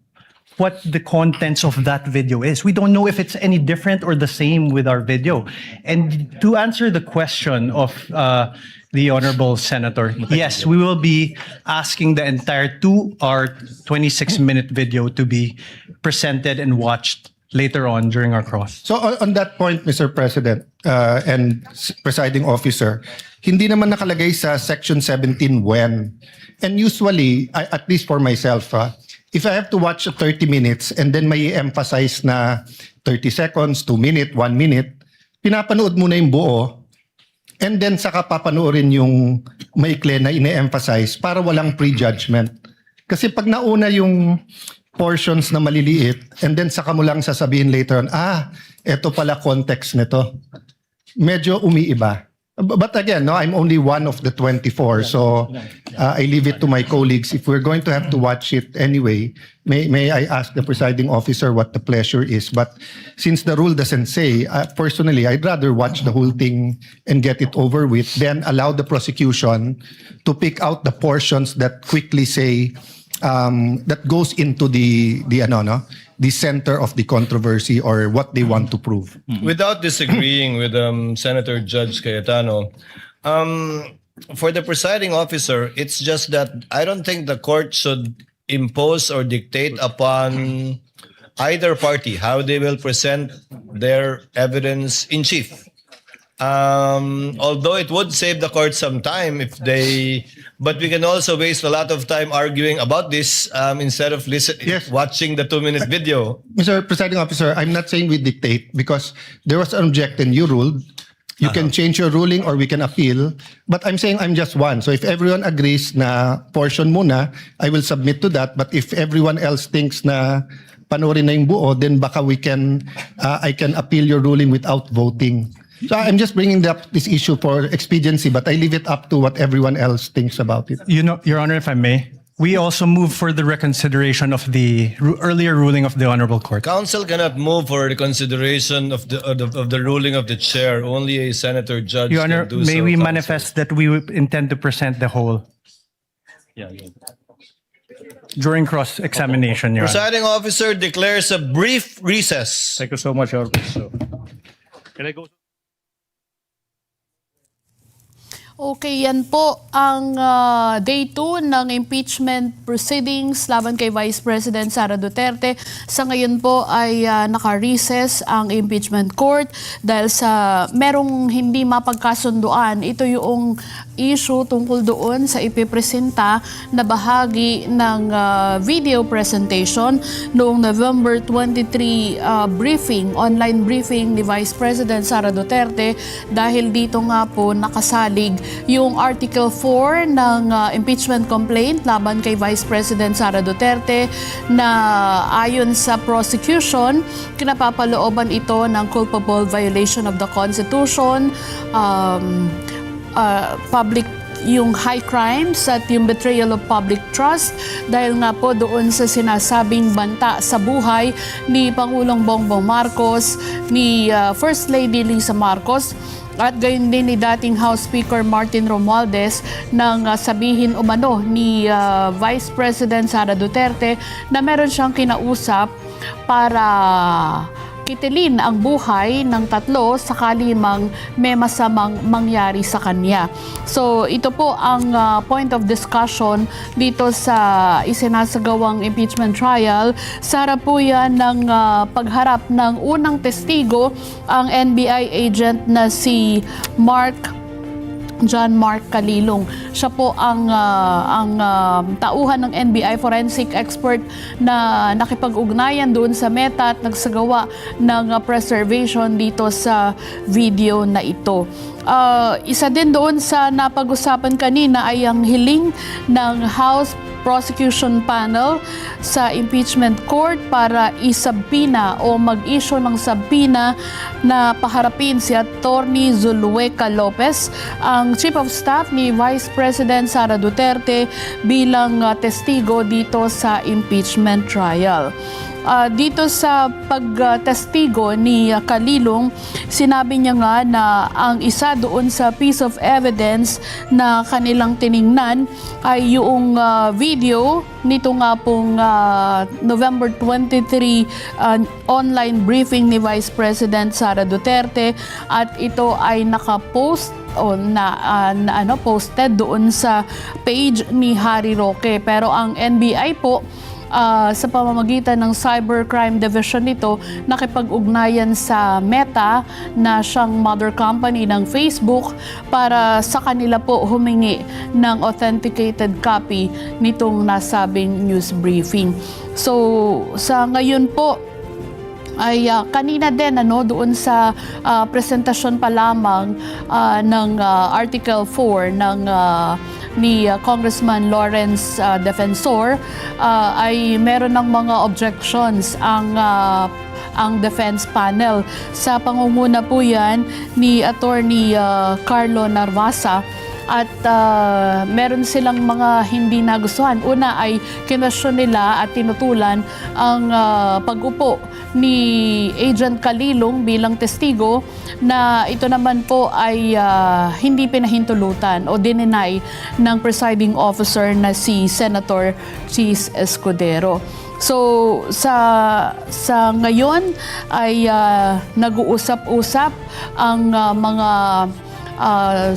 what the contents of that video is. We don't know if it's any different or the same with our video. And to answer the question of the Honorable Senator, yes, we will be asking the entire 2-hour, 26-minute video to be presented and watched later on during our cross. So on that point, Mr. President and Presiding Officer, hindi naman nakalagay sa Section 17 when. And usually, at least for myself, if I have to watch 30 minutes and then may emphasize na 30 seconds, 2 minutes, 1 minute, pinapanood muna yung buo and then saka papanoorin yung maikli na ine-emphasize para walang prejudgment. Kasi pag nauna yung portions na maliliit and then saka mo lang sasabihin later on, eto pala context nito. Medyo umiiba. But again, no, I'm only one of the 24, so I leave it to my colleagues. If we're going to have to watch it anyway, may I ask the presiding officer what the pleasure is? But since the rule doesn't say, personally, I'd rather watch the whole thing and get it over with, then allow the prosecution to pick out the portions that quickly say, that goes into the center of the controversy or what they want to prove. Without disagreeing with Senator Judge Cayetano, for the presiding officer, it's just that I don't think the court should impose or dictate upon either party how they will present their evidence in chief. Although it would save the court some time if they, but we can also waste a lot of time arguing about this instead of watching the 2-minute video. Mr. Presiding Officer, I'm not saying we dictate because there was an objection, you ruled. You can change your ruling or we can appeal. But I'm saying I'm just one. So if everyone agrees na portion muna, I will submit to that. But if everyone else thinks na panoorin na yung buo, then baka I can appeal your ruling without voting. So I'm just bringing up this issue for expediency, but I leave it up to what everyone else thinks about it. You know, Your Honor, if I may, we also move for the reconsideration of the earlier ruling of the Honorable Court. Counsel cannot move for the consideration of the ruling of the chair. Only a senator judge Your Honor, can do so. may we Counsel. manifest that we intend to present the whole during cross-examination, Your Honor. Presiding officer declares a brief recess. Thank you so much, Your Honor. So, can I go? Okay, yan po ang day 2 ng impeachment proceedings laban kay Vice President Sara Duterte. Sa ngayon po ay naka-recess ang impeachment court dahil sa merong hindi mapagkasunduan. Ito yung issue tungkol doon sa ipipresenta na bahagi ng video presentation noong November 23 online briefing ni Vice President Sara Duterte dahil dito nga po nakasalig yung Article 4 ng impeachment complaint laban kay Vice President Sara Duterte na ayon sa prosecution, kinapapalooban ito ng culpable violation of the Constitution, public yung high crimes at yung betrayal of public trust dahil nga po doon sa sinasabing banta sa buhay ni Pangulong Bongbong Marcos, ni First Lady Lisa Marcos, at gayon din ni dating House Speaker Martin Romualdez nang sabihin umano ni Vice President Sara Duterte na meron siyang kinausap para kitilin ang buhay ng tatlo sakali mang may masamang mangyari sa kanya. So ito po ang point of discussion dito sa isinasagawang impeachment trial. Sa harap po yan ng pagharap ng unang testigo, ang NBI agent na si Mark John Mark Calilong. Siya po ang tauhan ng NBI forensic expert na nakipag-ugnayan doon sa Meta at nagsagawa ng preservation dito sa video na ito. Isa din doon sa napag-usapan kanina ay ang hiling ng House Prosecution Panel sa Impeachment Court para isabpina o mag-issue ng sabpina na paharapin si Attorney Zulueca Lopez, ang Chief of Staff ni Vice President Sara Duterte, bilang testigo dito sa impeachment trial. Dito sa pagtestigo ni Calilong, sinabi niya nga na ang isa doon sa piece of evidence na kanilang tiningnan ay yung video nito nga pong November 23 online briefing ni Vice President Sara Duterte, at ito ay nakapost o posted doon sa page ni Harry Roque. Pero ang NBI po, sa pamamagitan ng Cybercrime Division nito, nakipag-ugnayan sa Meta na siyang mother company ng Facebook para sa kanila po humingi ng authenticated copy nitong nasabing news briefing. So sa ngayon po ay kanina din doon sa presentasyon pa lamang ng Article 4 ng ni Congressman Lawrence Defensor, ay meron ng mga objections ang defense panel. Sa pangunguna po yan ni Attorney Carlo Narvasa, at meron silang mga hindi nagustuhan. Una ay kinwestiyon nila at tinutulan ang pag-upo ni Agent Calilong bilang testigo, na ito naman po ay hindi pinahintulutan o dininay ng presiding officer na si Senator Chis Escudero. So sa ngayon ay nag-uusap-usap ang mga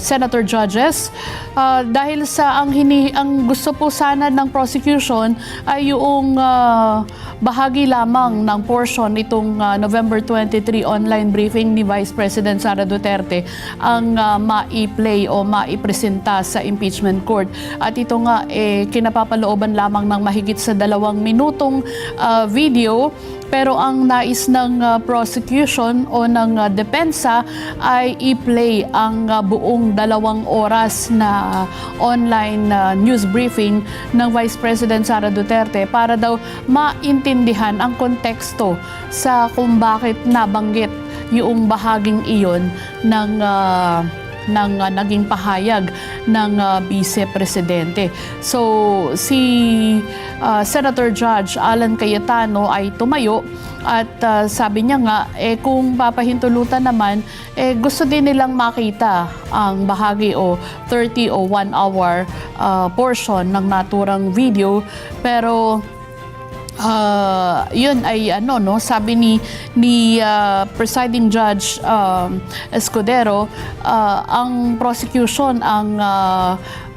senator judges dahil sa ang gusto po sana ng prosecution ay yung bahagi lamang ng portion itong November 23 online briefing ni Vice President Sara Duterte ang ma-i-play o ma-i-presenta sa impeachment court. At ito nga kinapapalooban lamang ng mahigit sa 2 minutong video. Pero ang nais ng prosecution o ng depensa ay i-play ang buong 2 oras na online news briefing ng Vice President Sara Duterte para daw maintindihan ang konteksto sa kung bakit nabanggit yung bahaging iyon ng naging pahayag ng Vice Presidente. So si Senator Judge Alan Cayetano ay tumayo at sabi niya nga kung papahintulutan naman gusto din nilang makita ang bahagi o 30 o 1 hour portion ng naturang video. Pero yun ay sabi ni presiding judge Escudero, ang prosecution ang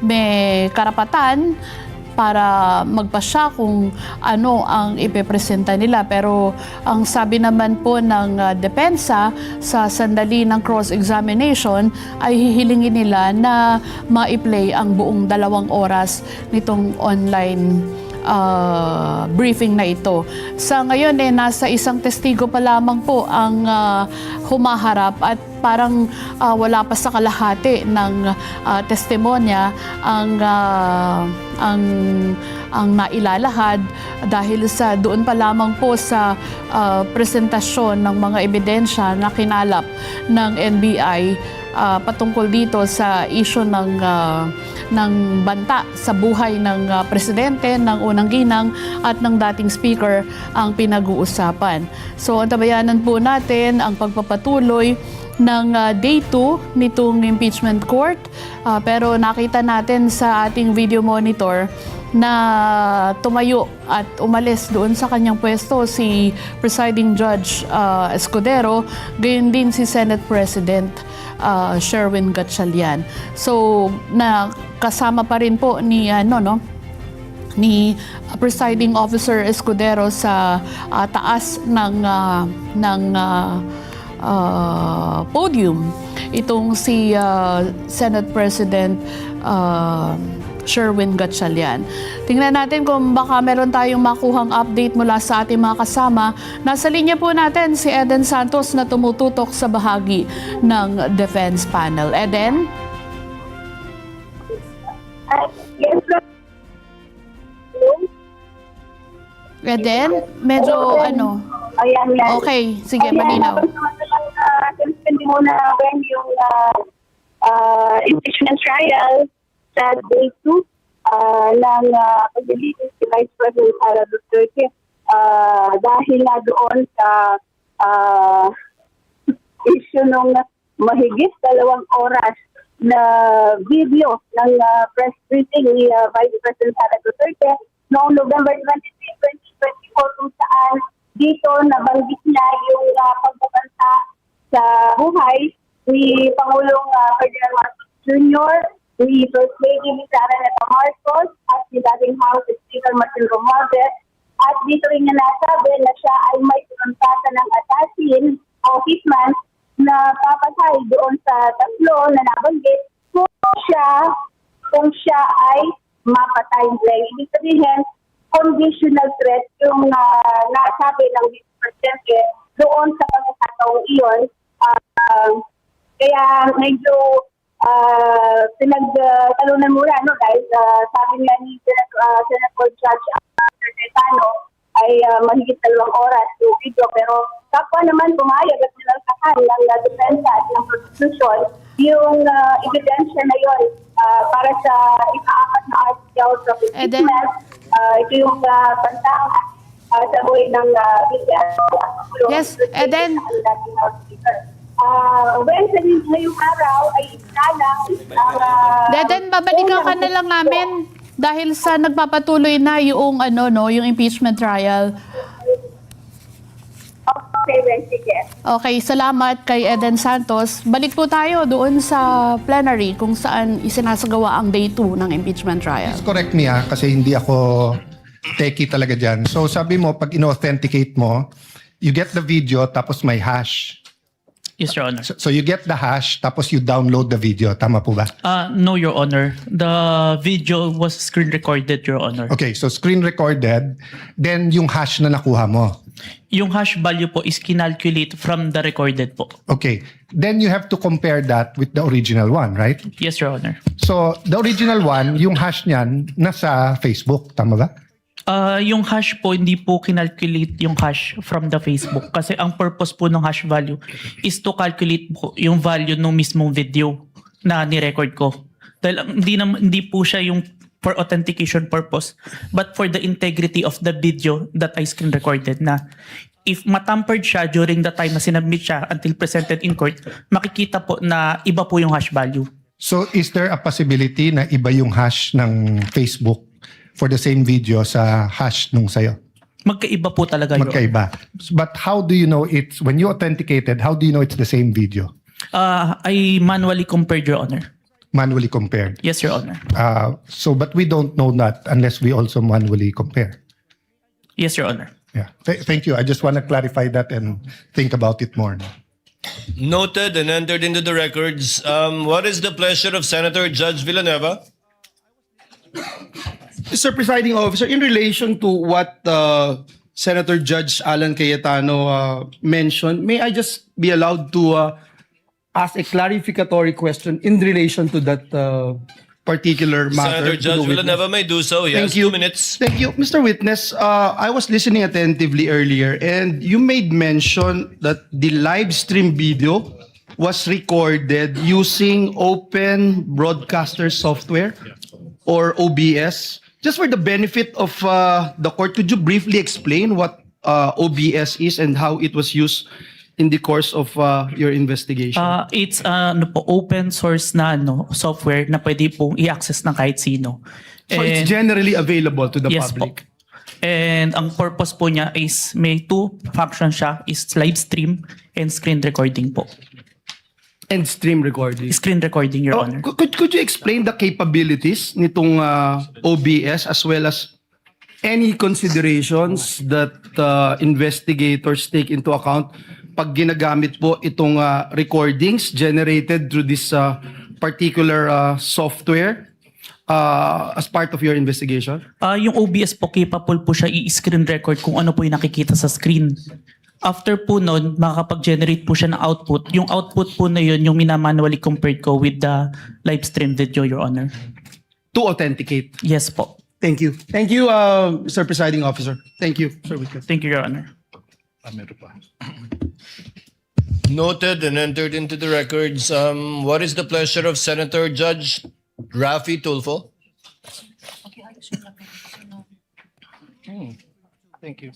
may karapatan para magpasya kung ano ang ipepresenta nila. Pero ang sabi naman po ng depensa sa sandali ng cross-examination ay hihilingin nila na ma-play ang buong 2 oras nitong online briefing na ito. Sa ngayon nasa isang testigo pa lamang po ang humaharap at parang wala pa sa kalahati ng testimonya ang nailalahad dahil sa doon pa lamang po sa presentasyon ng mga ebidensya na kinalap ng NBI patungkol dito sa issue ng banta sa buhay ng presidente, ng unang ginang at ng dating speaker ang pinag-uusapan. So antabayanan po natin ang pagpapatuloy ng Day 2 nitong impeachment court. Pero nakita natin sa ating video monitor na tumayo at umalis doon sa kanyang pwesto si Presiding Judge Escudero, gayon din si Senate President Sherwin Gatchalian. So kasama pa rin po ni Presiding Officer Escudero sa taas ng podium. itong si Senate President Sherwin Gatchalian. Tingnan natin kung baka meron tayong makuhang update mula sa ating mga kasama. Nasa linya po natin si Eden Santos na tumututok sa bahagi ng Defense Panel. Eden? Eden? Medyo ano? Okay, sige, malinaw. Hindi mo na yung impeachment trial sa day 2 ng paglilitis si Vice President Sara Duterte dahil na doon sa issue ng mahigit 2 oras na video ng press briefing ni Vice President Sara Duterte noong November 23, 2024 kung saan dito nabanggit na yung pagbabanta sa buhay ni Pangulong Ferdinand Marcos Jr., ni First Lady Sara Marcos at si dating House Speaker Martin Romualdez. At dito rin na nasabi na siya ay may pinuntasan ng assassin o hitman na papatay doon sa 3 na nabanggit kung siya ay mapatay. Ibig sabihin, conditional threat yung nasabi ng Vice Presidente doon sa pagkakataong iyon. Kaya medyo pinagtalunan muna, no, dahil sabi nga ni Senator Judge Cayetano ay mahigit 2 oras yung video, pero kapwa naman pumayag at nilalakahan ng depensa at ng prosecution yung ebidensya na yun para sa ika-4 na articles of impeachment. Ito yung bantang sa buhay ng Yes, Eden. Ngayong araw ay isalang Deden, babalikan ka na lang namin dahil sa nagpapatuloy na yung yung impeachment trial. Okay, salamat kay Eden Santos. Balik po tayo doon sa plenary kung saan isinasagawa ang day 2 ng impeachment trial. Please correct me kasi hindi ako techie talaga dyan. So sabi mo, pag in-authenticate mo, you get the video tapos may hash. Yes, Your Honor. So you get the hash tapos you download the video. Tama po ba? No, Your Honor. The video was screen recorded, Your Honor. Okay, so screen recorded, then yung hash na nakuha mo. Yung hash value po is kinalculate from the recorded po. Okay, then you have to compare that with the original one, right? Yes, Your Honor. So the original one, yung hash niyan, nasa Facebook. Tama ba? Yung hash po, hindi po kinalculate yung hash from the Facebook. Kasi ang purpose po ng hash value is to calculate po yung value ng mismong video na ni-record ko. Dahil hindi po siya yung for authentication purpose, but for the integrity of the video that I screen recorded na if matampered siya during the time na sinubmit siya until presented in court, makikita po na iba po yung hash value. So is there a possibility na iba yung hash ng Facebook for the same video sa hash nung sayo? Magkaiba po talaga yun. Magkaiba. But how do you know it's, when you authenticated, how do you know it's the same video? I manually compared, Your Honor. Manually compared? Yes, Your Honor. But we don't know that unless we also manually compare. Yes, Your Honor. Yeah. Thank you. I just want to clarify that and think about it more. Noted and entered into the records. What is the pleasure of Senator Judge Villanueva? Mr. Presiding Officer, in relation to what Senator Judge Alan Cayetano mentioned, may I just be allowed to ask a clarificatory question in relation to that particular matter? Senator Judge Villanueva may do so. He has 2 minutes. Thank you. Mr. Witness, I was listening attentively earlier and you made mention that the live stream video was recorded using Open Broadcaster Software or OBS. Just for the benefit of the court, could you briefly explain what OBS is and how it was used in the course of your investigation? It's open source na software na pwede pong i-access ng kahit sino. So it's generally available to the yes public? Po. And ang purpose po niya is may 2 functions siya, is live stream and screen recording po. And stream recording? Screen recording, Your Honor. Could you explain the capabilities nitong OBS as well as any considerations that investigators take into account pag ginagamit po itong recordings generated through this particular software as part of your investigation? Yung OBS po, capable po siya i-screen record kung ano po yung nakikita sa screen. After po nun, makakapag-generate po siya ng output. Yung output po na yun, yung minamanually compared ko with the live stream video, Your Honor. To authenticate? Yes po. Thank you. Thank you, Mr. Presiding Officer. Thank you, Sir Witness. Thank you, Your Honor. Noted and entered into the records. What is the pleasure of Senator Judge Raffy Tulfo? Thank you.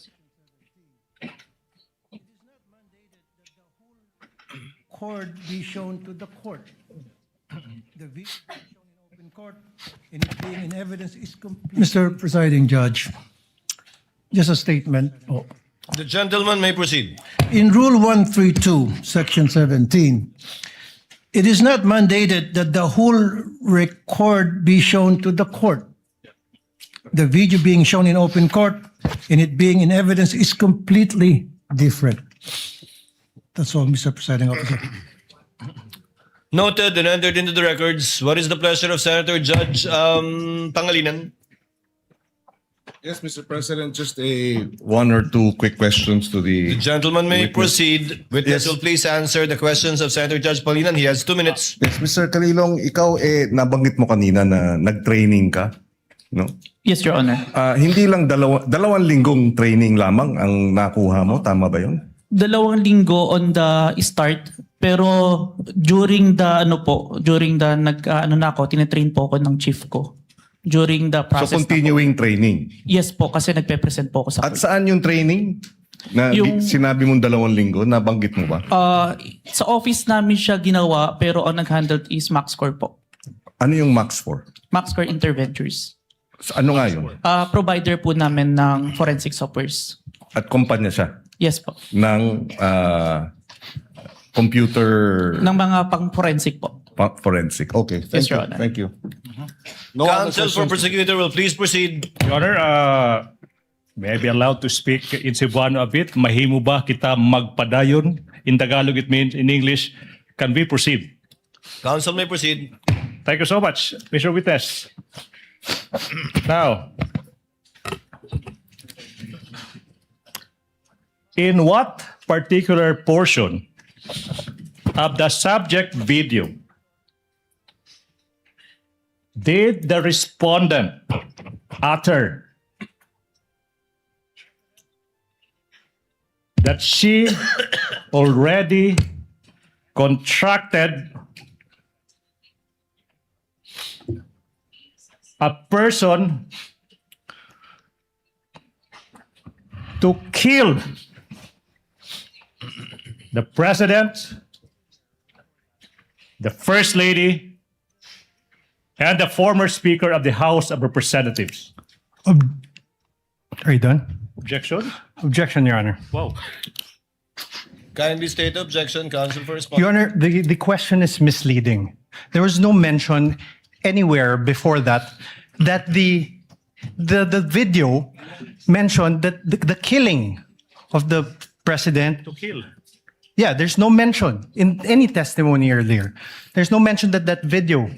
Court be shown to the court. The video shown in open court and it being in evidence is complete. Mr. Presiding Judge, just a statement. The gentleman may proceed. In Rule 132, Section 17, it is not mandated that the whole record be shown to the court. The video being shown in open court and it being in evidence is completely different. That's all, Mr. Presiding Officer. Noted and entered into the records. What is the pleasure of Senator Judge Pangilinan? Yes, Mr. President, just one or two quick questions to The gentleman may witness. proceed. Witness Yes. will please answer the questions of Senator Judge Pangilinan. He has 2 minutes. Yes, Mr. Kalilong, ikaw nabanggit mo kanina na nag-training ka, no? Yes, Your Honor. Hindi lang dalawang linggong training lamang ang nakuha mo, tama ba 'yon? 2 linggo on the start, pero during the tinetrain po ako ng chief ko. During the process. So continuing training. Yes po, kasi nagpe-present po ako sa At saan yung training? Na sinabi mong 2 linggo, nabanggit mo ba? Sa office namin siya ginawa, pero ang nag-handle is MaxCore po. Ano yung MaxCore? MaxCore Interventures. Ano nga yun? Provider po namin ng forensic softwares. At kumpanya siya? Yes po. Ng computer... Ng mga pang-forensic po. Forensic. Okay. Yes, Thank Your you. Honor. Thank you. Counsel for prosecutor will please proceed. Your Honor, may I be allowed to speak in Cebuano a bit? Mahimo ba kita magpadayon? In Tagalog it means, in English, can we proceed? Counsel may proceed. Thank you so much, Mr. Witness. Now, in what particular portion of the subject video did the respondent utter that she already contracted a person to kill the president, the first lady, and the former Speaker of the House of Representatives? Are you done? Objection? Objection, Your Honor. Wow. Kindly state objection, counsel for response. Your Honor, the question is misleading. There was no mention anywhere before that the video mentioned that the killing of the president. To kill. Yeah, there's no mention in any testimony earlier. There's no mention that video.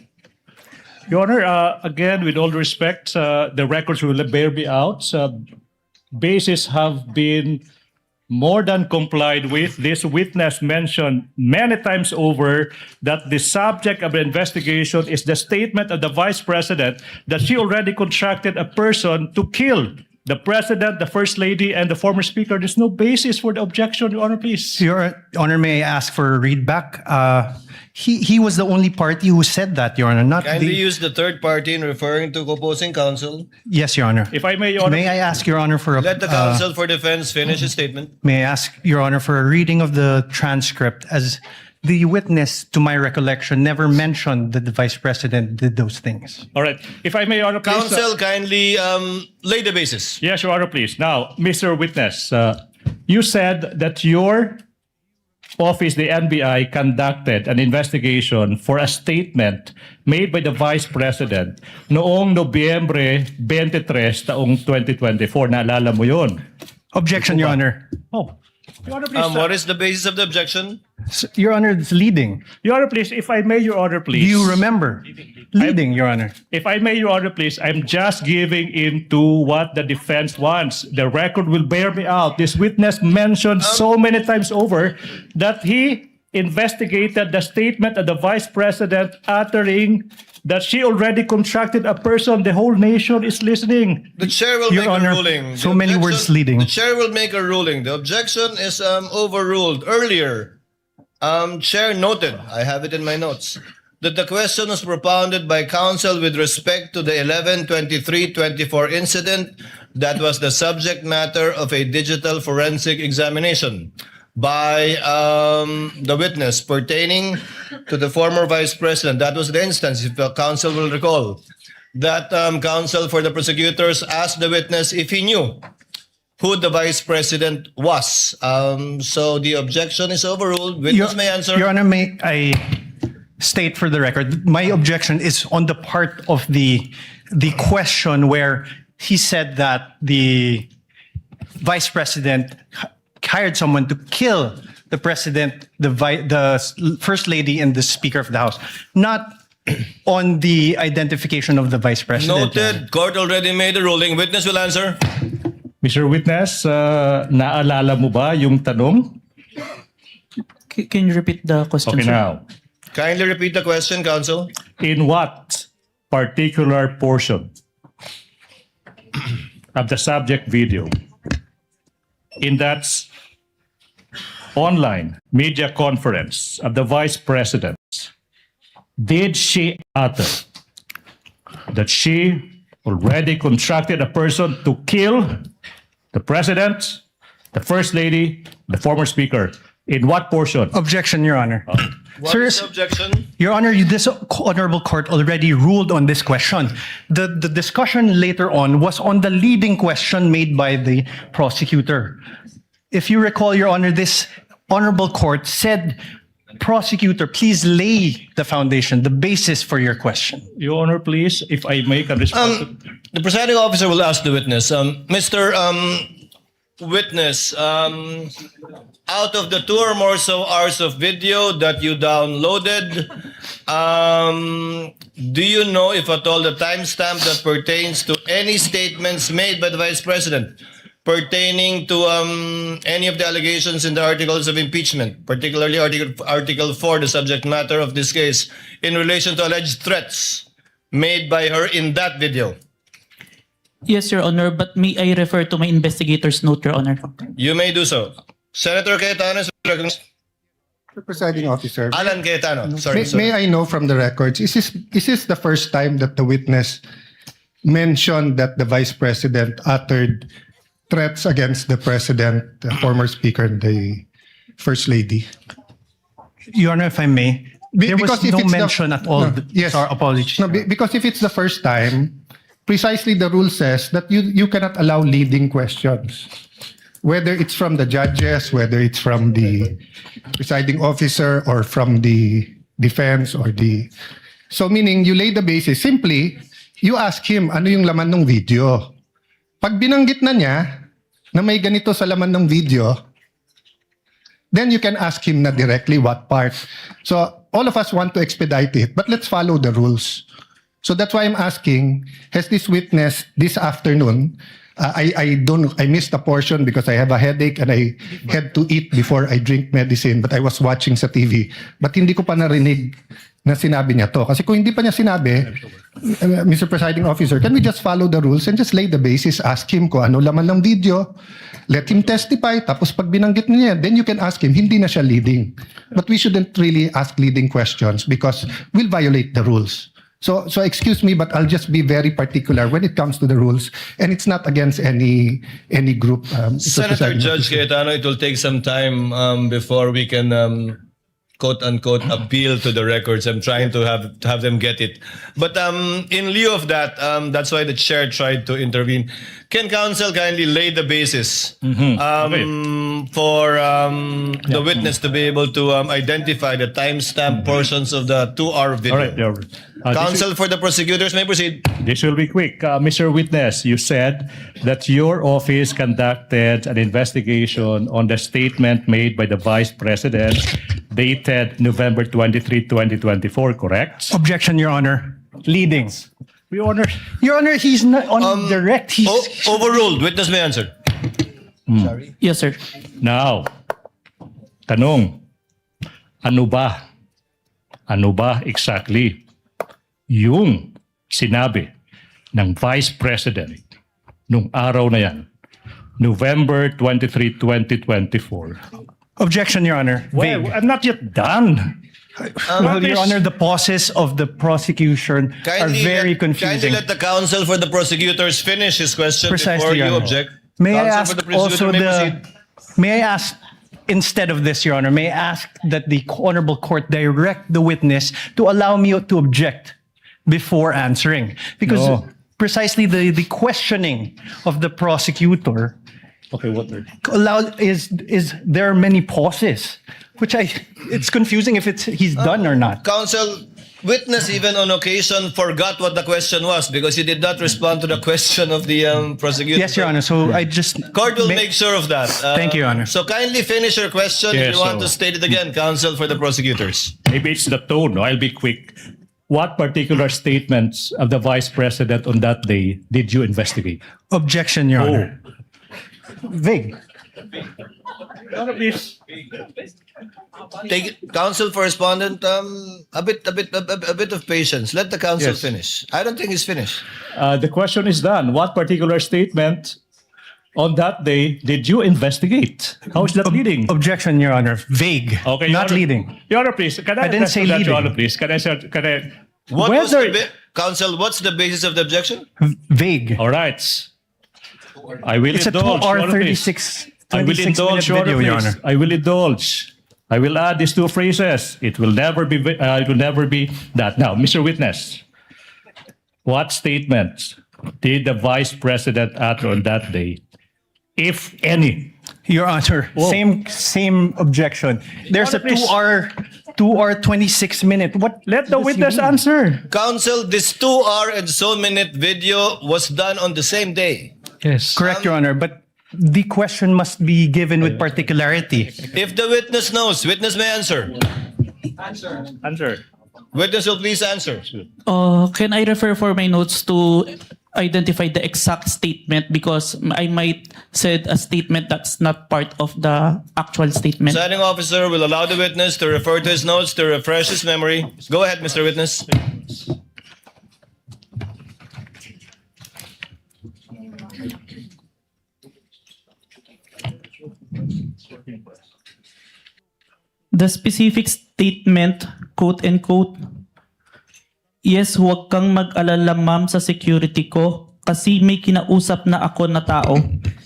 Your Honor, again, with all respect, the records will bear me out. Bases have been more than complied with. This witness mentioned many times over that the subject of the investigation is the statement of the Vice President that she already contracted a person to kill the President, the First Lady, and the former Speaker. There's no basis for the objection, Your Honor, please. Your Honor, may I ask for a readback? He was the only party who said that, Your Honor, not Kindly the... use the third party in referring to opposing counsel. Yes, Your Honor. If I may, Your Honor. May I ask, Your Honor, for a... Let the counsel for defense finish his statement. May I ask, Your Honor, for a reading of the transcript, as the witness, to my recollection, never mentioned that the Vice President did those things. All right. If I may, Your Honor, please. Counsel, kindly lay the basis. Yes, Your Honor, please. Now, Mr. Witness, you said that your office, the NBI, conducted an investigation for a statement made by the Vice President noong Nobyembre 23, taong 2024. Naalala mo yun? Objection, Your Honor. Oh, Your Honor, please. What is the basis of the objection? Your Honor, it's leading. Your Honor, please, if I may, Your Honor, Do please. you remember? Leading, Your Honor. If I may, Your Honor, please, I'm just giving into what the defense wants. The record will bear me out. This witness mentioned so many times over that he investigated the statement of the Vice President uttering that she already contracted a person. The whole nation is listening. The chair will Your make Honor, a ruling. so The many objection- words leading. The chair will make a ruling. The objection is overruled. Earlier, chair noted, I have it in my notes, that the question was propounded by counsel with respect to the 11/23/24 incident that was the subject matter of a digital forensic examination by the witness pertaining to the former Vice President. That was the instance, if the counsel will recall, that counsel for the prosecutors asked the witness if he knew who the Vice President was. So the objection is overruled. Witness may answer. Your Honor, may I state for the record, my objection is on the part of the question where he said that the Vice President hired someone to kill the President, the First Lady, and the Speaker of the House, not on the identification of the Vice President. Noted. Court already made a ruling. Witness will answer. Mr. Witness, naalala mo ba yung tanong? Can you repeat the question, Okay, sir? now. Kindly repeat the question, counsel. In what particular portion of the subject video in that online media conference of the Vice President did she utter that she already contracted a person to kill the President, the First Lady, the former Speaker? In what portion? Objection, Your Honor. What Sir, is the objection? Your Honor, this honorable court already ruled on this question. The discussion later on was on the leading question made by the prosecutor. If you recall, Your Honor, this honorable court said, prosecutor, please lay the foundation, the basis for your question. Your Honor, please, if I make a response. The presiding officer will ask the witness. Mr. Witness, out of the 2 or more so hours of video that you downloaded, do you know, if at all, the timestamp that pertains to any statements made by the Vice President pertaining to any of the allegations in the articles of impeachment, particularly Article 4, the subject matter of this case, in relation to alleged threats made by her in that video? Yes, Your Honor, but may I refer to my investigator's note, Your Honor? You may do so. Senator Cayetano is recognized. Mr. Presiding Officer, Alan Cayetano. Sorry. may I know from the records, is this the first time that the witness mentioned that the Vice President uttered threats against the President, the former Speaker, and the First Lady? Your Honor, if I may, there was Because if no it's the- mention at all. No, yes. Sorry, apologies. No, because if it's the first time, precisely the rule says that you cannot allow leading questions. Whether it's from the judges, whether it's from the presiding officer, or from the defense, or the... So meaning, you lay the basis. Simply, you ask him, ano yung laman ng video? Pag binanggit na niya na may ganito sa laman ng video, then you can ask him na directly what part. So all of us want to expedite it, but let's follow the rules. So that's why I'm asking, has this witness this afternoon, I missed a portion because I have a headache and I had to eat before I drink medicine, but I was watching sa TV. But hindi ko pa narinig na sinabi niya to. Kasi kung hindi pa niya sinabi, Mr. Presiding Officer, can we just follow the rules and just lay the basis, ask him kung ano laman ng video, let him testify, tapos pag binanggit niya, then you can ask him, hindi na siya leading. But we shouldn't really ask leading questions because we'll violate the rules. So excuse me, but I'll just be very particular when it comes to the rules, and it's not against any group. Senator Judge Cayetano, it will take some time before we can quote-unquote appeal to the records. I'm trying to have them get it. But in lieu of that, that's why the chair tried to intervene. Can counsel kindly lay the basis for the witness to be able to identify the timestamp portions of the 2-hour video? All right, Counsel for the prosecutors may proceed. This will be quick. Mr. Witness, you said that your office conducted an investigation on the statement made by the Vice President dated November 23, 2024, correct? Objection, Your Honor. Leading. Your Honor. Your Honor, he's not on direct. He's Overruled. Witness may answer. Yes, sir. Now, tanong, ano ba exactly yung sinabi ng Vice President nung araw na yan, November 23, 2024? Objection, Your Honor. Well, Vague. I'm not yet done. Well, Your Honor, the pauses of the prosecution are very confusing. Kindly let the counsel for the prosecutors finish his question before Precisely, Your you Honor. object. May I Counsel ask for the prosecutor also may the? proceed. May I ask instead of this, Your Honor? May I ask that the honorable court direct the witness to allow me to object before answering, because No. precisely the questioning of the prosecutor Okay, what? allowed is there are many pauses, which it's confusing if he's done or not. Counsel, witness even on occasion forgot what the question was because he did not respond to the question of the prosecutor. Yes, Your Honor. So I just Court will make sure of that. Thank you, Your Honor. So kindly finish your question if Yes, you want so- to state it again, counsel for the prosecutors. Maybe it's the tone. No? I'll be quick. What particular statements of the Vice President on that day did you investigate? Objection, Your Honor. Vague. Please. Take counsel for respondent. A bit of patience. Let the counsel Yes. finish. I don't think he's finished. The question is done. What particular statement on that day did you investigate? How is that leading? Objection, Your Honor. Vague. Okay, Your Not Honor. leading. Your Honor, please. Can I I didn't address say to that, Your leading. Honor, please? Can I? What was Whether- counsel? What's the basis of the objection? Vague. All right. I will It's a indulge. 2 Your hour Honor, please. 36 I will 26 indulge, minute Your Honor, video, Your please. Honor. I will indulge. I will add these two phrases. It will never be. That. Now, Mr. Witness, what statements did the Vice President utter on that day, if any? Your Honor, Whoa. same objection. There's Your Honor, a 2 hour 26 minute. What? Let the does he witness mean? answer. Counsel, this 2 hour and so minute video was done on the same day. Yes. Correct, Your Honor, but the question must be given with particularity. If the witness knows, witness may answer. Answer. Witness will please answer. Can I refer for my notes to identify the exact statement because I might said a statement that's not part of the actual statement. Presiding officer will allow the witness to refer to his notes to refresh his memory. Go ahead, Mr. Witness. The specific statement, quote and quote, yes, huwag kang mag-alala ma'am sa security ko kasi may kinausap na ako na tao.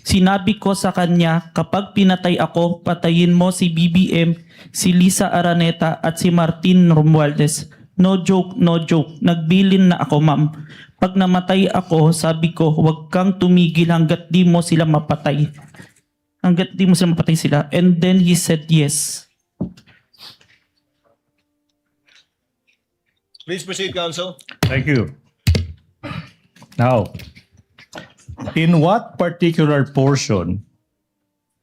Sinabi ko sa kanya, kapag pinatay ako, patayin mo si BBM, si Lisa Araneta at si Martin Romualdez. No joke, no joke. Nagbilin na ako ma'am. Pag namatay ako, sabi ko, huwag kang tumigil hanggat di mo sila mapatay. Hanggat di mo sila mapatay sila. And then he said yes. Please proceed, counsel. Thank you. Now, in what particular portion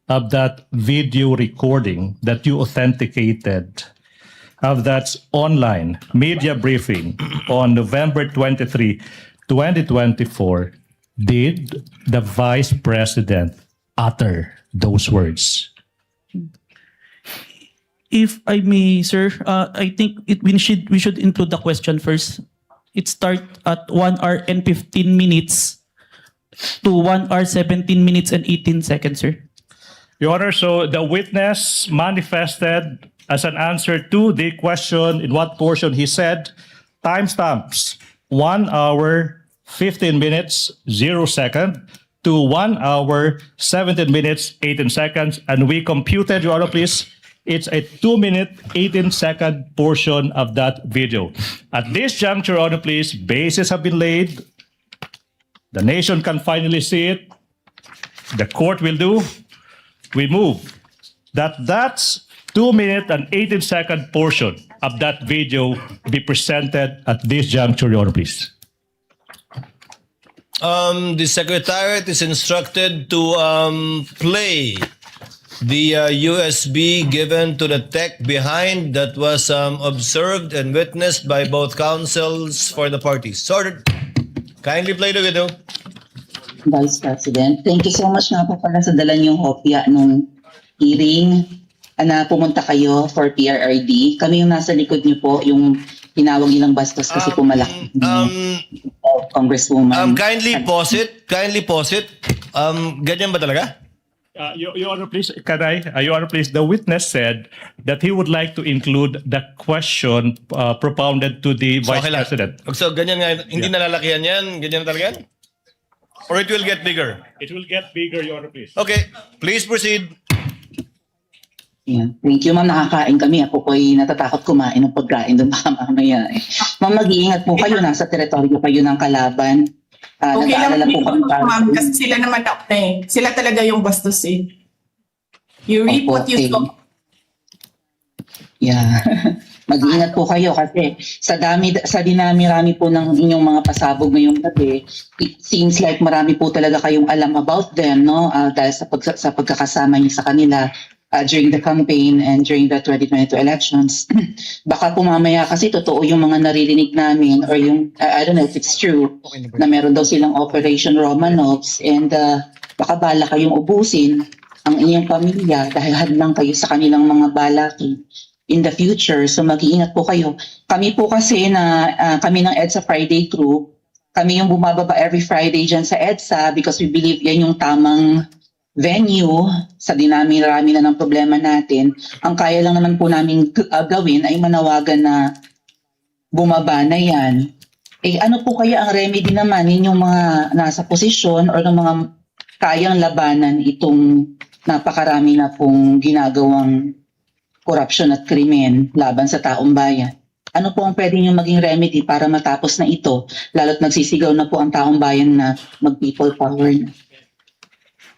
of that video recording that you authenticated of that online media briefing on November 23, 2024, did the Vice President utter those words? If I may, sir, I think we should include the question first. It start at 1 hour and 15 minutes to 1 hour 17 minutes and 18 seconds, sir. Your Honor, so the witness manifested as an answer to the question in what portion he said, timestamps 1 hour 15 minutes 0 second to 1 hour 17 minutes 18 seconds, and we computed, Your Honor, please, it's a 2-minute 18-second portion of that video. At this juncture, Your Honor, please, bases have been laid. The nation can finally see it. The court will do. We move. That's 2-minute and 18-second portion of that video be presented at this juncture, Your Honor, please. The Secretariat is instructed to play the USB given to the tech behind that was observed and witnessed by both counsels for the parties. Sorted. Kindly play the video. Vice President, thank you so much nga po pala sa dala niyong hopya nung hearing na pumunta kayo for PRRD. Kami yung nasa likod niyo po, yung tinawag nilang bastos kasi po malaki. Congresswoman. Kindly pause it. Kindly pause it. Ganyan ba talaga? Your Honor, please, Your Honor, please, the witness said that he would like to include the question propounded to the Vice President. So, ganyan nga, hindi nalalakihan yan? Ganyan na talaga yan? Or it will get bigger? It will get bigger, Your Honor, please. Okay, please proceed. Yeah. Thank you, ma'am. Nakakain kami. Ako po ay natatakot kumain ng pagkain doon baka mamaya. Ma'am, mag-iingat po kayo. Nasa teritoryo kayo ng kalaban. Okay lang po kami, ma'am, kasi sila naman sila talaga yung bastos eh. You reap what you sow. Yeah. Mag-iingat po kayo kasi sa dinami-rami po ng inyong mga pasabog ngayong gabi, it seems like marami po talaga kayong alam about them, no? Dahil sa pagkakasama niyo sa kanila during the campaign and during the 2022 elections. Baka po mamaya kasi totoo yung mga naririnig namin or yung, I don't know if it's true, na meron daw silang Operation Romanovs and baka bala kayong ubusin ang inyong pamilya dahil hadlang kayo sa kanilang mga balaki in the future. So mag-iingat po kayo. Kami po kasi kami ng EDSA Friday crew, kami yung bumababa every Friday dyan sa EDSA because we believe yan yung tamang venue sa dinami-rami na ng problema natin. Ang kaya lang naman po namin gawin ay manawagan na bumaba na yan. Eh ano po kaya ang remedy naman ninyong mga nasa posisyon or ng mga kayang labanan itong napakarami na pong ginagawang korupsyon at krimen laban sa taong bayan? Ano po ang pwede nyo maging remedy para matapos na ito? Lalo't nagsisigaw na po ang taong bayan na mag-people power na.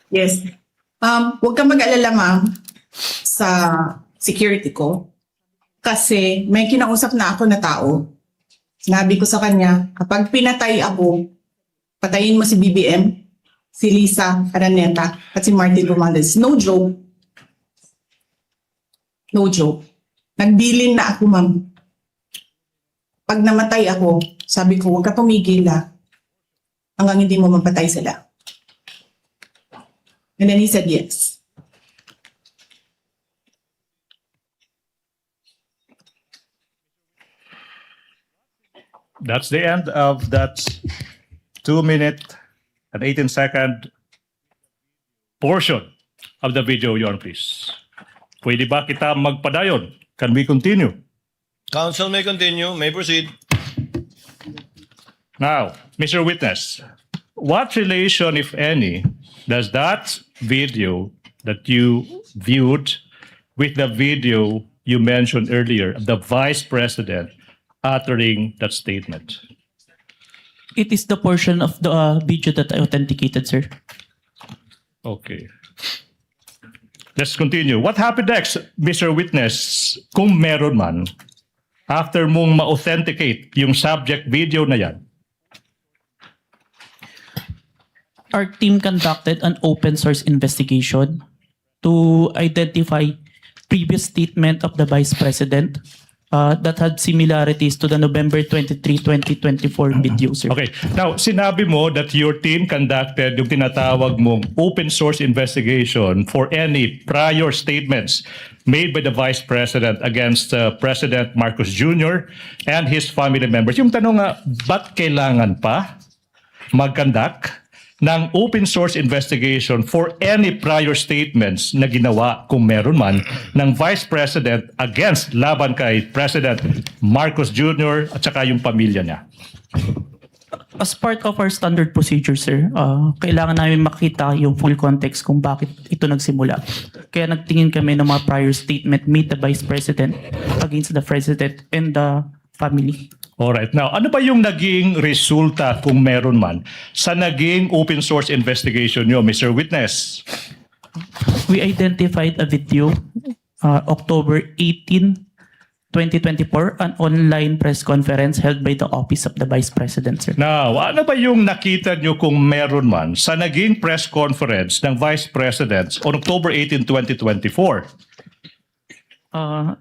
Yes. Huwag kang mag-alala, ma'am, sa security ko. Kasi may kinausap na ako na tao. Sinabi ko sa kanya, kapag pinatay ako, patayin mo si BBM, si Lisa Araneta, at si Martin Romualdez. No joke. No joke. Nagbilin na ako, ma'am. Pag namatay ako, sabi ko, huwag ka tumigil hanggang hindi mo mapatay sila. And then he said yes. That's the end of that 2-minute and 18-second portion of the video, Your Honor, please. Pwede ba kita magpadayon? Can we continue? Counsel may continue, may proceed. Now, Mr. Witness, what relation, if any, does that video that you viewed with the video you mentioned earlier of the Vice President uttering that statement? It is the portion of the video that I authenticated, sir. Okay. Let's continue. What happened next, Mr. Witness, kung meron man, after mong ma-authenticate yung subject video na yan? Our team conducted an open source investigation to identify previous statement of the Vice President that had similarities to the November 23, 2024 video, sir. Okay. Now, sinabi mo that your team conducted yung tinatawag mong open source investigation for any prior statements made by the Vice President against President Marcos Jr. and his family members. Yung tanong nga, ba't kailangan pa mag-conduct ng open source investigation for any prior statements na ginawa, kung meron man, ng Vice President against laban kay President Marcos Jr. at saka yung pamilya niya? As part of our standard procedure, sir, kailangan namin makita yung full context kung bakit ito nagsimula. Kaya nagtingin kami ng mga prior statement made the Vice President against the President and the family. Alright. Now, ano ba yung naging resulta, kung meron man, sa naging open source investigation nyo, Mr. Witness? We identified a video October 18, 2024, an online press conference held by the Office of the Vice President, sir. Now, ano ba yung nakita nyo kung meron man sa naging press conference ng Vice President on October 18, 2024?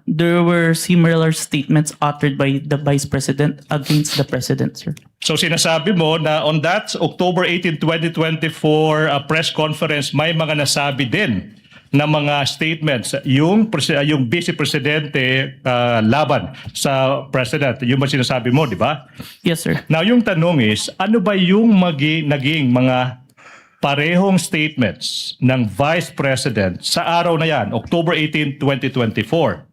There were similar statements uttered by the Vice President against the President, sir. So sinasabi mo na on that October 18, 2024 press conference, may mga nasabi din na mga statements yung Vice Presidente laban sa President. Yung ba sinasabi mo, di ba? Yes, sir. Now, yung tanong is, ano ba yung naging mga parehong statements ng Vice President sa araw na yan, October 18, 2024?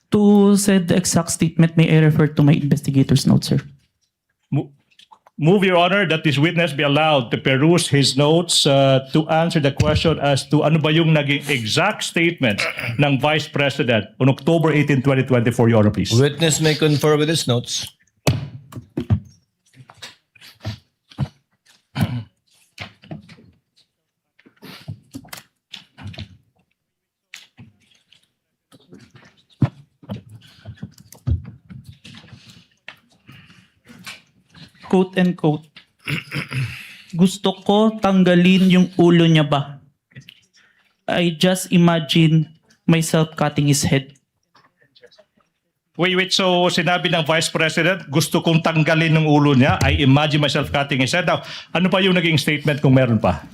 To said the exact statement, may I refer to my investigator's notes, sir? Move, Your Honor, that this witness be allowed to peruse his notes to answer the question as to ano ba yung naging exact statement ng Vice President on October 18, 2024, Your Honor, please. Witness may confer with his notes. Quote and quote, gusto ko tanggalin yung ulo niya ba? I just imagine myself cutting his head. Wait, so sinabi ng Vice President, gusto kong tanggalin ng ulo niya, I imagine myself cutting his head. Now, ano pa yung naging statement kung meron pa?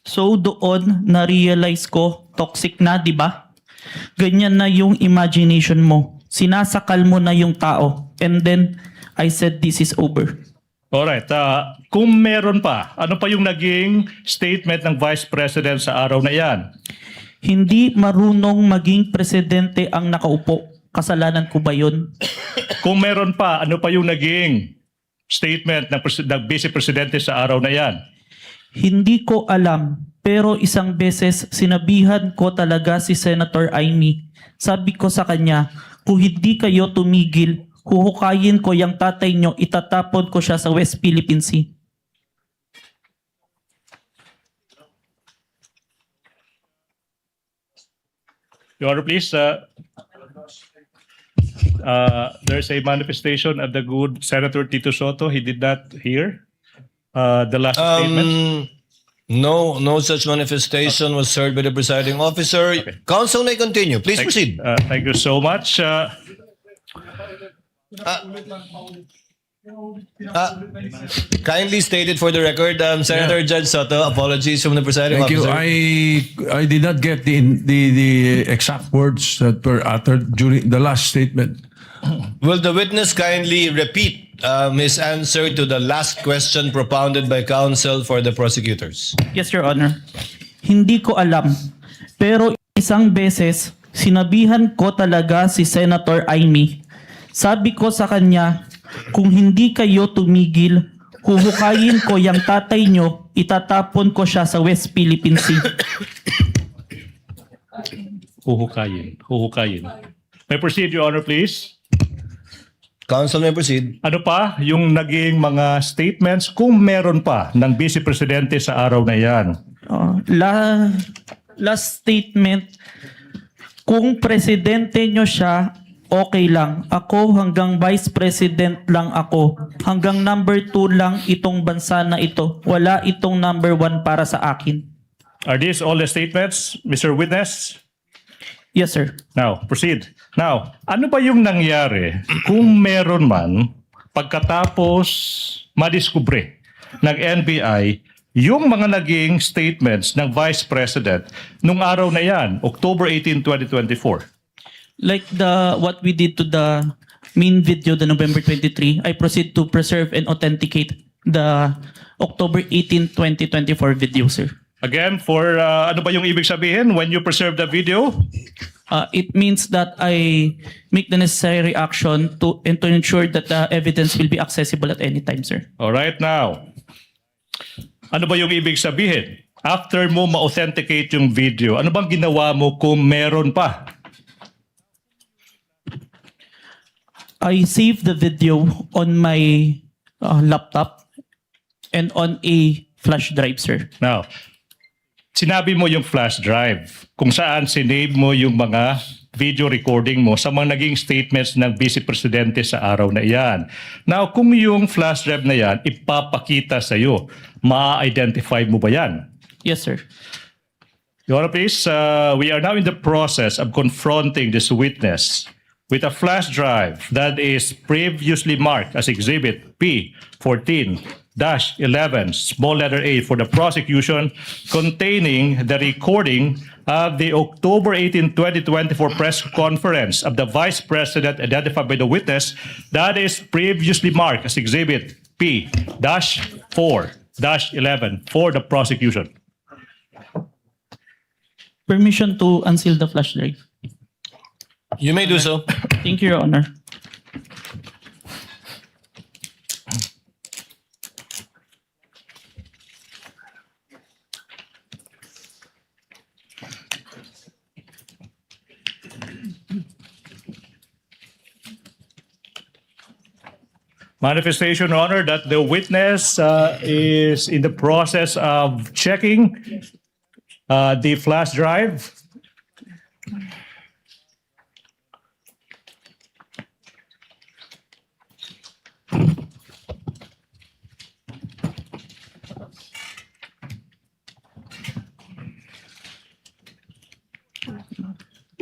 So doon, na-realize ko, toxic na, di ba? Ganyan na yung imagination mo. Sinasakal mo na yung tao. And then, I said this is over. Alright, kung meron pa, ano pa yung naging statement ng Vice President sa araw na yan? Hindi marunong maging presidente ang nakaupo. Kasalanan ko ba yun? Kung meron pa, ano pa yung naging statement ng Vice Presidente sa araw na yan? Hindi ko alam, pero isang beses sinabihan ko talaga si Senator Amy. Sabi ko sa kanya, kung hindi kayo tumigil, huhukayin ko yung tatay nyo, itatapon ko siya sa West Philippine Sea. Your Honor, please. There's a manifestation of the good Senator Tito Soto. He did not hear the last statement. No such manifestation was heard by the presiding officer. Okay. Counsel may continue. Please proceed. Thank you so much. Kindly stated for the record, Senator Judge Soto, apologies from the presiding Thank officer. you. I did not get the exact words that were uttered during the last statement. Will the witness kindly repeat his answer to the last question propounded by counsel for the prosecutors? Yes, Your Honor. Hindi ko alam, pero isang beses sinabihan ko talaga si Senator Amy. Sabi ko sa kanya, kung hindi kayo tumigil, huhukayin ko yung tatay nyo, itatapon ko siya sa West Philippine Sea. Huhukayin. May proceed, Your Honor, please. Counsel may proceed. Ano pa yung naging mga statements kung meron pa ng Vice Presidente sa araw na yan? Last statement, kung presidente nyo siya, okay lang. Ako hanggang Vice President lang ako. Hanggang number 2 lang itong bansa na ito. Wala itong number 1 para sa akin. Are these all the statements, Mr. Witness? Yes, sir. Now, proceed. Now, ano ba yung nangyari kung meron man pagkatapos madiskubre ng NBI yung mga naging statements ng Vice President nung araw na yan, October 18, 2024? Like what we did to the main video, the November 23, I proceed to preserve and authenticate the October 18, 2024 video, sir. Again, for ano ba yung ibig sabihin when you preserve the video? It means that I make the necessary action to ensure that the evidence will be accessible at any time, sir. All right, now. Ano ba yung ibig sabihin? After mo ma-authenticate yung video, ano bang ginawa mo kung meron pa? I saved the video on my laptop and on a flash drive, sir. Now, sinabi mo yung flash drive kung saan sinave mo yung mga video recording mo sa mga naging statements ng Vice Presidente sa araw na iyan. Now, kung yung flash drive na yan ipapakita sa iyo, ma-identify mo ba yan? Yes, sir. Your Honor, please, we are now in the process of confronting this witness with a flash drive that is previously marked as Exhibit P14-11, small letter A for the prosecution, containing the recording of the October 18, 2024 press conference of the Vice President identified by the witness that is previously marked as Exhibit P-4-11 for the prosecution. Permission to unseal the flash drive. You may do so. Thank you, Your Honor. Manifestation, Your Honor, that the witness is in the process of checking the flash drive.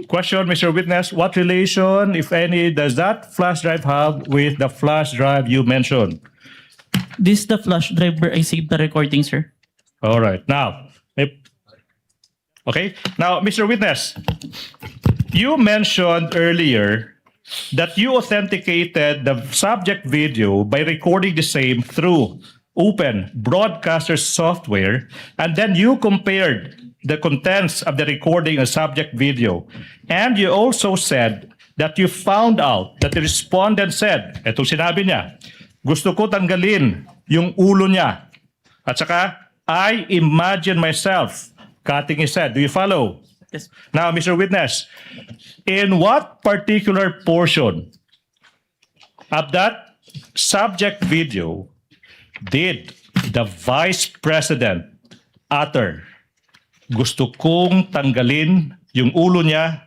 Question, Mr. Witness, what relation, if any, does that flash drive have with the flash drive you mentioned? This is the flash drive where I saved the recording, sir. All right. Now, okay. Now, Mr. Witness, you mentioned earlier that you authenticated the subject video by recording the same through open broadcaster software, and then you compared the contents of the recording and subject video. And you also said that you found out that the respondent said, etong sinabi niya, gusto ko tanggalin yung ulo niya. At saka, I imagine myself cutting his head. Do you follow? Yes. Now, Mr. Witness, in what particular portion of that subject video did the Vice President utter, gusto kong tanggalin yung ulo niya,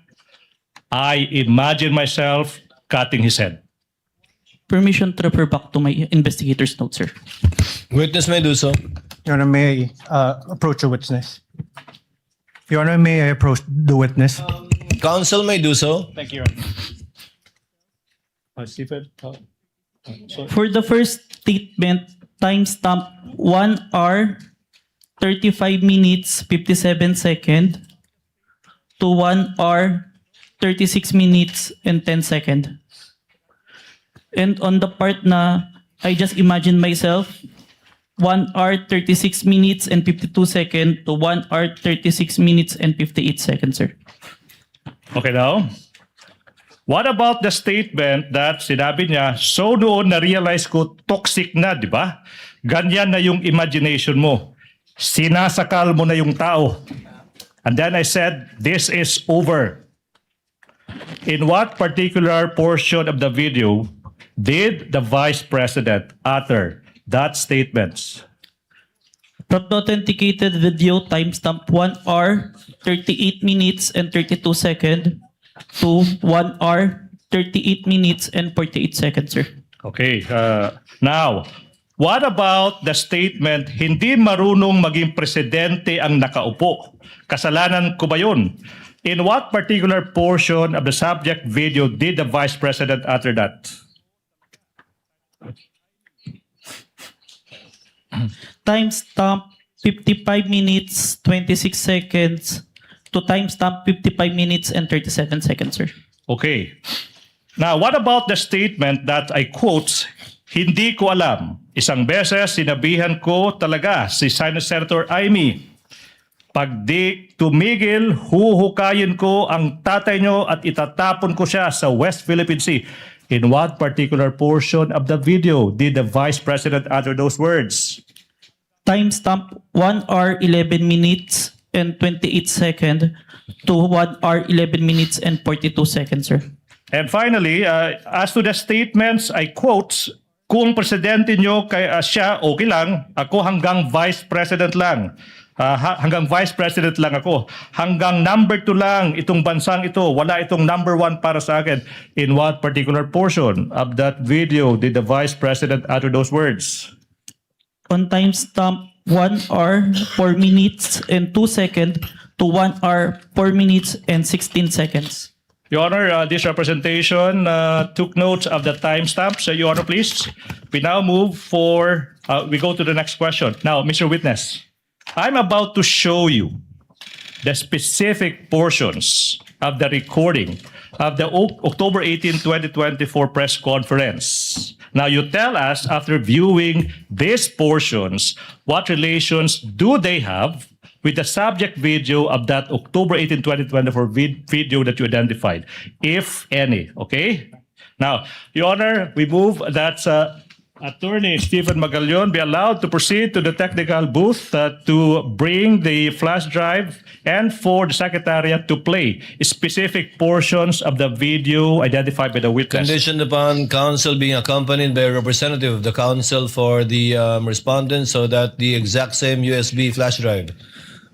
I imagine myself cutting his head? Permission to refer back to my investigator's notes, sir. Witness may do so. Your Honor, may I approach the witness? Your Honor, may I approach the witness? Counsel may do so. Thank you, Your Honor. Stephen? For the first statement, timestamp 1 hour, 35 minutes, 57 seconds to 1 hour, 36 minutes, and 10 seconds. And on the part na I just imagine myself, 1 hour, 36 minutes, and 52 seconds to 1 hour, 36 minutes, and 58 seconds, sir. Okay now, what about the statement that sinabi niya, so noon na-realize ko toxic na, di ba? Ganyan na yung imagination mo. Sinasakal mo na yung tao. And then I said, this is over. In what particular portion of the video did the Vice President utter that statement? From the authenticated video, timestamp 1 hour, 38 minutes, and 32 seconds to 1 hour, 38 minutes, and 48 seconds, sir. Okay. Now, what about the statement, hindi marunong maging presidente ang nakaupo? Kasalanan ko ba yun? In what particular portion of the subject video did the Vice President utter that? Timestamp 55 minutes, 26 seconds to timestamp 55 minutes and 37 seconds, sir. Okay. Now, what about the statement that I quote, hindi ko alam. Isang beses, sinabihan ko talaga si Senator Amy, pag di tumigil, huhukayin ko ang tatay nyo at itatapon ko siya sa West Philippine Sea. In what particular portion of the video did the Vice President utter those words? Timestamp 1 hour, 11 minutes and 28 seconds to 1 hour, 11 minutes and 42 seconds, sir. And finally, as to the statements, I quote, kung presidente nyo kay siya, okay lang, ako hanggang vice president lang. hanggang Vice President lang ako. Hanggang number 2 lang itong bansang ito. Wala itong number 1 para sa akin. In what particular portion of that video did the Vice President utter those words? On timestamp 1 hour 4 minutes and 2 seconds to 1 hour 4 minutes and 16 seconds. Your Honor, this representation took note of the timestamps. Your Honor, please. We now move we go to the next question. Now, Mr. Witness, I'm about to show you the specific portions of the recording of the October 18, 2024 press conference. Now, you tell us, after viewing these portions, what relations do they have with the subject video of that October 18, 2024 video that you identified, if any, okay? Now, Your Honor, we move that Attorney Stephen Magallaon be allowed to proceed to the technical booth to bring the flash drive and for the Secretariat to play specific portions of the video identified by the witness. Conditioned upon counsel being accompanied by a representative of the counsel for the respondent so that the exact same USB flash drive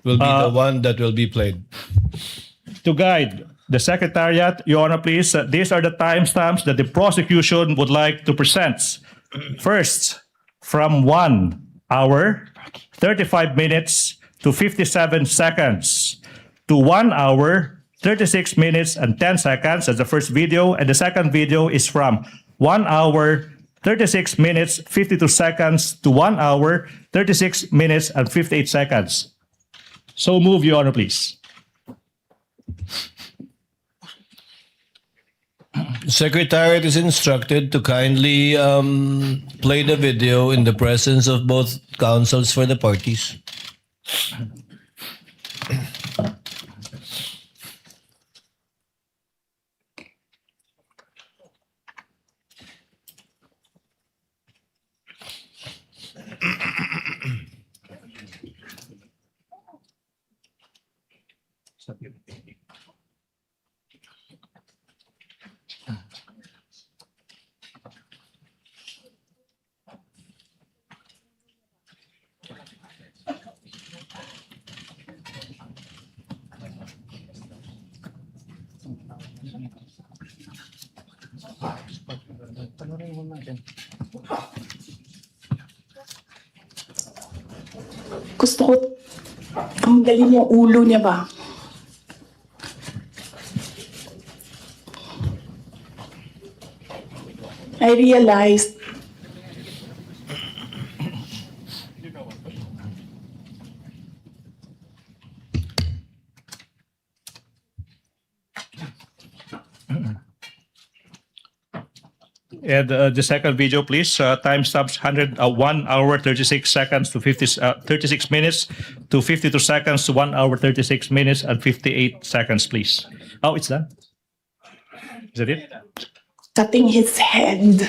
will be the one that will be played. To guide the Secretariat, Your Honor, please, these are the timestamps that the prosecution would like to present. First, from 1 hour, 35 minutes to 57 seconds to 1 hour, 36 minutes and 10 seconds. That's the first video. And the second video is from 1 hour, 36 minutes, 52 seconds to 1 hour, 36 minutes and 58 seconds. So move, Your Honor, please. Secretariat is instructed to kindly play the video in the presence of both counsels for the parties. Gusto ko, ang galing yung ulo niya ba? I realized And the second video, please. Timestamps 1 hour 36 seconds to 36 minutes to 52 seconds to 1 hour 36 minutes and 58 seconds, please. Oh, it's done. Is that it? cutting his head.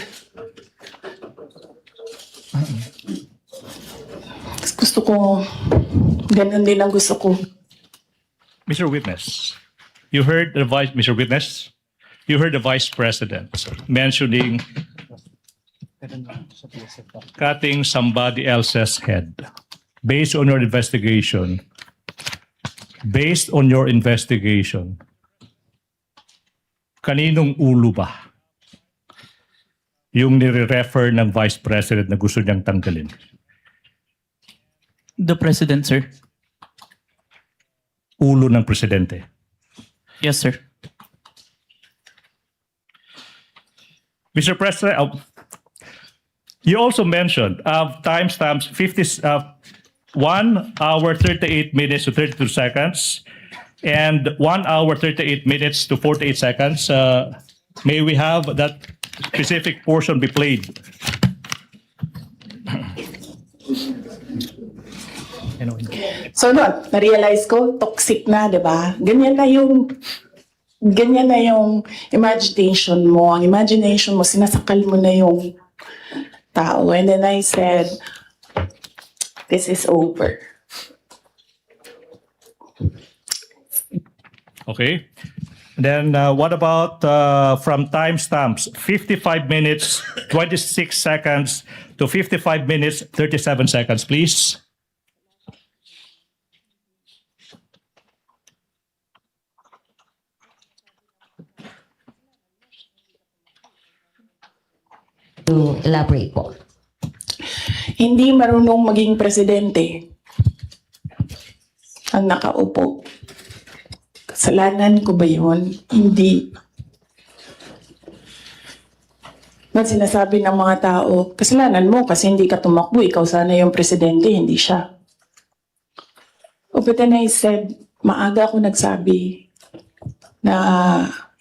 Gusto ko, ganun din ang gusto ko. Mr. Witness, you heard the Mr. Witness, you heard the Vice President mentioning cutting somebody else's head. Based on your investigation, kaninong ulo ba yung nire-refer ng Vice President na gusto niyang tanggalin? The President, sir. Ulo ng Presidente. Yes, sir. Mr. President, you also mentioned timestamps 1 hour 38 minutes to 32 seconds and 1 hour 38 minutes to 48 seconds. May we have that specific portion be played? So na-realize ko, toxic na, di ba? Ganyan na yung imagination mo. Ang imagination mo, sinasakal mo na yung tao. And then I said, this is over. Okay. Then what about from timestamps 55 minutes 26 seconds to 55 minutes 37 seconds, please? to elaborate po. Hindi marunong maging presidente ang nakaupo. Kasalanan ko ba yun? Hindi. Ba't sinasabi ng mga tao, kasalanan mo kasi hindi ka tumakbo, ikaw sana yung presidente, hindi siya. But then I said, maaga ako nagsabi na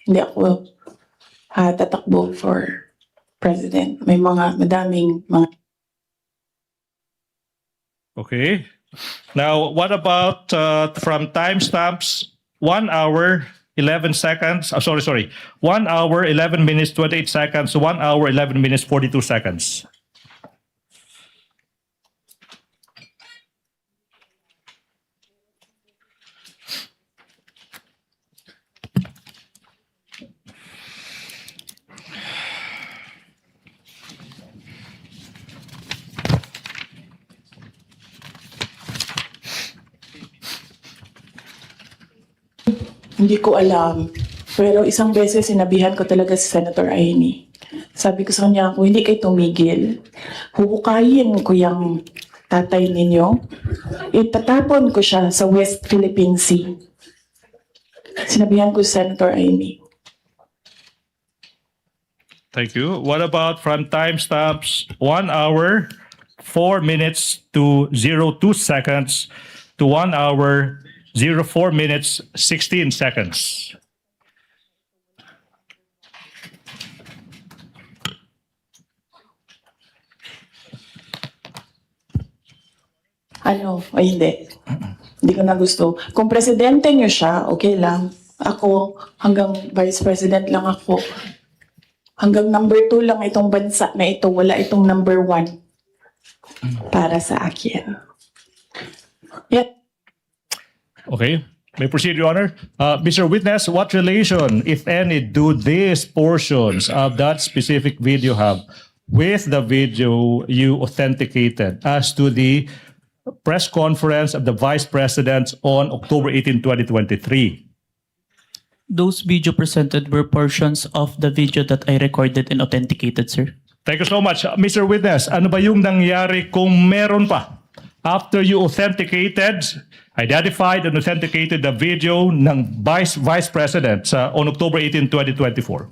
hindi ako tatakbo for president. May madaming mga... Okay. Now, what about from timestamps 1 hour 11 seconds? 1 hour 11 minutes 28 seconds to 1 hour 11 minutes 42 seconds. Hindi ko alam. Pero isang beses sinabihan ko talaga si Senator Aini. Sabi ko sa kanya, kung hindi kayo tumigil, huhukayin ko yung tatay ninyo. Itatapon ko siya sa West Philippine Sea. Sinabihan ko si Senator Aini. Thank you. What about from timestamps 1 hour 4 minutes to 02 seconds to 1 hour 04 minutes 16 seconds? Hindi. Hindi ko na gusto. Kung presidente niyo siya, okay lang. Ako, hanggang vice president lang ako. Hanggang number 2 lang itong bansa na ito. Wala itong number 1 para sa akin. Yeah. Okay. May proceed, Your Honor. Mr. Witness, what relation, if any, do these portions of that specific video have with the video you authenticated as to the press conference of the Vice President on October 18, 2023? Those video presented were portions of the video that I recorded and authenticated, sir. Thank you so much. Mr. Witness, ano ba yung nangyari kung meron pa? After you authenticated, identified and authenticated the video ng Vice President on October 18, 2024?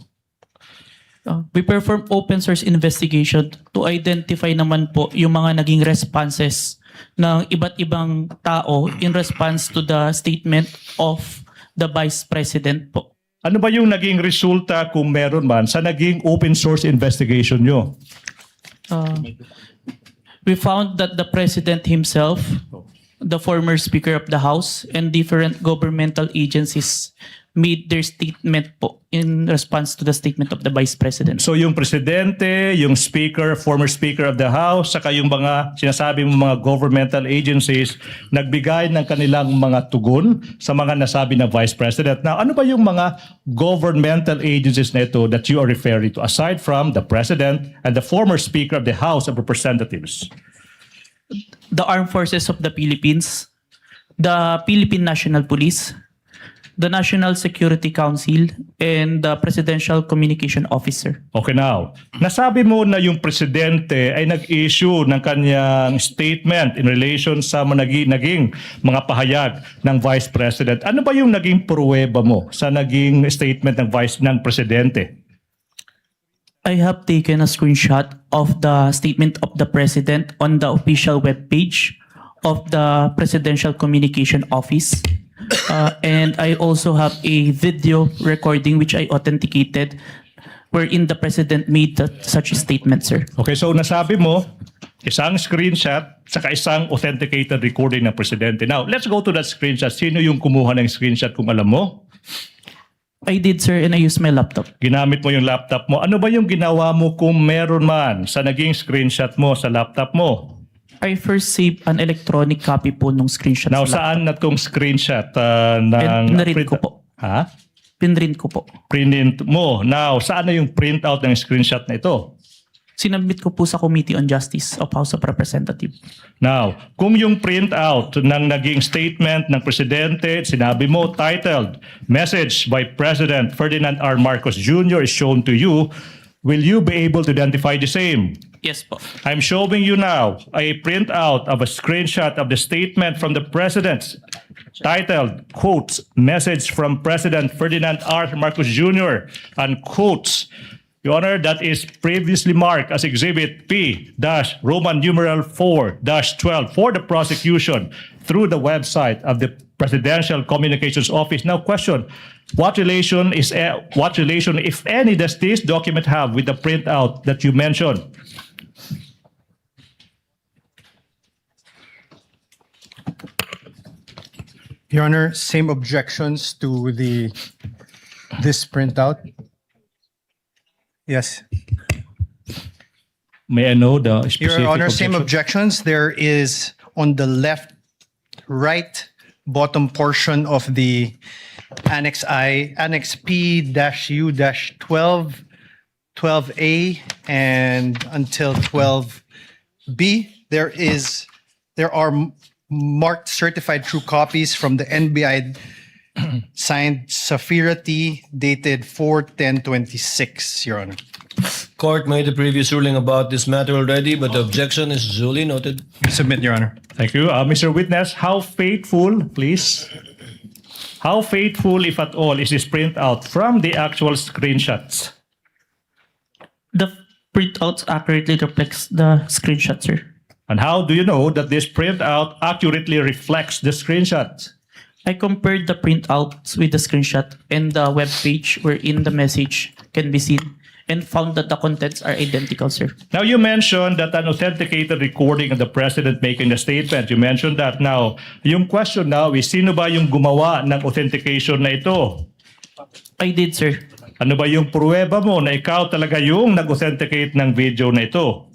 We perform open source investigation to identify naman po yung mga naging responses ng iba't ibang tao in response to the statement of the Vice President po. Ano ba yung naging resulta kung meron man sa naging open source investigation nyo? We found that the President himself, the former Speaker of the House, and different governmental agencies made their statement po in response to the statement of the Vice President. So yung Presidente, yung Speaker, former Speaker of the House, saka yung mga sinasabi mong mga governmental agencies, nagbigay ng kanilang mga tugon sa mga nasabi ng Vice President. Now, ano ba yung mga governmental agencies na ito that you are referring to, aside from the President and the former Speaker of the House of Representatives? The Armed Forces of the Philippines, the Philippine National Police, the National Security Council, and the Presidential Communication Officer. Okay, now, nasabi mo na yung Presidente ay nag-issue ng kanyang statement in relation sa naging mga pahayag ng Vice President. Ano ba yung naging pruweba mo sa naging statement ng Presidente? I have taken a screenshot of the statement of the President on the official webpage of the Presidential Communication Office. And I also have a video recording which I authenticated wherein the President made such a statement, sir. Okay, so nasabi mo, isang screenshot saka isang authenticated recording ng Presidente. Now, let's go to that screenshot. Sino yung kumuha ng screenshot kung alam mo? I did, sir, and I used my laptop. Ginamit mo yung laptop mo. Ano ba yung ginawa mo kung meron man sa naging screenshot mo sa laptop mo? I first saved an electronic copy po nung screenshot. Now, saan na itong screenshot ng... Pinrint ko po. Ha? Pinrint ko po. Print mo. Now, saan na yung printout ng screenshot na ito? Sinabit ko po sa Committee on Justice of House of Representatives. Now, kung yung printout ng naging statement ng Presidente, sinabi mo, titled, Message by President Ferdinand R. Marcos Jr. is shown to you, Will you be able to identify the same? Yes po. I'm showing you now a printout of a screenshot of the statement from the President titled, quotes, message from President Ferdinand R. Marcos Jr., and quotes, Your Honor, that is previously marked as Exhibit P-Roman numeral 4-12 for the prosecution through the website of the Presidential Communications Office. Now question, what relation, if any, does this document have with the printout that you mentioned? Your Honor, same objections to this printout. Yes. May I know the specific Your Honor, same objection? objections. There is on the right bottom portion of the Annex I, Annex P-U-12, 12A, and until 12B. There are marked certified true copies from the NBI signed Safira T, dated 4/10/26, Your Honor. Court made a previous ruling about this matter already, but the objection is duly noted. Submit, Your Honor. Thank you. Mr. Witness, how faithful, please? How faithful, if at all, is this printout from the actual screenshots? The printout accurately reflects the screenshot, sir. And how do you know that this printout accurately reflects the screenshot? I compared the printouts with the screenshot and the web page wherein the message can be seen and found that the contents are identical, sir. Now, you mentioned that an authenticated recording of the President making the statement. You mentioned that. Now, yung question now is, sino ba yung gumawa ng authentication na ito? I did, sir. Ano ba yung pruweba mo na ikaw talaga yung nag-authenticate ng video na ito?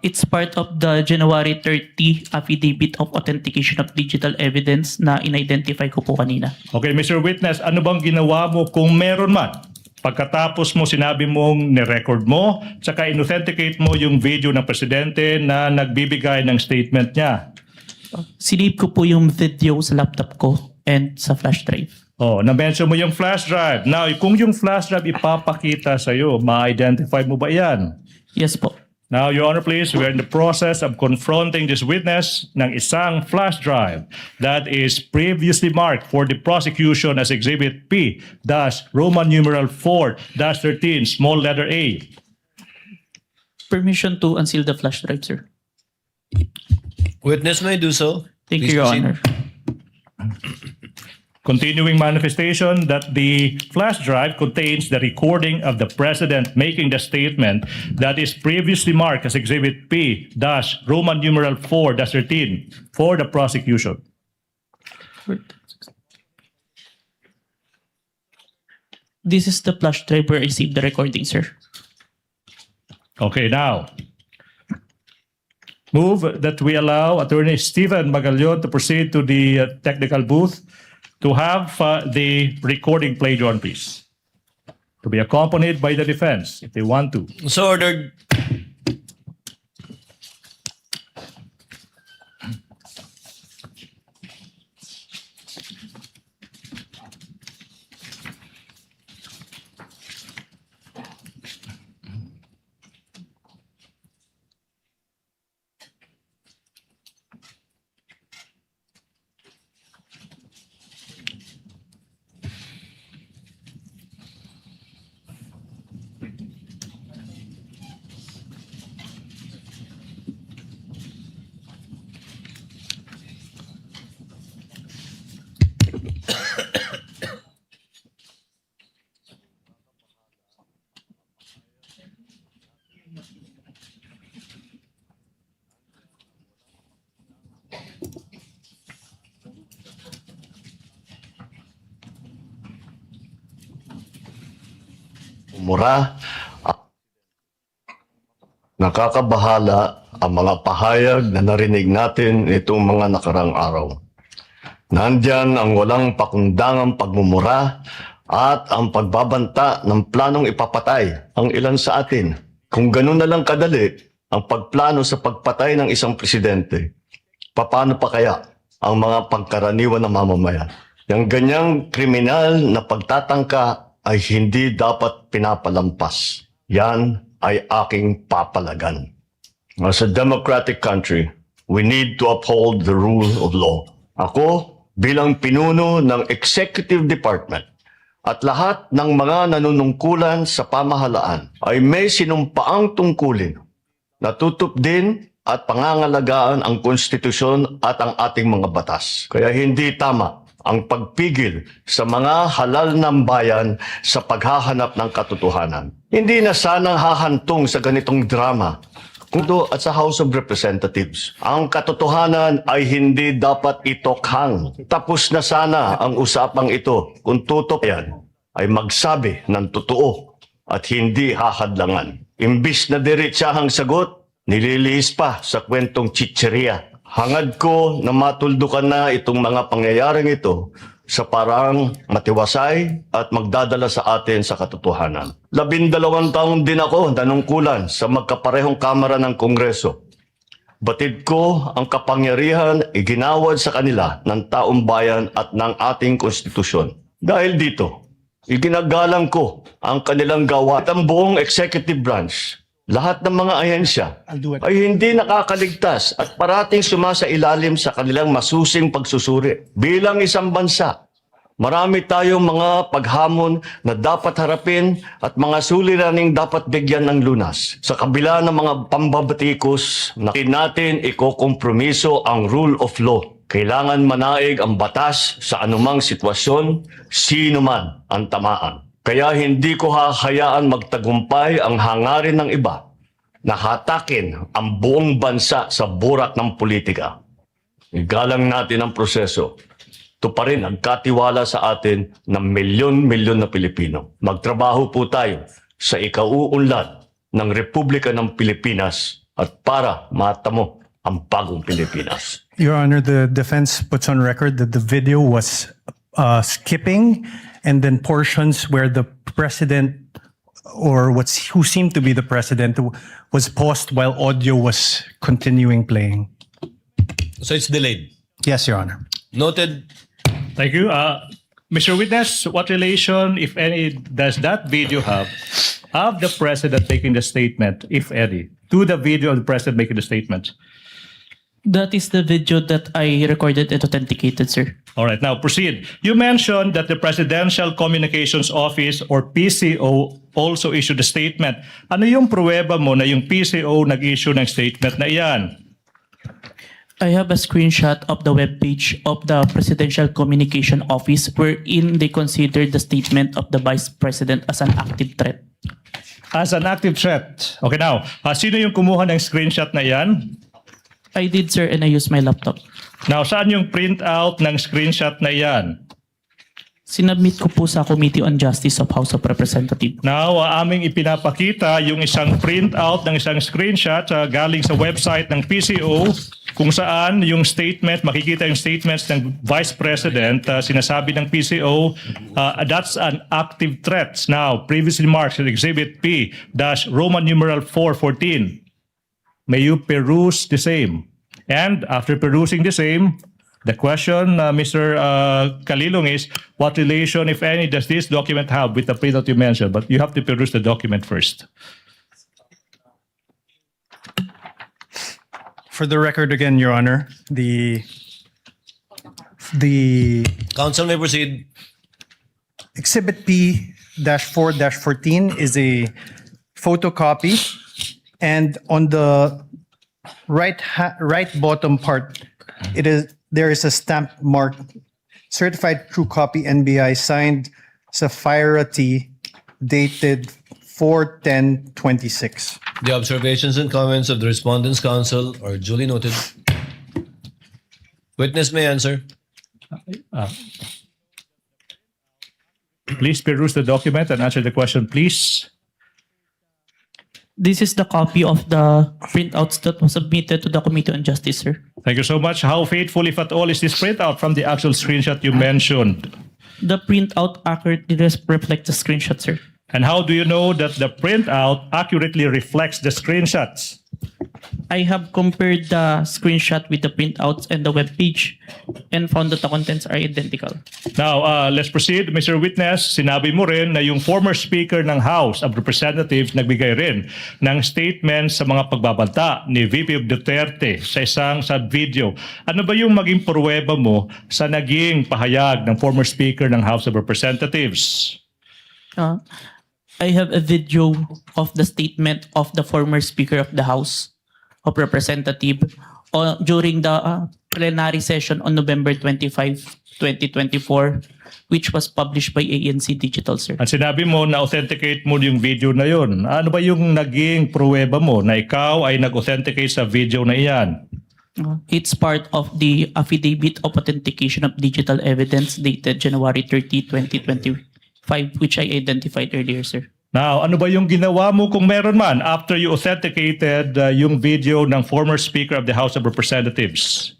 It's part of the January 30 Affidavit of Authentication of Digital Evidence na in-identify ko po kanina. Okay, Mr. Witness, ano bang ginawa mo kung meron man? Pagkatapos mo sinabi mong ni-record mo, saka in-authenticate mo yung video ng Presidente na nagbibigay ng statement niya. Sinave ko po yung video sa laptop ko and sa flash drive. Oh, na-mention mo yung flash drive. Now, kung yung flash drive ipapakita sa'yo, ma-identify mo ba yan? Yes po. Now, Your Honor, please, we're in the process of confronting this witness ng isang flash drive that is previously marked for the prosecution as Exhibit P-Roman numeral 4-13, small letter A. Permission to unseal the flash drive, sir. Witness may do so. Thank Please you, Your proceed. Honor. Continuing manifestation that the flash drive contains the recording of the President making the statement that is previously marked as Exhibit P-Roman numeral 4-13 for the prosecution. This is the flash drive where I received the recording, sir. Okay, now, move that we allow Attorney Stephen Magallon to proceed to the technical booth to have the recording played, Your Honor, please. To be accompanied by the defense, if they want to. So ordered. Mura. Nakakabahala ang mga pahayag na narinig natin itong mga nakarang araw. Nandyan ang walang pakundangang pagmumura at ang pagbabanta ng planong ipapatay ang ilan sa atin. Kung ganun na lang kadali ang pagplano sa pagpatay ng isang presidente, paano pa kaya ang mga pagkaraniwan ng mamamayan? Yung ganyang kriminal na pagtatangka ay hindi dapat pinapalampas. Yan ay aking papalagan. As a democratic country, we need to uphold the rule of law. Ako, bilang pinuno ng Executive Department at lahat ng mga nanunungkulan sa pamahalaan ay may sinumpaang tungkulin na tutupdin at pangangalagaan ang konstitusyon at ang ating mga batas. Kaya hindi tama ang pagpigil sa mga halal ng bayan sa paghahanap ng katotohanan. Hindi na sana hahantong sa ganitong drama kundo at sa House of Representatives. Ang katotohanan ay hindi dapat itokhang. Tapos na sana ang usapang ito kung tutok yan ay magsabi ng totoo at hindi hahadlangan. Imbis na diretsahang sagot, nililihis pa sa kwentong chicheria. Hangad ko na matuldukan na itong mga pangyayaring ito sa parang matiwasay at magdadala sa atin sa katotohanan. 12 taon din ako nanungkulan sa magkaparehong kamara ng Kongreso. Batid ko ang kapangyarihan iginawad sa kanila ng taong bayan at ng ating konstitusyon. Dahil dito, iginagalang ko ang kanilang gawa at ang buong executive branch. Lahat ng mga ahensya ay hindi nakakaligtas at parating sumasailalim sa kanilang masusing pagsusuri. Bilang isang bansa, marami tayong mga paghamon na dapat harapin at mga suliraning dapat bigyan ng lunas. Sa kabila ng mga pambabatikos, natin ikokompromiso ang rule of law. Kailangan manaig ang batas sa anumang sitwasyon, sino man ang tamaan. Kaya hindi ko hahayaan magtagumpay ang hangarin ng iba na hatakin ang buong bansa sa burak ng politika. Igalang natin ang proseso. Ito pa rin ang katiwala sa atin ng milyon-milyon na Pilipino. Magtrabaho po tayo sa ikauunlad ng Republika ng Pilipinas at para matamo ang bagong Pilipinas. Your Honor, the defense puts on record that the video was skipping and then portions where the president or who seemed to be the president was paused while audio was continuing playing. So it's delayed. Yes, Your Honor. Noted. Thank you. Mr. Witness, what relation, if any, does that video have of the president making the statement, if any, to the video of the president making the statement? That is the video that I recorded and authenticated, sir. All right, now proceed. You mentioned that the Presidential Communications Office or PCO also issued a statement. Ano yung pruweba mo na yung PCO nag-issue ng statement na iyan? I have a screenshot of the webpage of the Presidential Communication Office wherein they considered the statement of the Vice President as an active threat. As an active threat. Okay, now, sino yung kumuha ng screenshot na iyan? I did, sir, and I used my laptop. Now, saan yung printout ng screenshot na iyan? Sinubmit ko po sa Committee on Justice of House of Representatives. Now, aming ipinapakita yung isang printout ng isang screenshot galing sa website ng PCO kung saan yung statement, makikita yung statements ng Vice President, sinasabi ng PCO, that's an active threat. Now, previously marked in Exhibit P, Roman numeral 414. May you peruse the same. And after perusing the same, the question, Mr. Kalilong, is what relation, if any, does this document have with the printout you mentioned? But you have to peruse the document first. For the record again, Your Honor, the Counsel may proceed. Exhibit P-4-14 is a photocopy, and on the right bottom part, there is a stamp marked certified true copy NBI signed Sapphira T, dated 4/10/26. The observations and comments of the Respondents' Counsel are duly noted. Witness may answer. Please peruse the document and answer the question, please. This is the copy of the printouts that was submitted to the Committee on Justice, sir. Thank you so much. How faithful, if at all, is this printout from the actual screenshot you mentioned? The printout accurately reflects the screenshot, sir. And how do you know that the printout accurately reflects the screenshots? I have compared the screenshot with the printouts and the web page and found that the contents are identical. Now, let's proceed. Mr. Witness, sinabi mo rin na yung former Speaker ng House of Representatives nagbigay rin ng statement sa mga pagbabanta ni VP Duterte sa isang video. Ano ba yung maging pruweba mo sa naging pahayag ng former Speaker ng House of Representatives? I have a video of the statement of the former Speaker of the House of Representatives during the plenary session on November 25, 2024, which was published by ANC Digital, sir. At sinabi mo na authenticate mo yung video na yun. Ano ba yung naging pruweba mo na ikaw ay nag-authenticate sa video na iyan? It's part of the affidavit of authentication of digital evidence dated January 30, 2025, which I identified earlier, sir. Now, ano ba yung ginawa mo kung meron man after you authenticated yung video ng former Speaker of the House of Representatives?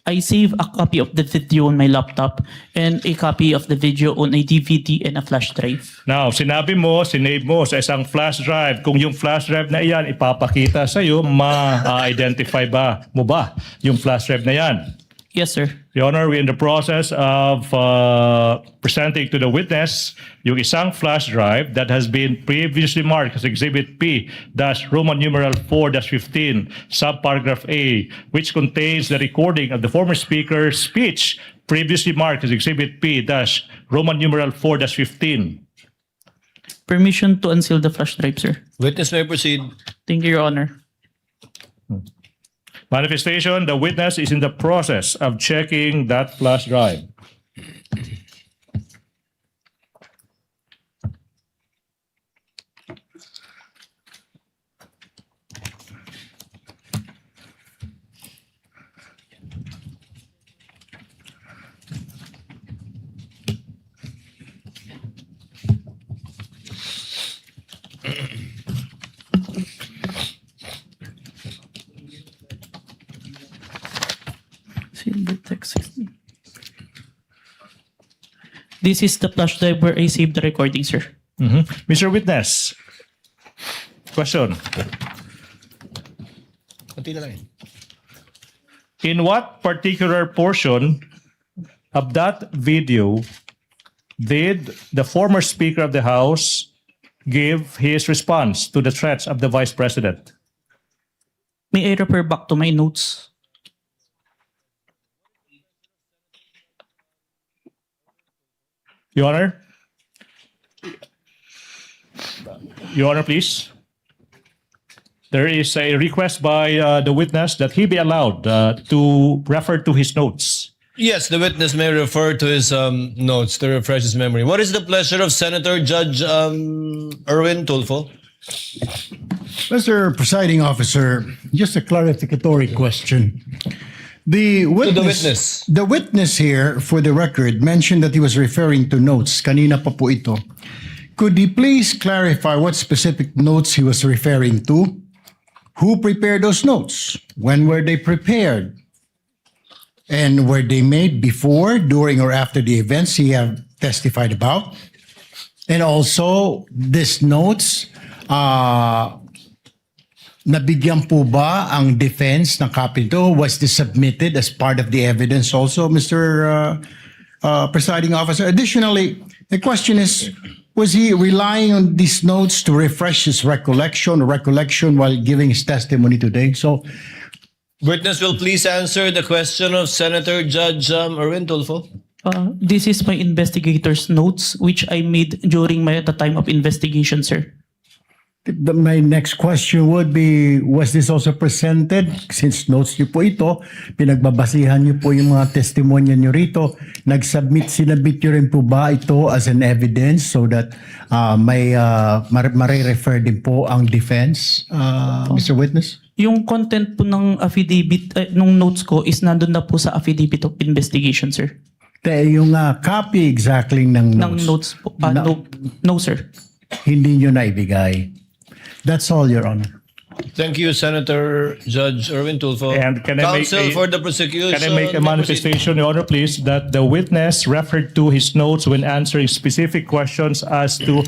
I saved a copy of the video on my laptop and a copy of the video on a DVD and a flash drive. Now, sinabi mo, sinave mo sa isang flash drive. Kung yung flash drive na iyan ipapakita sa iyo, ma-identify ba mo ba yung flash drive na yan? Yes, sir. Your Honor, we're in the process of presenting to the witness yung isang flash drive that has been previously marked as Exhibit P-Roman numeral 4-15, subparagraph A, which contains the recording of the former Speaker's speech previously marked as Exhibit P-Roman numeral 4-15. Permission to unseal the flash drive, sir. Witness may proceed. Thank you, Your Honor. Manifestation, the witness is in the process of checking that flash drive. This is the flash drive where I saved the recording, sir. Mr. Witness, question. In what particular portion of that video did the former Speaker of the House give his response to the threats of the Vice President? May I refer back to my notes? Your Honor? Your Honor, please. There is a request by the witness that he be allowed to refer to his notes. Yes, the witness may refer to his notes to refresh his memory. What is the pleasure of Senator Judge Erwin Tulfo? Mr. Presiding Officer, just a clarificatory question. The witness, the witness here, for the record, mentioned that he was referring to notes. Kanina pa po ito. Could he please clarify what specific notes he was referring to? Who prepared those notes? When were they prepared? And were they made before, during, or after the events he have testified about? And also, these notes, nabigyan po ba ang defense ng copy ito? Was this submitted as part of the evidence also, Mr. Presiding Officer? Additionally, the question is, was he relying on these notes to refresh his recollection while giving his testimony today? So, witness will please answer the question of Senator Judge Erwin Tulfo. This is my investigator's notes, which I made during the time of investigation, sir. My next question would be, was this also presented, since notes niyo po ito, pinagbabasihan niyo po yung mga testimonya niyo rito, sinabit niyo rin po ba ito as an evidence so that mare-refer din po ang defense, Mr. Witness? Yung content po ng affidavit, nung notes ko is nandun na po sa affidavit of investigation, sir. Yung copy exactly ng notes? Ng notes po. No, sir. Hindi niyo naibigay. That's all, Your Honor. Thank you, Senator Judge Erwin Tulfo. And can I Counsel for the prosecution. Can I make a manifestation, Your Honor, please, that the witness referred to his notes when answering specific questions as to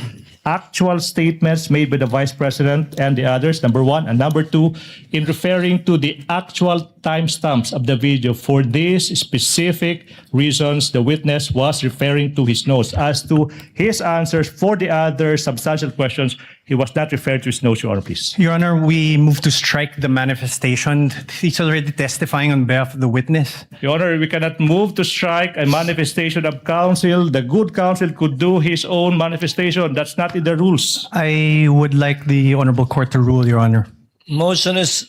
actual statements made by the Vice President and the others, number one. And number two, in referring to the actual timestamps of the video. For these specific reasons, the witness was referring to his notes. As to his answers for the other substantial questions, he was not referring to his notes, Your Honor, please. Your Honor, we move to strike the manifestation. He's already testifying on behalf of the witness. Your Honor, we cannot move to strike a manifestation of counsel. The good counsel could do his own manifestation. That's not in the rules. I would like the Honorable Court to rule, Your Honor. Motion is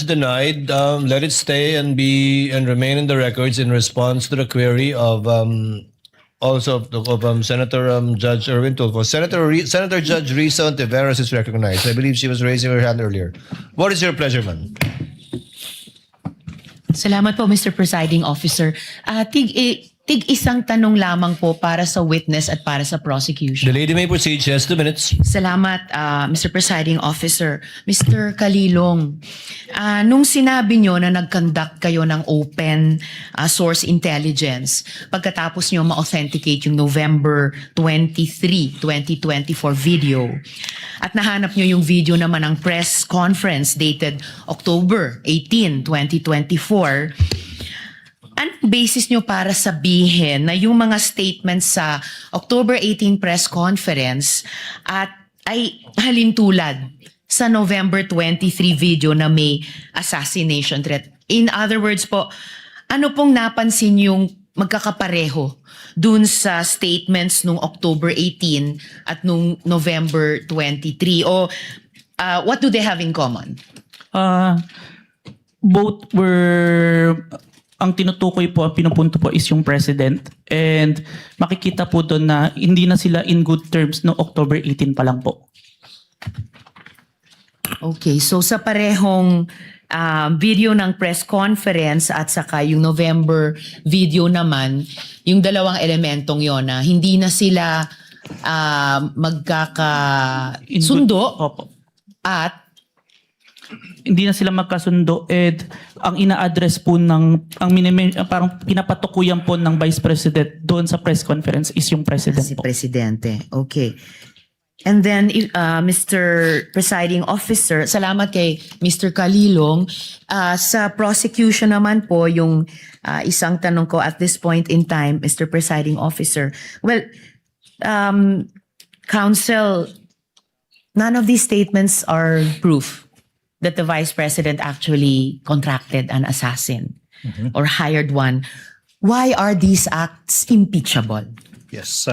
denied. Let it stay and remain in the records in response to the query of Senator Judge Erwin Tulfo. Senator Judge Risa Ontiveros is recognized. I believe she was raising her hand earlier. What is your pleasure, ma'am? Salamat po, Mr. Presiding Officer. Tig isang tanong lamang po para sa witness at para sa prosecution. The lady may proceed. She has 2 minutes. Salamat, Mr. Presiding Officer. Mr. Kalilong, nung sinabi nyo na nag-conduct kayo ng open source intelligence, pagkatapos nyo ma-authenticate yung November 23, 2024 video, at nahanap nyo yung video naman ng press conference dated October 18, 2024, anong basis nyo para sabihin na yung mga statements sa October 18 press conference ay halintulad sa November 23 video na may assassination threat? In other words po, ano pong napansin yung magkakapareho dun sa statements nung October 18 at nung November 23? O what do they have in common? Both were... Ang tinutukoy po, ang pinupunto po is yung president. And makikita po doon na hindi na sila in good terms no October 18 pa lang po. Okay, so sa parehong video ng press conference at saka yung November video naman, yung dalawang elementong yon na hindi na sila magkakasundo at hindi na sila magkasundo and ang ina-address po parang pinapatukuyan po ng Vice President doon sa press conference is yung President si po. Presidente. Okay. And then, Mr. Presiding Officer, salamat kay Mr. Kalilong. Sa prosecution naman po, yung isang tanong ko at this point in time, Mr. Presiding Officer. Well, counsel, none of these statements are proof that the Vice President actually contracted an assassin or hired one. Why are these acts impeachable? Yes.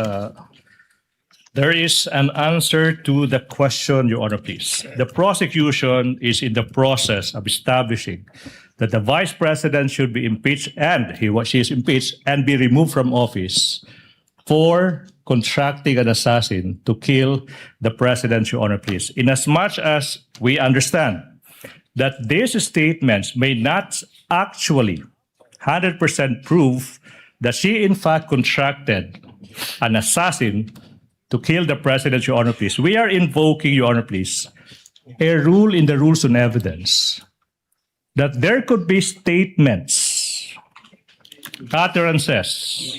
There is an answer to the question, Your Honor, please. The prosecution is in the process of establishing that the Vice President should be impeached and she is impeached and be removed from office for contracting an assassin to kill the President, Your Honor, please. Inasmuch as we understand that these statements may not actually 100% prove that she in fact contracted an assassin to kill the President, Your Honor, please. We are invoking, Your Honor, please, a rule in the rules on evidence that there could be statements, utterances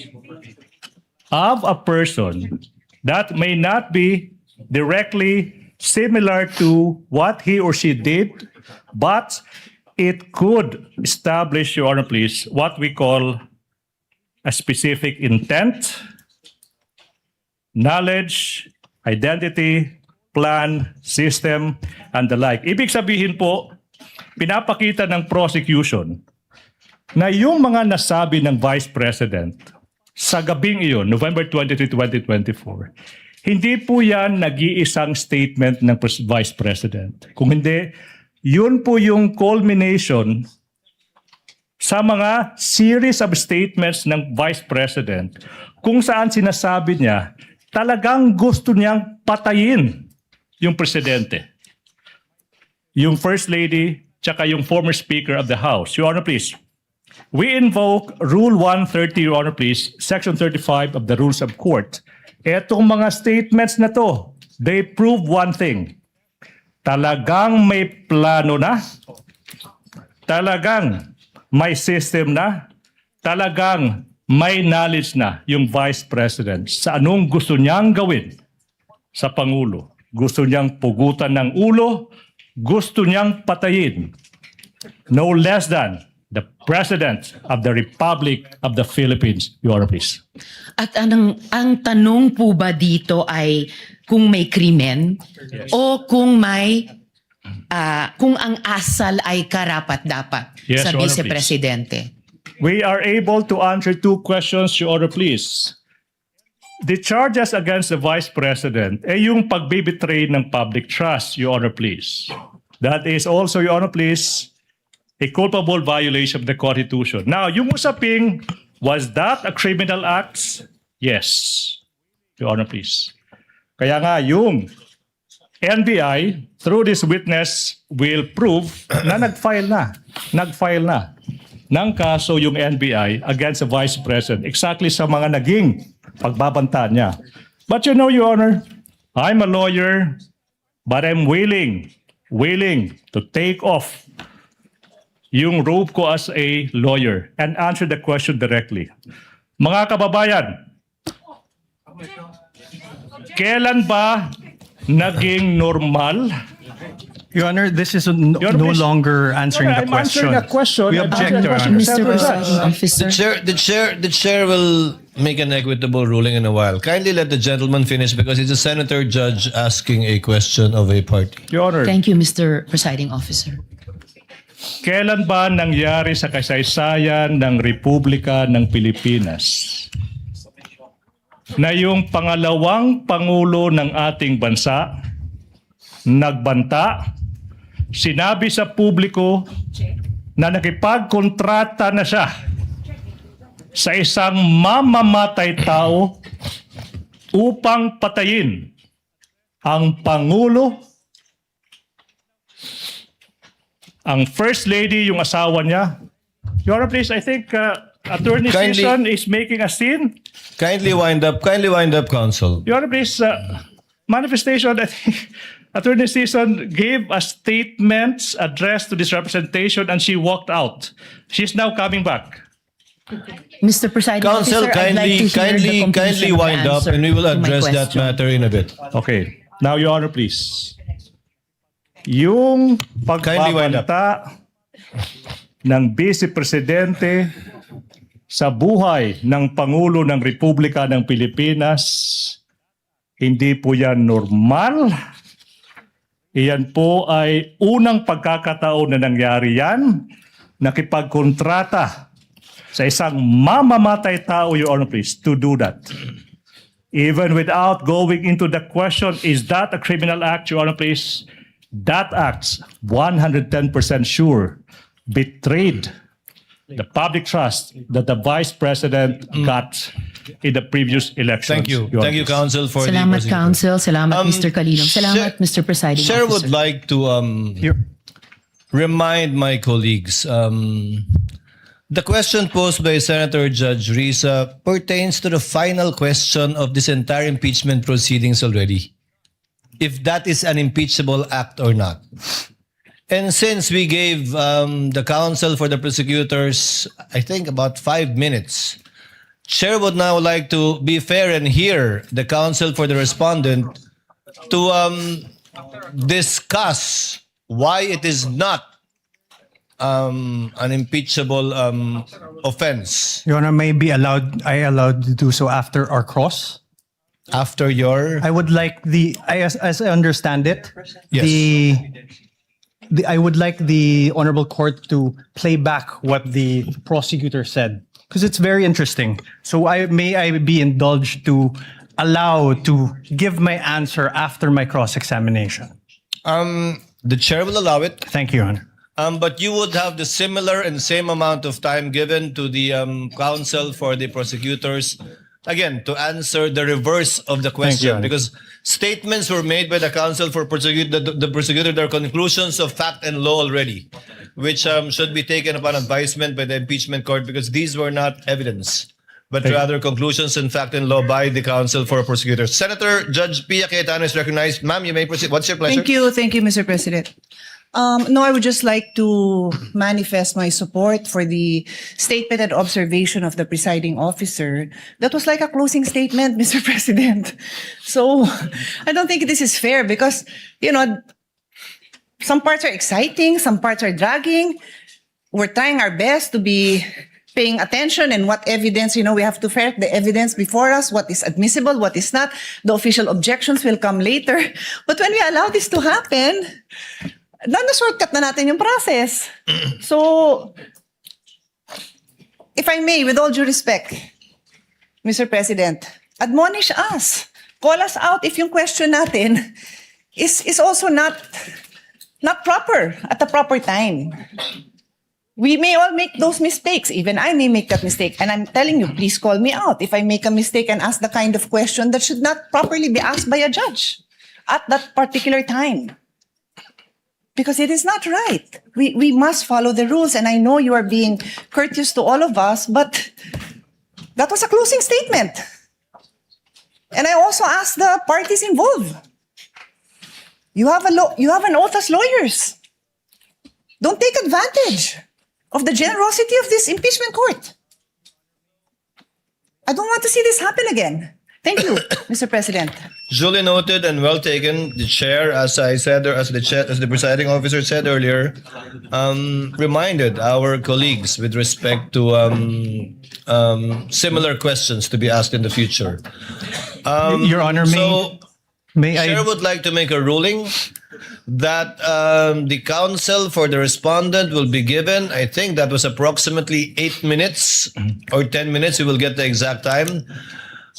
of a person that may not be directly similar to what he or she did, but it could establish, Your Honor, please, what we call a specific intent, knowledge, identity, plan, system, and the like. Ibig sabihin po, pinapakita ng prosecution na yung mga nasabi ng Vice President sa gabing iyon, November 23, 2024, hindi po yan nag-iisang statement ng Vice President. Kung hindi, yun po yung culmination sa mga series of statements ng Vice President kung saan sinasabi niya talagang gusto niyang patayin yung Presidente, yung First Lady, tsaka yung former Speaker of the House. Your Honor, please. We invoke Rule 130, Your Honor, please, Section 35 of the Rules of Court. Etong mga statements na to, they prove one thing. Talagang may plano na, talagang may system na, talagang may knowledge na yung Vice President sa anong gusto niyang gawin sa Pangulo. Gusto niyang pugutan ng ulo, gusto niyang patayin. No less than the President of the Republic of the Philippines. Your Honor, please. At ang tanong po ba dito ay kung may krimen o kung may kung ang asal ay karapat-dapat Yes, sa Your Honor, Vice Presidente? We are able to answer two questions, Your Honor, please. The charges against the Vice President ay yung pagbibitray ng public trust, Your Honor, please. That is also, Your Honor, please, a culpable violation of the Constitution. Now, yung usaping, was that a criminal act? Yes, Your Honor, please. Kaya nga, yung NBI, through this witness, will prove na nag-file na ng kaso yung NBI against the Vice President exactly sa mga naging pagbabanta niya. But you know, Your Honor, I'm a lawyer, but I'm willing to take off yung robe ko as a lawyer and answer the question directly. Mga kababayan, kailan ba naging normal? Your Honor, this is no longer answering the I'm question. answering a question. We I'm object, answering Your the Honor. question. Mr. Presiding Officer. The chair will make an equitable ruling in a while. Kindly let the gentleman finish because it's a senator judge asking a question of a party. Your Honor, Thank you, Mr. Presiding Officer. kailan ba nangyari sa kasaysayan ng Republika ng Pilipinas na yung pangalawang pangulo ng ating bansa nagbanta, sinabi sa publiko na nakipagkontrata na siya sa isang mamamatay tao upang patayin ang Pangulo, ang First Lady, yung asawa niya. Your Honor, please, I think Attorney Season is making a scene. Kindly wind up, counsel. Your Honor, please, manifestation, I think Attorney Season gave a statement addressed to this representation and she walked out. She's now coming back. Mr. Presiding Counsel, Officer, I'd like to hear the kindly conclusion of the wind up answer and we will to my address that question. matter in a bit. Okay. Now, Your Honor, please. Yung pagbabanta ng Vice Presidente sa buhay ng Pangulo ng Republika ng Pilipinas, hindi po yan normal. Iyan po ay unang pagkakataon na nangyari yan, nakipagkontrata sa isang mamamatay tao, Your Honor, please, to do that. Even without going into the question, is that a criminal act, Your Honor, please? That act, 110% sure, betrayed the public trust that the Vice President got in the previous elections. Thank you. Your Thank you, Honor, please. counsel, for the Salamat, proceeding. Counsel. Salamat, Mr. Kalilong. Salamat, Mr. Presiding Chair Officer. would like to remind my colleagues, the question posed by Senator Judge Risa pertains to the final question of this entire impeachment proceedings already. If that is an impeachable act or not. And since we gave the counsel for the prosecutors, I think about 5 minutes, Chair would now like to be fair and hear the counsel for the respondent to discuss why it is not an impeachable offense. Your Honor, may be allowed to do so after our cross? After your... I would like as I understand it, Yes. I would like the Honorable Court to play back what the prosecutor said, because it's very interesting. So I be indulged to allow to give my answer after my cross-examination. The chair will allow it. Thank you, Your Honor. But you would have the similar and same amount of time given to the counsel for the prosecutors, again, to answer the reverse of the question. Honor. Because statements were made by the counsel for the prosecutor, their conclusions of fact and law already, which should be taken upon advisement by the impeachment court, because these were not evidence, but rather conclusions in fact and law by the counsel for prosecutors. Senator Judge Pia Cayetano is recognized. Ma'am, you may proceed. What's your pleasure? Thank you, Mr. President. No, I would just like to manifest my support for the statement and observation of the presiding officer. That was like a closing statement, Mr. President. So I don't think this is fair because, you know, some parts are exciting, some parts are dragging. We're trying our best to be paying attention and what evidence, you know, we have to ferret the evidence before us, what is admissible, what is not. The objections will come later. But when we allow this to happen, shortcut na natin yung process. So, if I may, with all due respect, Mr. President, admonish us. Call us out if yung question natin is also not proper at the proper time. We may all make those mistakes. Even I may make that mistake. And I'm telling you, please call me out if I make a mistake and ask the kind of question that should not properly be asked by a judge at that particular time. Because it is not right. We must follow the rules. And I know you are being courteous to all of us, but that was a closing statement. And I also asked the parties involved. You have an oath as lawyers. Don't take advantage of the generosity of this impeachment court. I don't want to see this happen again. Thank you, Mr. President. Duly noted and well taken. The chair, as I said, or as the presiding officer said earlier, reminded our colleagues with respect to similar questions to be asked in the future. Your Honor, Chair would like to make a ruling that the counsel for the respondent will be given, I think that was approximately 8 minutes or 10 minutes, we will get the exact time,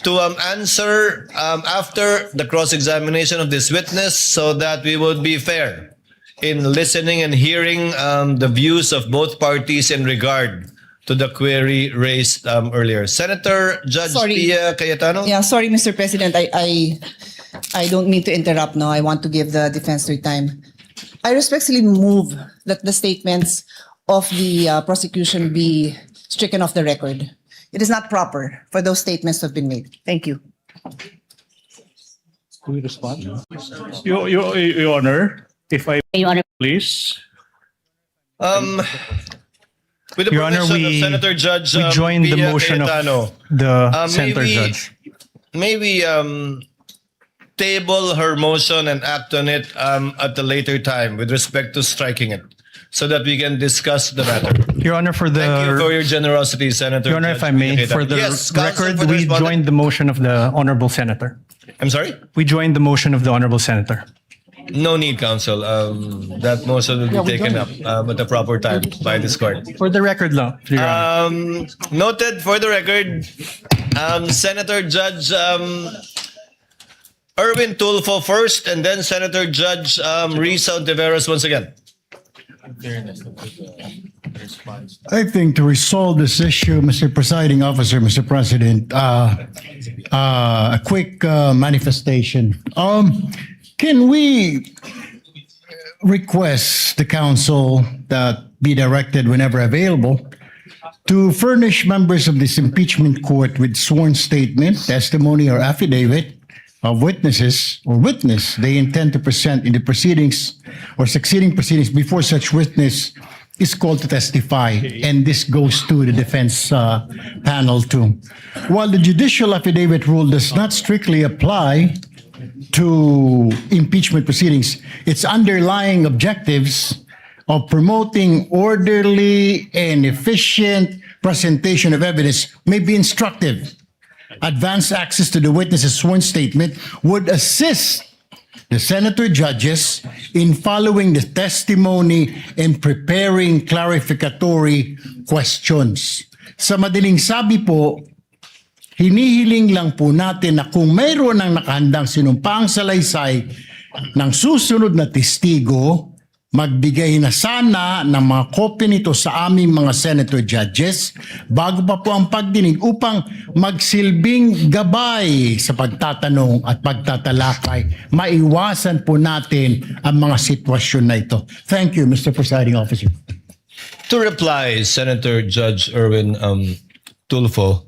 to answer after the cross-examination of this witness so that we would be fair in listening and hearing the views of both parties in regard to the query raised earlier. Senator Judge Pia Cayetano? Yeah, sorry, Mr. President. I don't mean to interrupt now. I want to give the defense their time. I respectfully move that the statements of the prosecution be stricken off the record. It is not proper for those statements to have been made. Thank you. Do we respond? Your Honor, if I please. With the Your Honor, permission of Senator Judge we join the Pia motion Cayetano, of the Senator Judge. May we table her motion and act on it at a later time with respect to striking it, so that we can discuss the matter. Your Honor, for the Thank you for your generosity, Senator. Your Honor, if I Judge may, Pia for the Yes, counsel record, for the we respondent. joined the motion of the Honorable Senator. I'm sorry? We joined the motion of the Honorable Senator. No need, counsel. That motion will be taken up at the proper time by this court. For the record lang, Your Honor. Noted for the record, Senator Judge Erwin Tulfo first, and then Senator Judge Risa Ontiveros once again. I think to resolve this issue, Mr. Presiding Officer, Mr. President, a quick manifestation. Can we request the council that be directed whenever available to furnish members of this impeachment court with sworn statement, testimony, or affidavit of witnesses or witness they intend to present in the proceedings or succeeding proceedings before such witness is called to testify, and this goes to the defense panel too. While the judicial affidavit rule does not strictly apply to impeachment proceedings, its underlying objectives of promoting orderly and efficient presentation of evidence may be instructive. Advanced access to the witness's sworn statement would assist the senator judges in following the testimony and preparing clarificatory questions. Sa madaling sabi po, hinihiling lang po natin na kung mayroon ng nakahandang sinumpaang salaysay ng susunod na testigo, magbigay na sana ng mga kopya nito sa aming mga senator judges bago pa po ang pagdinig upang magsilbing gabay sa pagtatanong at pagtatalakay. Maiwasan po natin ang mga sitwasyon na ito. Thank you, Mr. Presiding Officer. To reply, Senator Judge Erwin Tulfo,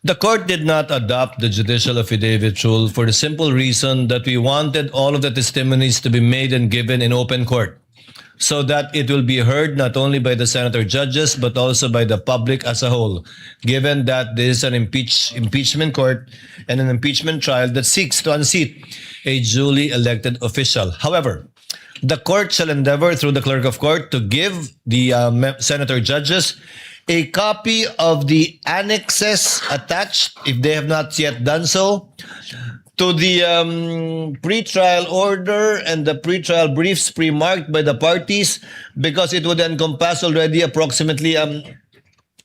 the court did not adopt the judicial affidavit rule for the simple reason that we wanted all of the testimonies to be made and given in open court. so that it will be heard not only by the senator judges but also by the public as a whole, given that this is an impeachment court and an impeachment trial that seeks to unseat a duly elected official. However, the court shall endeavor through the clerk of court to give the senator judges a copy of the annexes attached, if they have not yet done so, to the pre-trial order and the pre-trial briefs pre-marked by the parties, because it would encompass already approximately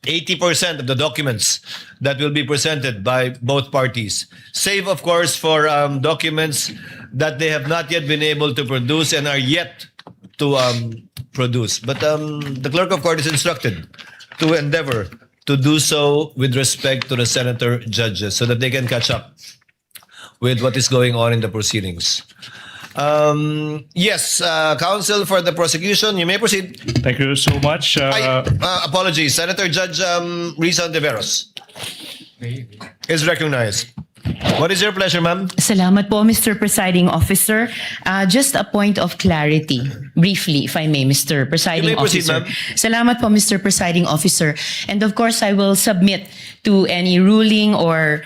80% of the documents that will be presented by both parties, save of course for documents that they have not yet been able to produce and are yet to produce. But the clerk of court is instructed to endeavor to do so with respect to the senator judges so that they can catch up with what is going on in the proceedings. Yes, counsel for the prosecution, you may proceed. Thank you so much. Apologies, Senator Judge Risa Ontiveros is recognized. What is your pleasure, ma'am? Salamat po, Mr. Presiding Officer. Just a point of clarity, briefly, if I may, Mr. Presiding You may proceed, Officer. ma'am. Salamat po, Mr. Presiding Officer. And of course, I will submit to any ruling or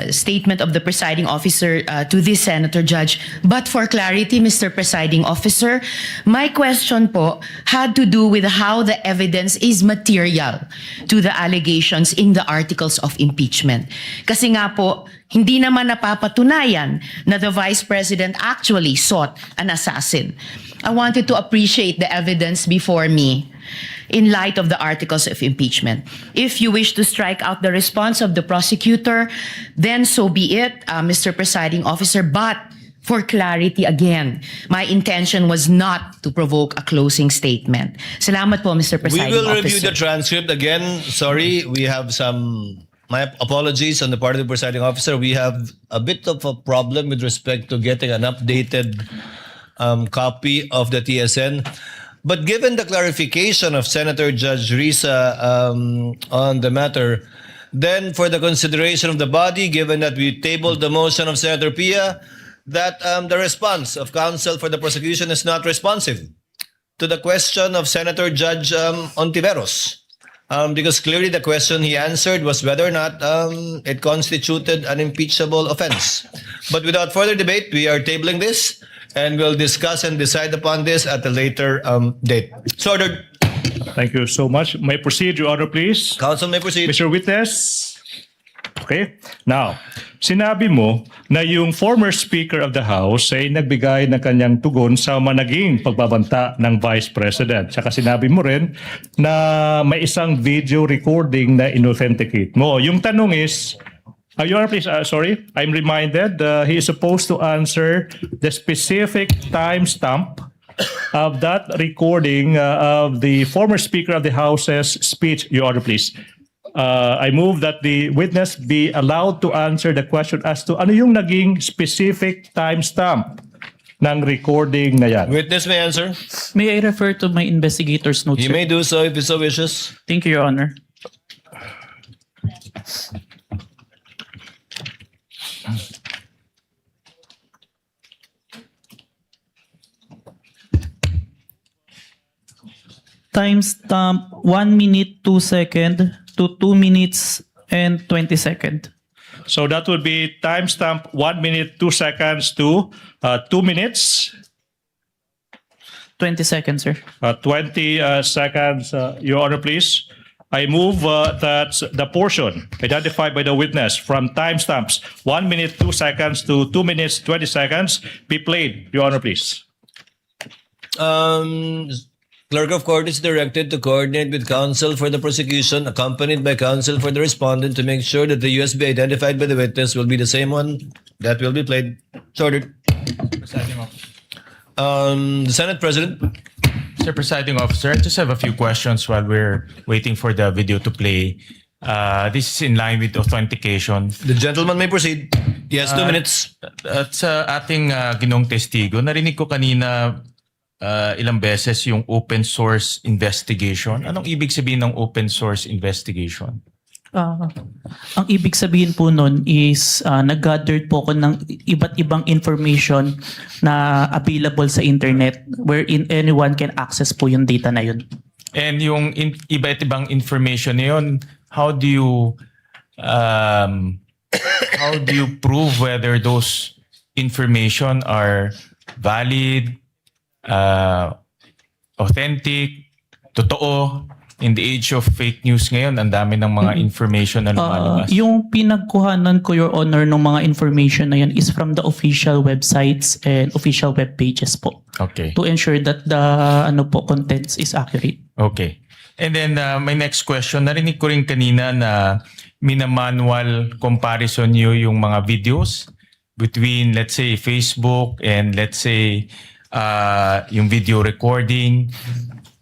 statement of the presiding officer to this Senator Judge. But for clarity, Mr. Presiding Officer, my question po had to do with how the evidence is material to the allegations in the articles of impeachment. Kasi nga po, hindi naman napapatunayan na the Vice President actually sought an assassin. I wanted to appreciate the evidence before me in light of the articles of impeachment. If you wish to strike out the response of the prosecutor, then so be it, Mr. Presiding Officer. But for clarity again, my intention was not to provoke a closing statement. Salamat po, Mr. Presiding We will Officer. review the transcript again. Sorry, we have my apologies on the part of the presiding officer. We have a bit of a problem with respect to getting an updated copy of the TSN. But given the clarification of Senator Judge Risa on the matter, then for the consideration of the body, given that we tabled the motion of Senator Pia, that the response of counsel for the prosecution is not responsive to the question of Senator Judge Ontiveros. Because clearly the question he answered was whether or not it constituted an impeachable offense. But without further debate, we are tabling this and we'll discuss and decide upon this at a later date. So ordered. Thank you so much. May proceed, Your Honor, please. Counsel may proceed. Mr. Witness. Okay. Now, sinabi mo na yung former Speaker of the House ay nagbigay ng kanyang tugon sa managing pagbabanta ng Vice President. Saka sinabi mo rin na may isang video recording na inauthenticate mo. Yung tanong is, Your Honor, please, sorry, I'm reminded he is supposed to answer the specific timestamp of that recording of the former Speaker of the House's speech. Your Honor, please. I move that the witness be allowed to answer the question as to ano yung naging specific timestamp ng recording na yan. Witness may answer. May I refer to my investigator's notes, He sir? may do so if he so wishes. Thank you, Your Honor. Timestamp 1 minute 2 second to 2 minutes and 20 second. So that would be timestamp 1 minute 2 seconds to 2 minutes. 20 seconds, sir. 20 seconds, Your Honor, please. I move that the portion identified by the witness from timestamps 1 minute 2 seconds to 2 minutes 20 seconds be played. Your Honor, please. Clerk of Court is directed to coordinate with counsel for the prosecution, accompanied by counsel for the respondent, to make sure that the USB identified by the witness will be the same one that will be played. So ordered. The Senate President. Mr. Presiding Officer, I just have a few questions while we're waiting for the video to play. This is in line with authentication. The gentleman may proceed. Yes, 2 minutes. At sa ating ginong testigo, narinig ko kanina ilang beses yung open source investigation. Anong ibig sabihin ng open source investigation? Ang ibig sabihin po nun is nag-gathered po ako ng iba't ibang information na available sa internet wherein anyone can access po yung data na yun. And yung iba't ibang information na yun, how do you prove whether those information are valid, authentic, totoo? In the age of fake news ngayon, ang dami ng mga information na lumalabas. Yung pinagkuhanan ko, Your Honor, ng mga information na yun is from the official websites and official web pages po. Okay. To ensure that the contents is accurate. Okay. And then my next question, narinig ko rin kanina na minamanual comparison nyo yung mga videos between, let's say, Facebook and let's say, yung video recording.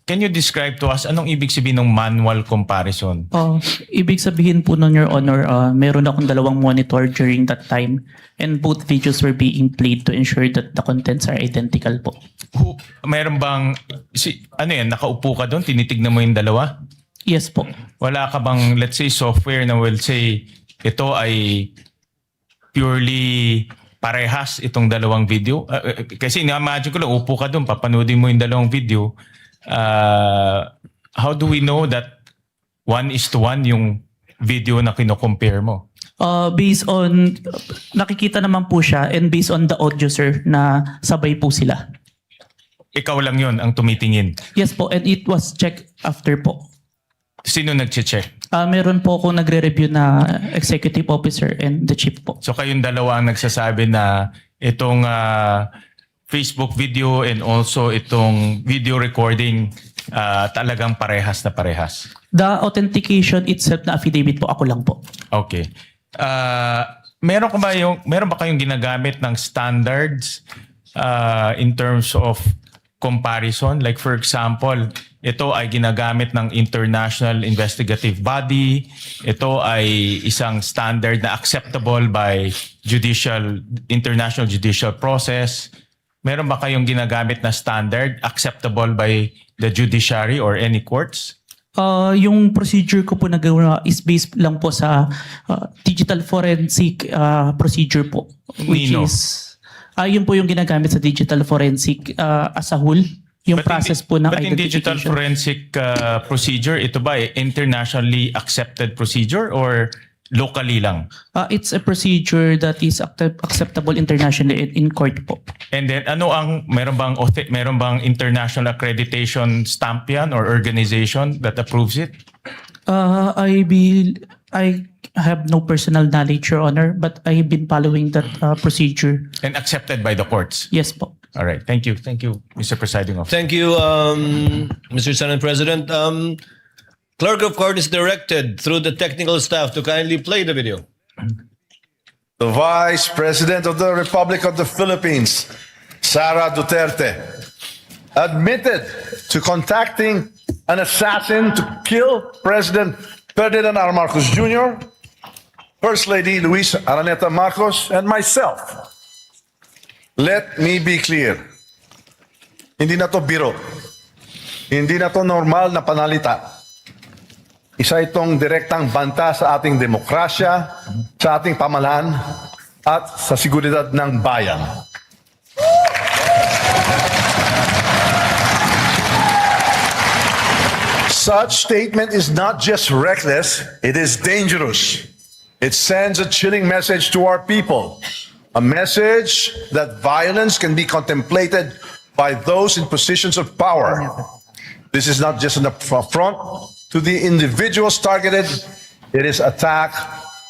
Can you describe to us anong ibig sabihin ng manual comparison? Ibig sabihin po nun, Your Honor, meron akong dalawang monitor during that time and both videos were being played to ensure that the contents are identical po. Meron bang, nakaupo ka doon, tinitignan mo yung dalawa? Yes po. Wala ka bang, let's say, software na will say, ito ay purely parehas itong dalawang video? Kasi na-imagine ko lang, upo ka doon, papanoodin mo yung dalawang video. How do we know that 1:1 yung video na kino-compare mo? Based on, nakikita naman po siya and based on the audio, sir, na sabay po sila. Ikaw lang yon ang tumitingin? Yes po, and it was checked after po. Sino nag-check? Meron po akong nagre-review na executive officer and the chief po. So kayong dalawa ang nagsasabi na itong Facebook video and also itong video recording talagang parehas na parehas? The authentication itself na affidavit po, ako lang po. Okay. Meron ba kayong ginagamit ng standards in terms of comparison? Like for example, ito ay ginagamit ng international investigative body. Ito ay isang standard na acceptable by international judicial process. Meron ba kayong ginagamit na standard acceptable by the judiciary or any courts? Yung procedure ko po nagawa is based lang po sa digital forensic procedure po. Which Nino? is, yun po yung ginagamit sa digital forensic as a whole. Yung process po ng But in digital identification. forensic procedure, ito ba internationally accepted procedure or locally lang? It's a procedure that is acceptable internationally in court po. And then meron bang international accreditation stamp yan or organization that approves it? I have no personal knowledge, Your Honor, but I have been following that procedure. And accepted by the courts? Yes po. All right. Thank you. Thank you, Mr. Presiding Officer. Thank you, Mr. Senate President. Clerk of Court is directed through the technical staff to kindly play the video. The Vice President of the Republic of the Philippines, Sara Duterte, admitted to contacting an assassin to kill President Ferdinand R. Marcos Jr., First Lady Luisa Araneta Marcos, and myself. Let me be clear. Hindi na to biro. Hindi na to normal na panalita. Isa itong direktang banta sa ating demokrasya, sa ating pamahalaan, at sa seguridad ng bayan. Such statement is not just reckless, it is dangerous. It sends a chilling message to our people. A message that violence can be contemplated by those in positions of power. This is not just an affront to the individuals targeted, it is attack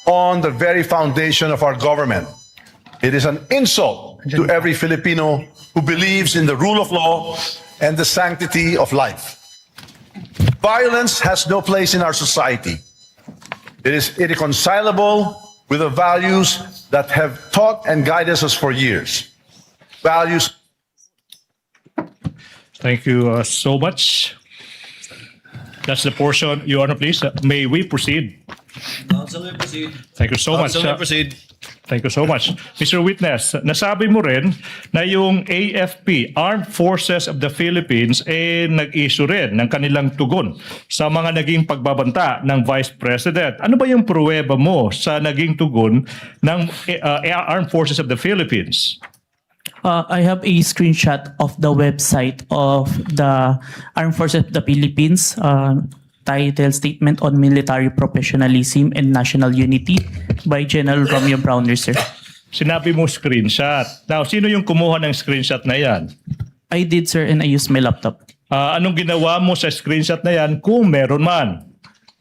on the very foundation of our government. It is an insult to every Filipino who believes in the rule of law and the sanctity of life. Violence has no place in our society. It is irreconcilable with the values that have taught and guided us for years. Values. Thank you so much. That's the portion. Your Honor, please. May we proceed? Councilor, proceed. Thank you so much. Councilor, proceed. Thank you so much. Mr. Witness, nasabi mo rin na yung AFP, Armed Forces of the Philippines, nag-issue rin ng kanilang tugon sa mga naging pagbabanta ng Vice President. Ano ba yung pruweba mo sa naging tugon ng Armed Forces of the Philippines? I have a screenshot of the website of the Armed Forces of the Philippines, title Statement on Military Professionalism and National Unity by General Romeo Browner, sir. Sinabi mo screenshot. Now, sino yung kumuha ng screenshot na yan? I did, sir, and I used my laptop. Anong ginawa mo sa screenshot na yan kung meron man?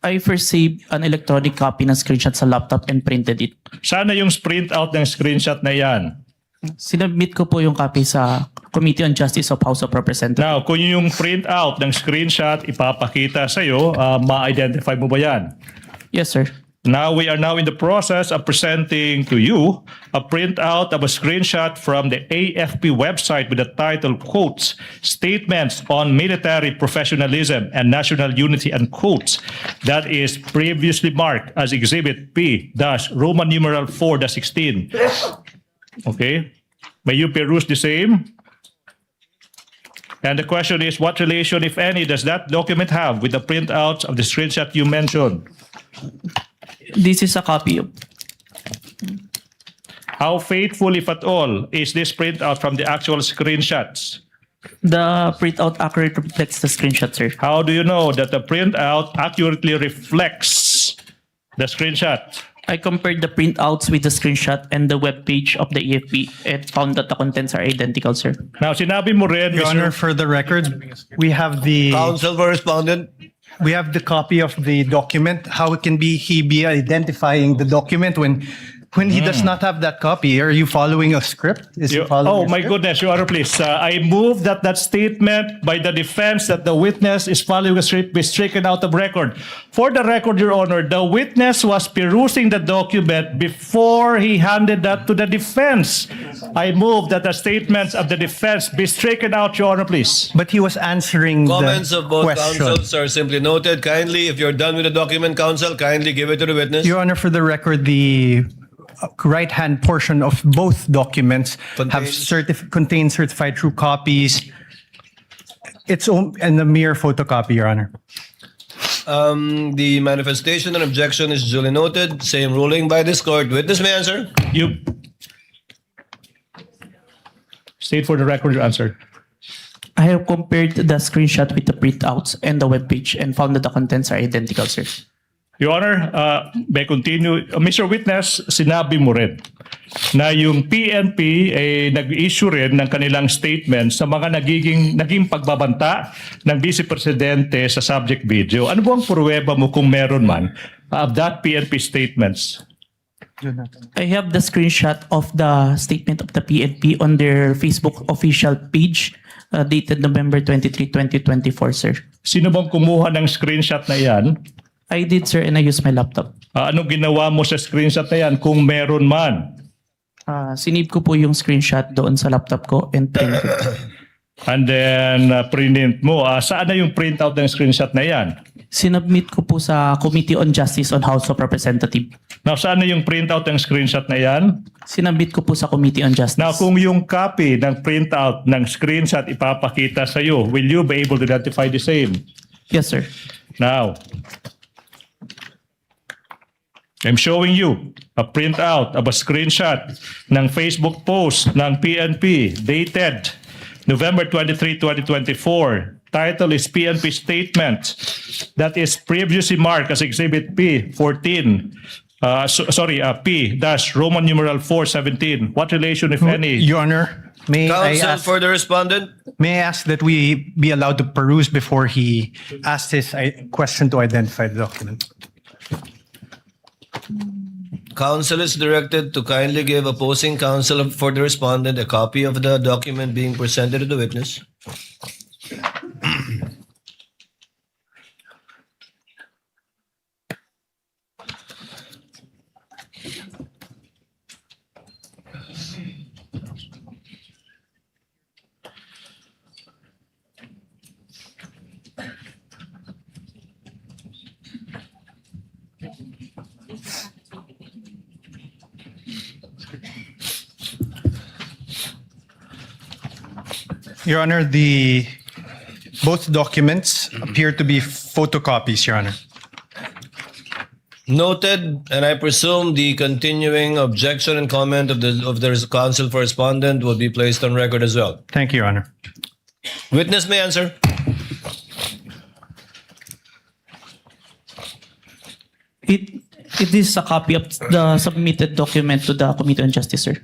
I first saved an electronic copy ng screenshot sa laptop and printed it. Sana yung print out ng screenshot na yan. Sinubmit ko po yung copy sa Committee on Justice of House of Representatives. Now, kung yung print out ng screenshot ipapakita sa'yo, ma-identify mo ba yan? Yes, sir. Now, we are now in the process of presenting to you a printout of a screenshot from the AFP website with the title, quotes, Statements on Military Professionalism and National Unity, and quotes, that is previously marked as Exhibit P-Roman numeral 4-16. Okay? May you peruse the same? And the question is, what relation, if any, does that document have with the printouts of the screenshot you mentioned? This is a copy of... How faithful, if at all, is this printout from the actual screenshots? The printout accurately reflects the screenshot, sir. How do you know that the printout accurately reflects the screenshot? I compared the printouts with the screenshot and the web page of the AFP and found that the contents are identical, sir. Now, sinabi mo rin, Your Honor, for the record, we have the Counsel for respondent. we have the copy of the document. How can he be identifying the document when he does not have that copy? Are you following a script? Is he following? Oh my goodness, Your Honor, please. I move that statement by the defense that the witness is following a script be stricken out of record. For the record, Your Honor, the witness was perusing the document before he handed that to the defense. I move that the statements of the defense be stricken out, Your Honor, please. But he was answering Comments the of both question. counsels are simply noted. Kindly, if you're done with the document, counsel, kindly give it to the witness. Your Honor, for the record, the right-hand portion of both documents contain certified true copies. It's and a mere photocopy, Your Honor. The manifestation and objection is duly noted. Same ruling by this court. Witness may answer. You state for the record your answer. I have compared the screenshot with the printouts and the web page and found that the contents are identical, sir. Your Honor, may continue. Mr. Witness, sinabi mo rin na yung PNP ay nag-issue rin ng kanilang statement sa mga naging pagbabanta ng Vice Presidente sa subject video. Ano bang pruweba mo kung meron man of that PNP statements? I have the screenshot of the statement of the PNP on their Facebook official page dated November 23, 2024, sir. Sino bang kumuha ng screenshot na yan? I did, sir, and I used my laptop. Anong ginawa mo sa screenshot na yan kung meron man? Sinave ko po yung screenshot doon sa laptop ko and printed. And then print mo. Saan na yung printout ng screenshot na yan? Sinubmit ko po sa Committee on Justice on House of Representatives. Now, saan na yung printout ng screenshot na yan? Sinubmit ko po sa Committee on Justice. Now, kung yung copy ng printout ng screenshot ipapakita sa iyo, will you be able to identify the same? Yes, sir. Now, I'm showing you a printout of a screenshot ng Facebook post ng PNP dated November 23, 2024. Title is PNP Statement that is previously marked as Exhibit P14. P-Roman numeral 417. What relation, if any? Your Honor, may I Counsel ask for the respondent. May I ask that we be allowed to peruse before he asks his question to identify the document? Counsel is directed to kindly give opposing counsel for the respondent a copy of the document being presented to the witness. Your Honor, both documents appear to be photocopies, Your Honor. Noted, and I presume the continuing objection and comment of the counsel for respondent will be placed on record as well. Thank you, Your Honor. Witness may answer. It is a copy of the submitted document to the Committee on Justice, sir.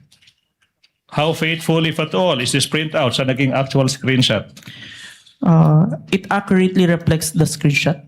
How faithful, if at all, is this printout sa naging actual screenshot? It accurately reflects the screenshot.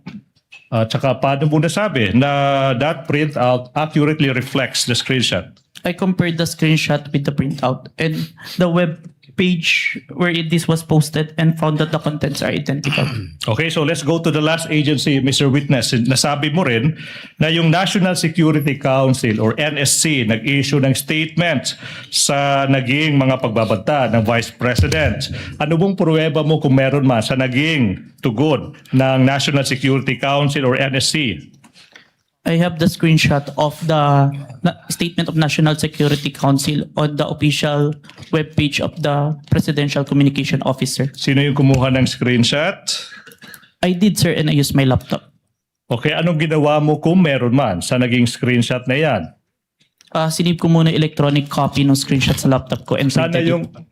At saka paano mo nasabi na that printout accurately reflects the screenshot? I compared the screenshot with the printout and the web page where this was posted and found that the contents are identical. Okay, so let's go to the last agency, Mr. Witness. Nasabi mo rin na yung National Security Council or NSC nag-issue ng statement sa naging mga pagbabanta ng Vice President. Ano bang pruweba mo kung meron man sa naging tugon ng National Security Council or NSC? I have the screenshot of the statement of National Security Council on the official webpage of the Presidential Communication Officer. Sino yung kumuha ng screenshot? I did, sir, and I used my laptop. Okay, anong ginawa mo kung meron man sa naging screenshot na yan? Sinip ko muna electronic copy ng screenshot sa laptop ko and Sana printed it.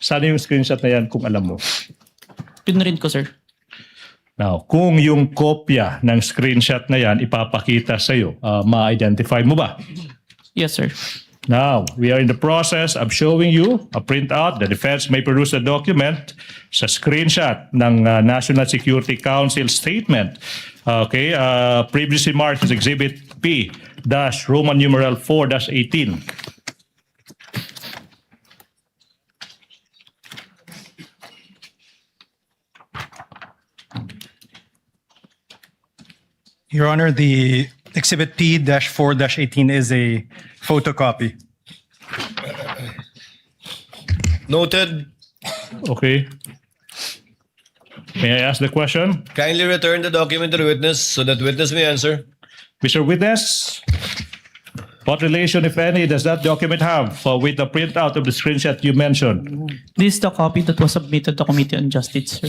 sana yung screenshot na yan kung alam mo. Pinrint ko, sir. Now, kung yung kopya ng screenshot na yan ipapakita sa iyo, ma-identify mo ba? Yes, sir. Now, we are in the process of showing you a printout. The defense may produce a document sa screenshot ng National Security Council statement. Okay, previously marked as Exhibit P-Roman numeral 4-18. Your Honor, the Exhibit P-4-18 is a photocopy. Noted. Okay. May I ask the question? Kindly return the document to the witness so that witness may answer. Mr. Witness, what relation, if any, does that document have with the printout of the screenshot you mentioned? This is the copy that was submitted to Committee on Justice, sir.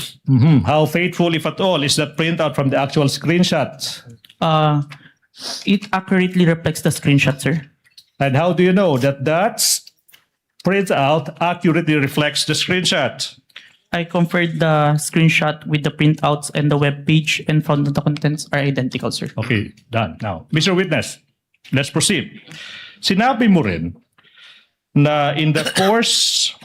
How faithful, if at all, is that printout from the actual screenshot? It accurately reflects the screenshot, sir. And how do you know that that printout accurately reflects the screenshot? I compared the screenshot with the printouts and the web page and found that the contents are identical, sir. Okay, done. Now, Mr. Witness, let's proceed. Sinabi mo rin na in the course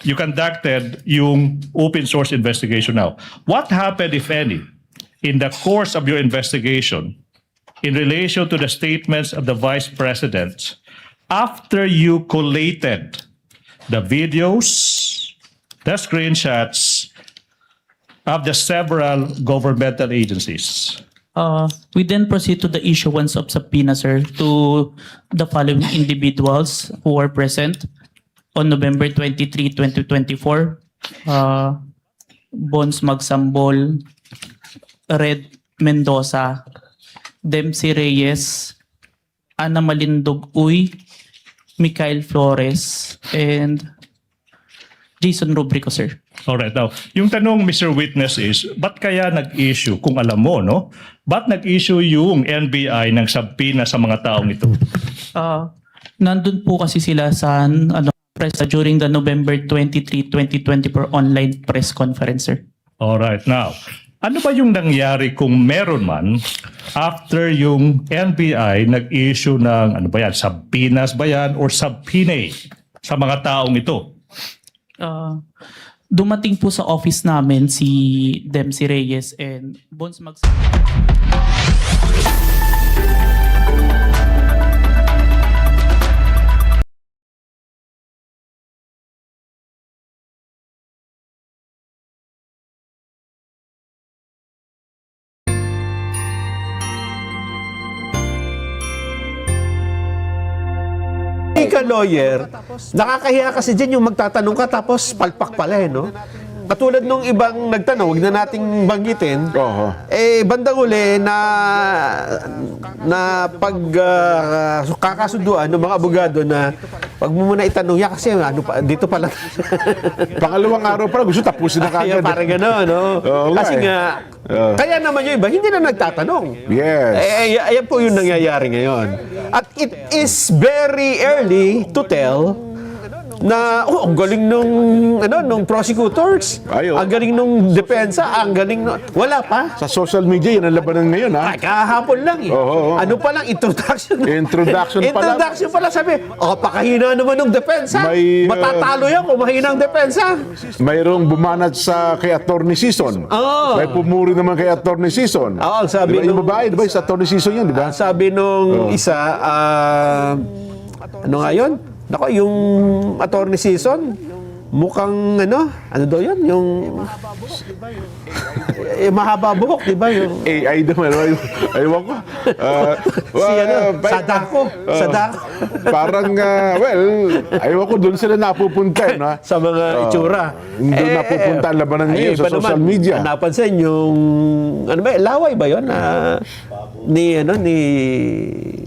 you conducted yung open source investigation now. What happened, if any, in the course of your investigation in relation to the statements of the Vice President after you collated the videos, the screenshots of the several governmental agencies? We then proceed to the issuance of subpoena, sir, to the following individuals who are present on November 23, 2024. Bons Magsambol, Red Mendoza, Dempsey Reyes, Ana Malindog Uy, Mikael Flores, and Jason Rubrico, sir. Alright, now, yung tanong, Mr. Witness, is, ba't kaya nag-issue, kung alam mo, no? Ba't nag-issue yung NBI ng subpoena sa mga taong ito? Nandun po kasi sila sa press during the November 23, 2024 online press conference, sir. Alright, now, ano ba yung nangyari kung meron man after yung NBI nag-issue ng, ano ba yan, subpoenas ba yan or subpoena sa mga taong ito? Dumating po sa office namin si Dempsey Reyes and Bons Magsambol. Ka lawyer, nakakahiya kasi dyan yung magtatanong ka tapos palpak pala no? katulad nung ibang nagtanong, huwag na nating banggitin, bandang uli na kakasunduan ng mga abogado na pag mo muna itanong yan kasi dito pa lang. Pangalawang araw pa lang, gusto tapusin na kagad. Parang gano'n, no? Kasi nga, kaya naman yung iba, hindi na nagtatanong. Yes. Ayan po yung nangyayari ngayon. At it is very early to tell na ang galing nung prosecutors, ang galing nung depensa, ang galing wala pa. Sa social media, yan ang labanan ngayon, ha? Kahapon lang eh. Ano pa lang, introduction pa lang, sabi, pakahina naman ng depensa. Matatalo yan kung mahina ang depensa. Mayroong bumanat kay Attorney Season. May pumuri naman kay Attorney Season. Sabi yung babae, di ba? Sa Attorney Season yan, di ba? Sabi nung isa, ano nga yun? Nako, yung Attorney Season, mukhang ano daw yun? Yung mahaba buhok, di ba? Yung AI naman, ayaw ko. Sadako. Parang, ayaw ko doon sila napupunta, no? Sa mga itsura. Doon napupunta ang labanan ngayon sa social media. Napansin yung, laway ba yun?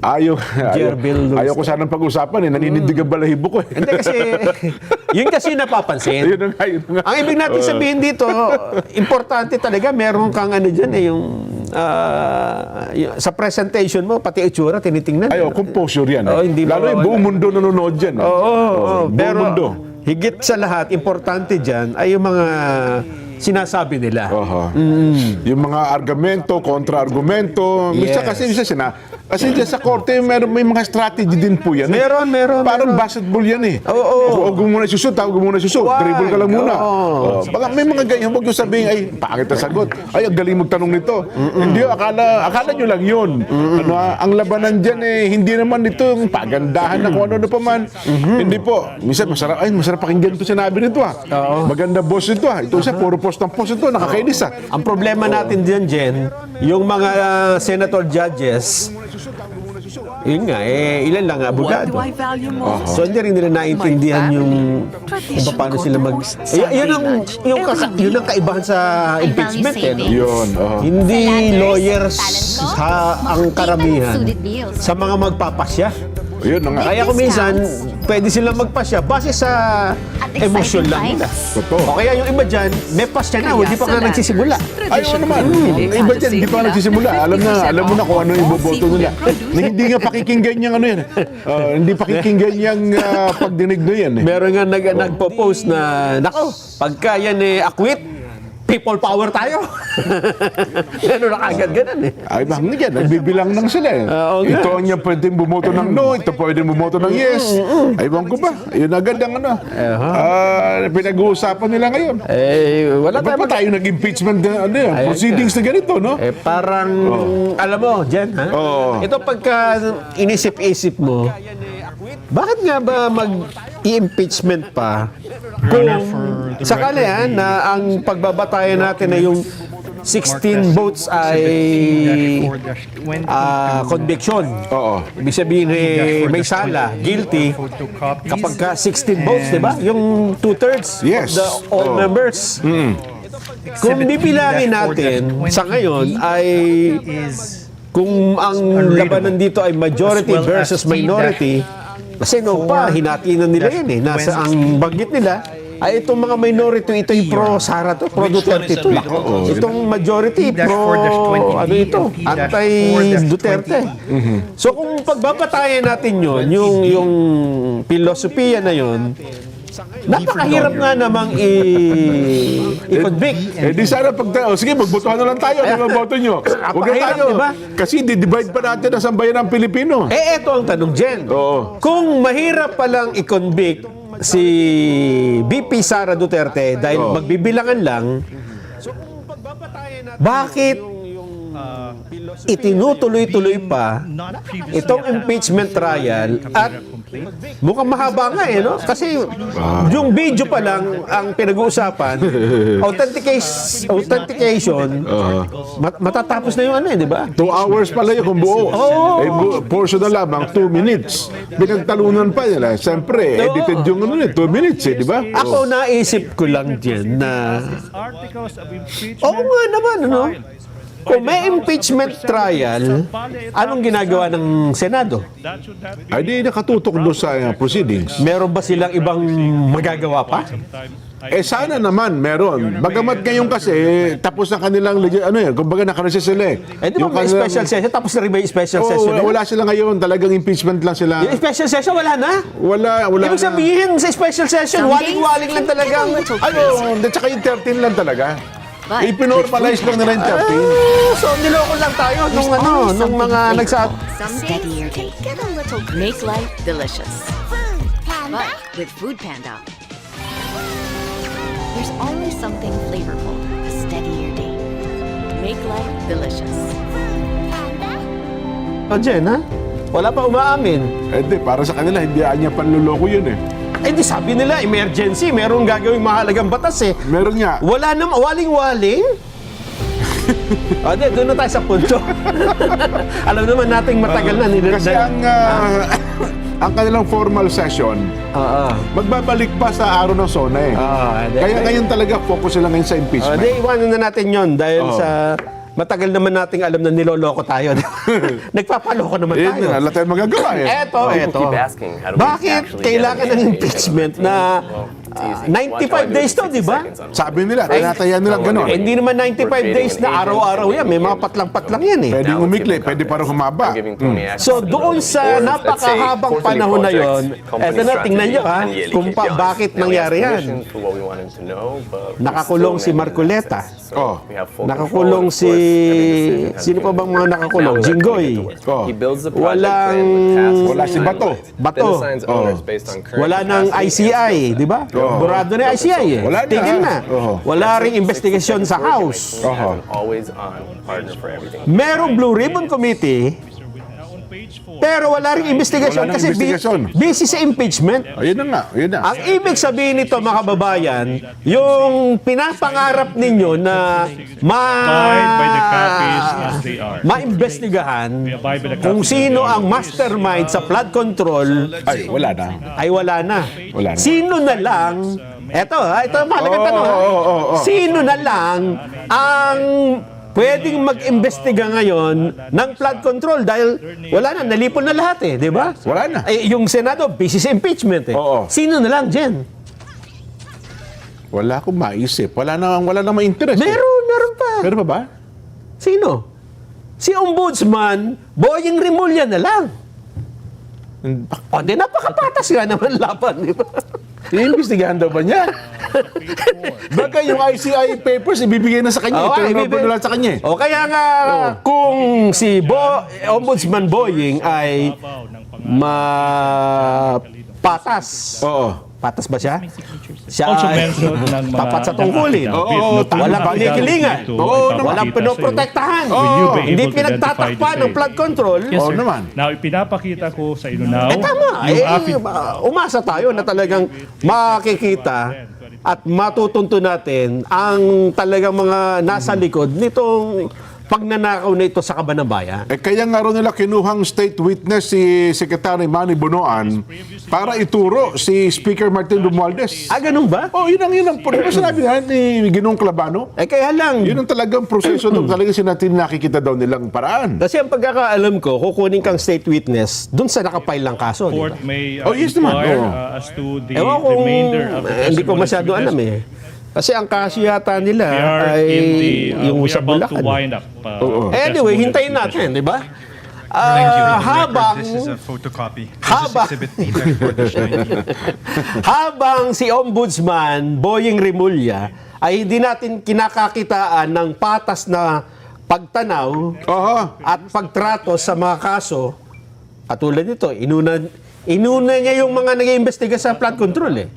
Ayaw ko sanang pag-usapan, nanindigan balahibo ko. Hindi kasi, yun kasi napapansin. Ang ibig natin sabihin dito, importante talaga, meron kang dyan yung sa presentation mo, pati itsura, tinitingnan. Composure yan. Lalo yung buong mundo nanonood dyan. Pero higit sa lahat, importante dyan ay yung mga sinasabi nila. Yung mga argumento, kontra-argumento. Minsan kasi kasi dyan sa korte, may mga strategy din po yan. Meron. Parang basketball yan eh. Huwag mo muna isusut, dribble ka lang muna. Baka may mga ganyan, huwag yung sabihin, ay, pangit na sagot. Ay, ang galing magtanong nito. Hindi, akala nyo lang yun. Ang labanan dyan hindi naman ito yung pagandahan na kung ano pa man. Hindi po. Minsan, masarap pakinggan ito sinabi nito Maganda boss ito Ito siya, puro post ng post ito, nakakainis Ang problema natin dyan, Jen, yung mga senator judges, yun nga, ilan lang abogado. So hindi rin nila naintindihan yung kung paano sila yun ang kaibahan sa impeachment Hindi lawyers ang karamihan sa mga magpapasya. Kaya kung minsan, pwede silang magpasya base sa emosyon lang nila. O kaya yung iba dyan, may pasya na, hindi pa nga nagsisimula. Ayaw naman. Iba dyan, hindi pa nagsisimula. Alam mo na kung ano yung boboto nila. Hindi nga pakikinggan yung yan. Hindi pakikinggan yung pagdinig na yan. Meron nga nagpo-post na, nako, pagka yan acquit, people power tayo. Ano na kagad ganun Ay, hindi yan. Nagbibilang lang sila Ito ang niya pwedeng bumoto ng no, ito pwedeng bumoto ng yes. Ay, bang ko ba? Yun agad ang pinag-uusapan nila ngayon. Wala tayo nag-impeachment proceedings na ganito, no? Parang, alam mo, Jen, ito pagka inisip-isip mo, bakit nga ba mag-i-impeachment pa kung sakali na ang pagbabatayan natin na yung 16 votes ay conviction. Ibig sabihin may sala, guilty, kapag ka 16 votes, di ba? Yung 2/3 of the all members. Kung bibilangin natin sa ngayon ay kung ang labanan dito ay majority versus minority, kasi hinati na nila yan nasa ang banggit nila ay itong mga minority, ito yung pro-Sara to, pro-Duterte to. Itong majority, anti-Duterte. So kung pagbabatayan natin yun, yung filosofiya na yun, napakahirap nga namang i-convict. Di sana sige, magbotohan na lang tayo. Ano boto nyo? Huwag na tayo. Diba? Kasi di-divide pa natin ang sambayan ng Pilipino. Ito ang tanong, Jen. Kung mahirap palang i-convict si VP Sara Duterte dahil magbibilangan lang, bakit itinutuloy-tuloy pa itong impeachment trial at Mukhang mahaba nga eh, no? Kasi yung video pa lang ang pinag-uusapan, authentication, matatapos na yung ano eh, di ba? 2 hours pala yun kung buo. Portion na lamang, 2 minutes. Pinagtalunan pa nila. Siyempre, edited yung 2 minutes di ba? Ako naisip ko lang dyan na oo nga naman, ano? Kung may impeachment trial, anong ginagawa ng Senado? Ay, di nakatutok doon sa proceedings. Meron ba silang ibang magagawa pa? Sana naman meron. Bagamat ngayon kasi tapos na kanilang kumbaga naka-recess sila di ba may special session tapos na rin may special session? Wala sila ngayon, talagang impeachment lang sila. Yung special session wala na? Wala Ibig sabihin sa special session, waling-waling lang talagang tsaka yung 13 lang talaga. Ipinormalize lang nila yung 13. So niloko lang tayo nung mga Steadier day. Get a little make life delicious. But with Food Panda, there's always something flavorful. A steadier day. Make life delicious. Jen, ha? Wala pa umaamin. Di, para sa kanila, hindi niya panluloko yun di sabi nila, emergency, merong gagawing mahalagang batas eh. Meron nga. Wala naman, waling-waling. Doon na tayo sa punto. Alam naman nating matagal na nila. Kasi ang kanilang formal session, magbabalik pa sa araw ng SONA eh. Kaya ngayon talaga focus sila ngayon sa impeachment. Iwanan na natin yon dahil sa matagal naman nating alam na niloloko tayo. Nagpapaloko naman tayo. Wala tayong magagawa eh. Eto. Bakit kailangan ng impeachment na 95 days to, di ba? Sabi nila, tinatayan nila gano'n. Hindi naman 95 days na araw-araw yan. May mga patlang-patlang yan eh. Pwedeng umikli, pwede parang humaba. So doon sa napakahabang panahon na yon, eto na, tingnan nyo ha, kung bakit nangyari yan. Nakakulong si Marcoleta. Nakakulong sino pa bang mga nakakulong? Jinggoy. Wala si Bato. Wala ng ICI, di ba? Burado na yung ICI eh. Tigil na. Wala rin investigasyon sa House. Merong Blue Ribbon Committee, pero wala rin investigasyon kasi busy sa impeachment. Ayun na nga. Ang ibig sabihin nito, mga kababayan, yung pinapangarap ninyo na maimbestigahan kung sino ang mastermind sa flood control, ay wala na. Sino na lang, ito mahalagang tanong, sino na lang ang pwedeng mag-imbestiga ngayon ng flood control dahil wala na, nalipol na lahat eh, di ba? Wala na. Yung Senado, busy sa impeachment eh. Sino na lang, Jen? Wala akong maisip. Wala na ma-interest. Meron pa. Meron pa ba? Sino? Si Ombudsman, Boying Rimulya na lang. Di napakapatas nga naman laban, di ba? Iimbestigahan daw ba niya? Baka yung ICI papers ibibigay na sa kanya. Ibibigay na sa kanya. Kaya nga, kung si Ombudsman Boying ay patas. Patas ba siya? Siya ay tapat sa tungkulin. Walang pinikilingan. Walang pinoprotektahan. Hindi pinagtatakpan ng flood control. Naman. Now, ipinapakita ko sa inyo now. Tama. Umasa tayo na talagang makikita at matutunto natin ang talagang mga nasa likod nitong pagnanakaw na ito sa Kabanabaya. Kaya nga rin nila kinuhang state witness si Secretary Manny Bonoan para ituro si Speaker Martin Romualdez. Ganun ba? Yun ang sinabi ni Ginoong Calabano. Kaya lang. Yun ang talagang proseso doon. Talagang nakikita daw nilang paraan. Kasi ang pagkakaalam ko, kukunin kang state witness doon sa nakapile ng kaso. Court may yes naman. As to the Ewan kung remainder of the hindi ko masyado alam eh. Kasi ang kaso yata nila ay yung sa Bulacan. Anyway, hintayin natin, di ba? Habang si Ombudsman Boying Rimulya ay hindi natin kinakakitaan ng patas na pagtanaw at pagtrato sa mga kaso, katulad nito, inuna niya yung mga nag-iimbestiga sa flood control eh.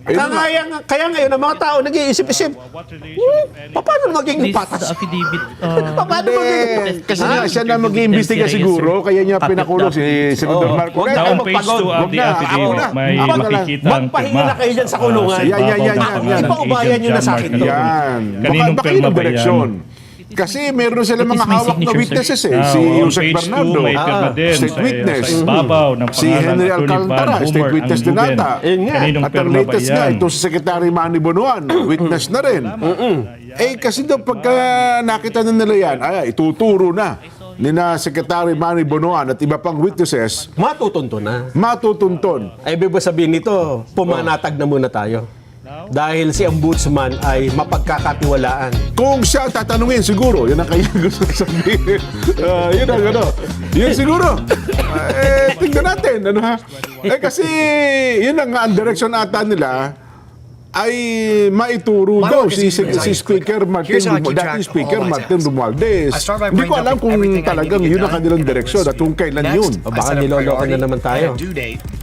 Kaya ngayon, ang mga tao nag-iisip-isip, paano maging patas? Paano maging Kasi siya na mag-iimbestiga siguro, kaya niya pinakulong si Senador Marco. Down page 2 of the affidavit, may makikita ang magpahinga na kayo dyan sa kulungan. Yan. Ipaubayan nyo na sa akin. Yan. Kaninong Baka yun pirma ang ba direksyon. Kasi meron sila mga hawak na witnesses eh. Si Jose Bernardo, may pirma din state witness. sa ibabaw ng Si pangalan Henry Attorney Alcantara, Van state Boomer, witness ang din Ruben. ata. Kaninong At ang pirma ba latest nga, yan? ito si Secretary Manny Bonoan, witness na rin. Kasi daw pagka nakita na nila yan, ituturo na ni na Secretary Manny Bonoan at iba pang witnesses. Matutunton na. Matutunton. Ay, ibig sabihin nito, pumanatag na muna tayo. Dahil si Ombudsman ay mapagkakatiwalaan. Kung siya tatanungin siguro, yun ang kaya gusto sabihin. Yun ang ano. Yun siguro. Tingnan natin. Ano, ha? Kasi yun ang direction ata nila ay maituro daw si Speaker Martin dating Speaker Martin Romualdez. Hindi ko alam kung talagang yun ang kanilang direksyon at kung kailan yun. Baka niloloko na naman tayo.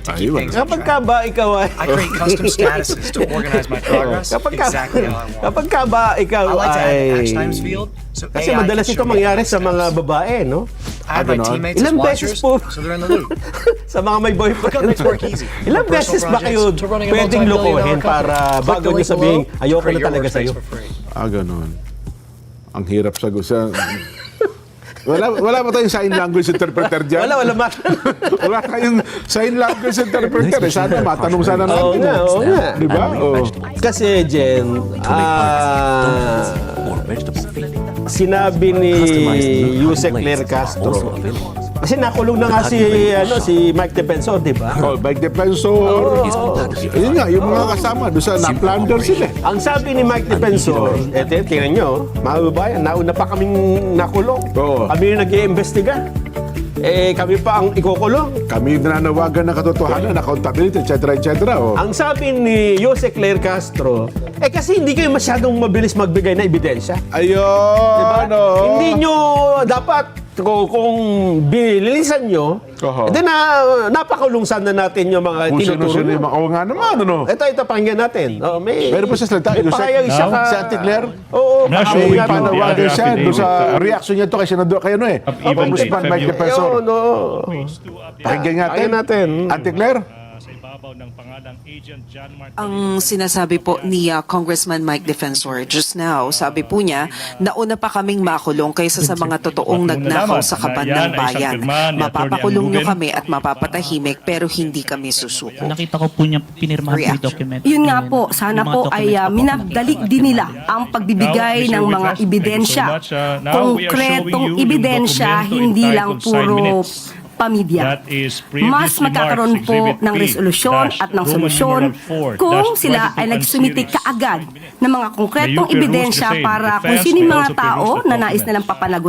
Ayun. Kapag ka ba ikaw ay... I create custom statuses to organize my progress. Kapag ka ba ikaw ay... Kasi madalas ito mangyari sa mga babae, no? I have my teammates as Ilang beses watchers, po so they're in the loop. sa mga may boyfriend. Ilang beses ba kayo pwedeng lokohin para bago nyo sabihin, ayoko na talaga sa'yo? Ganon. Ang hirap sagot sa... Wala ba tayong sign language interpreter dyan? Wala. Wala tayong sign language interpreter. Sana matanong sana natin. Oo nga. Diba? Kasi, Jen, sinabi ni Yusek Claire Castro, kasi nakulong na nga si Mike Defensor, di ba? Mike Defensor. Yun nga, yung mga kasama doon sa na-plunder sila. Ang sabi ni Mike Defensor, tingnan nyo, mga babayan, nauna pa kaming nakulong. Kami yung nag-iimbestiga. Kami pa ang ikukulong. Kami nananawagan ng katotohanan, accountability, etc. Ang sabi ni Jose Claire Castro, kasi hindi kayo masyadong mabilis magbigay na ebidensya. Ayun! Diba? Hindi nyo dapat, kung binilisan nyo, napakulong sana natin yung mga tinuturo nyo. Oo nga naman, ano? Ito, pakinggan natin. Meron pa sa salita. May pahayag siya ka. Si Ate Claire? Oo. May panawagan siya doon sa reaction niya to kay Senador, kay ano Congressman Mike Defensor. Pakinggan natin. Ate Claire? Ang sinasabi po ni Congressman Mike Defensor just now, sabi po niya, nauna pa kaming makulong kaysa sa mga totoong nagnakaw sa kaban ng bayan. Mapapakulong niyo kami at mapapatahimik pero hindi kami susuko. Nakita ko po niya pinirmahan yung document. Yun nga po, sana po ay minadali din nila ang pagbibigay ng mga ebidensya. Konkretong ebidensya, hindi lang puro pamilya. Mas magkakaroon po ng resolusyon at ng solusyon kung sila ay nagsumiti kaagad ng mga konkretong ebidensya para kung sino yung mga tao na nais nilang papanagot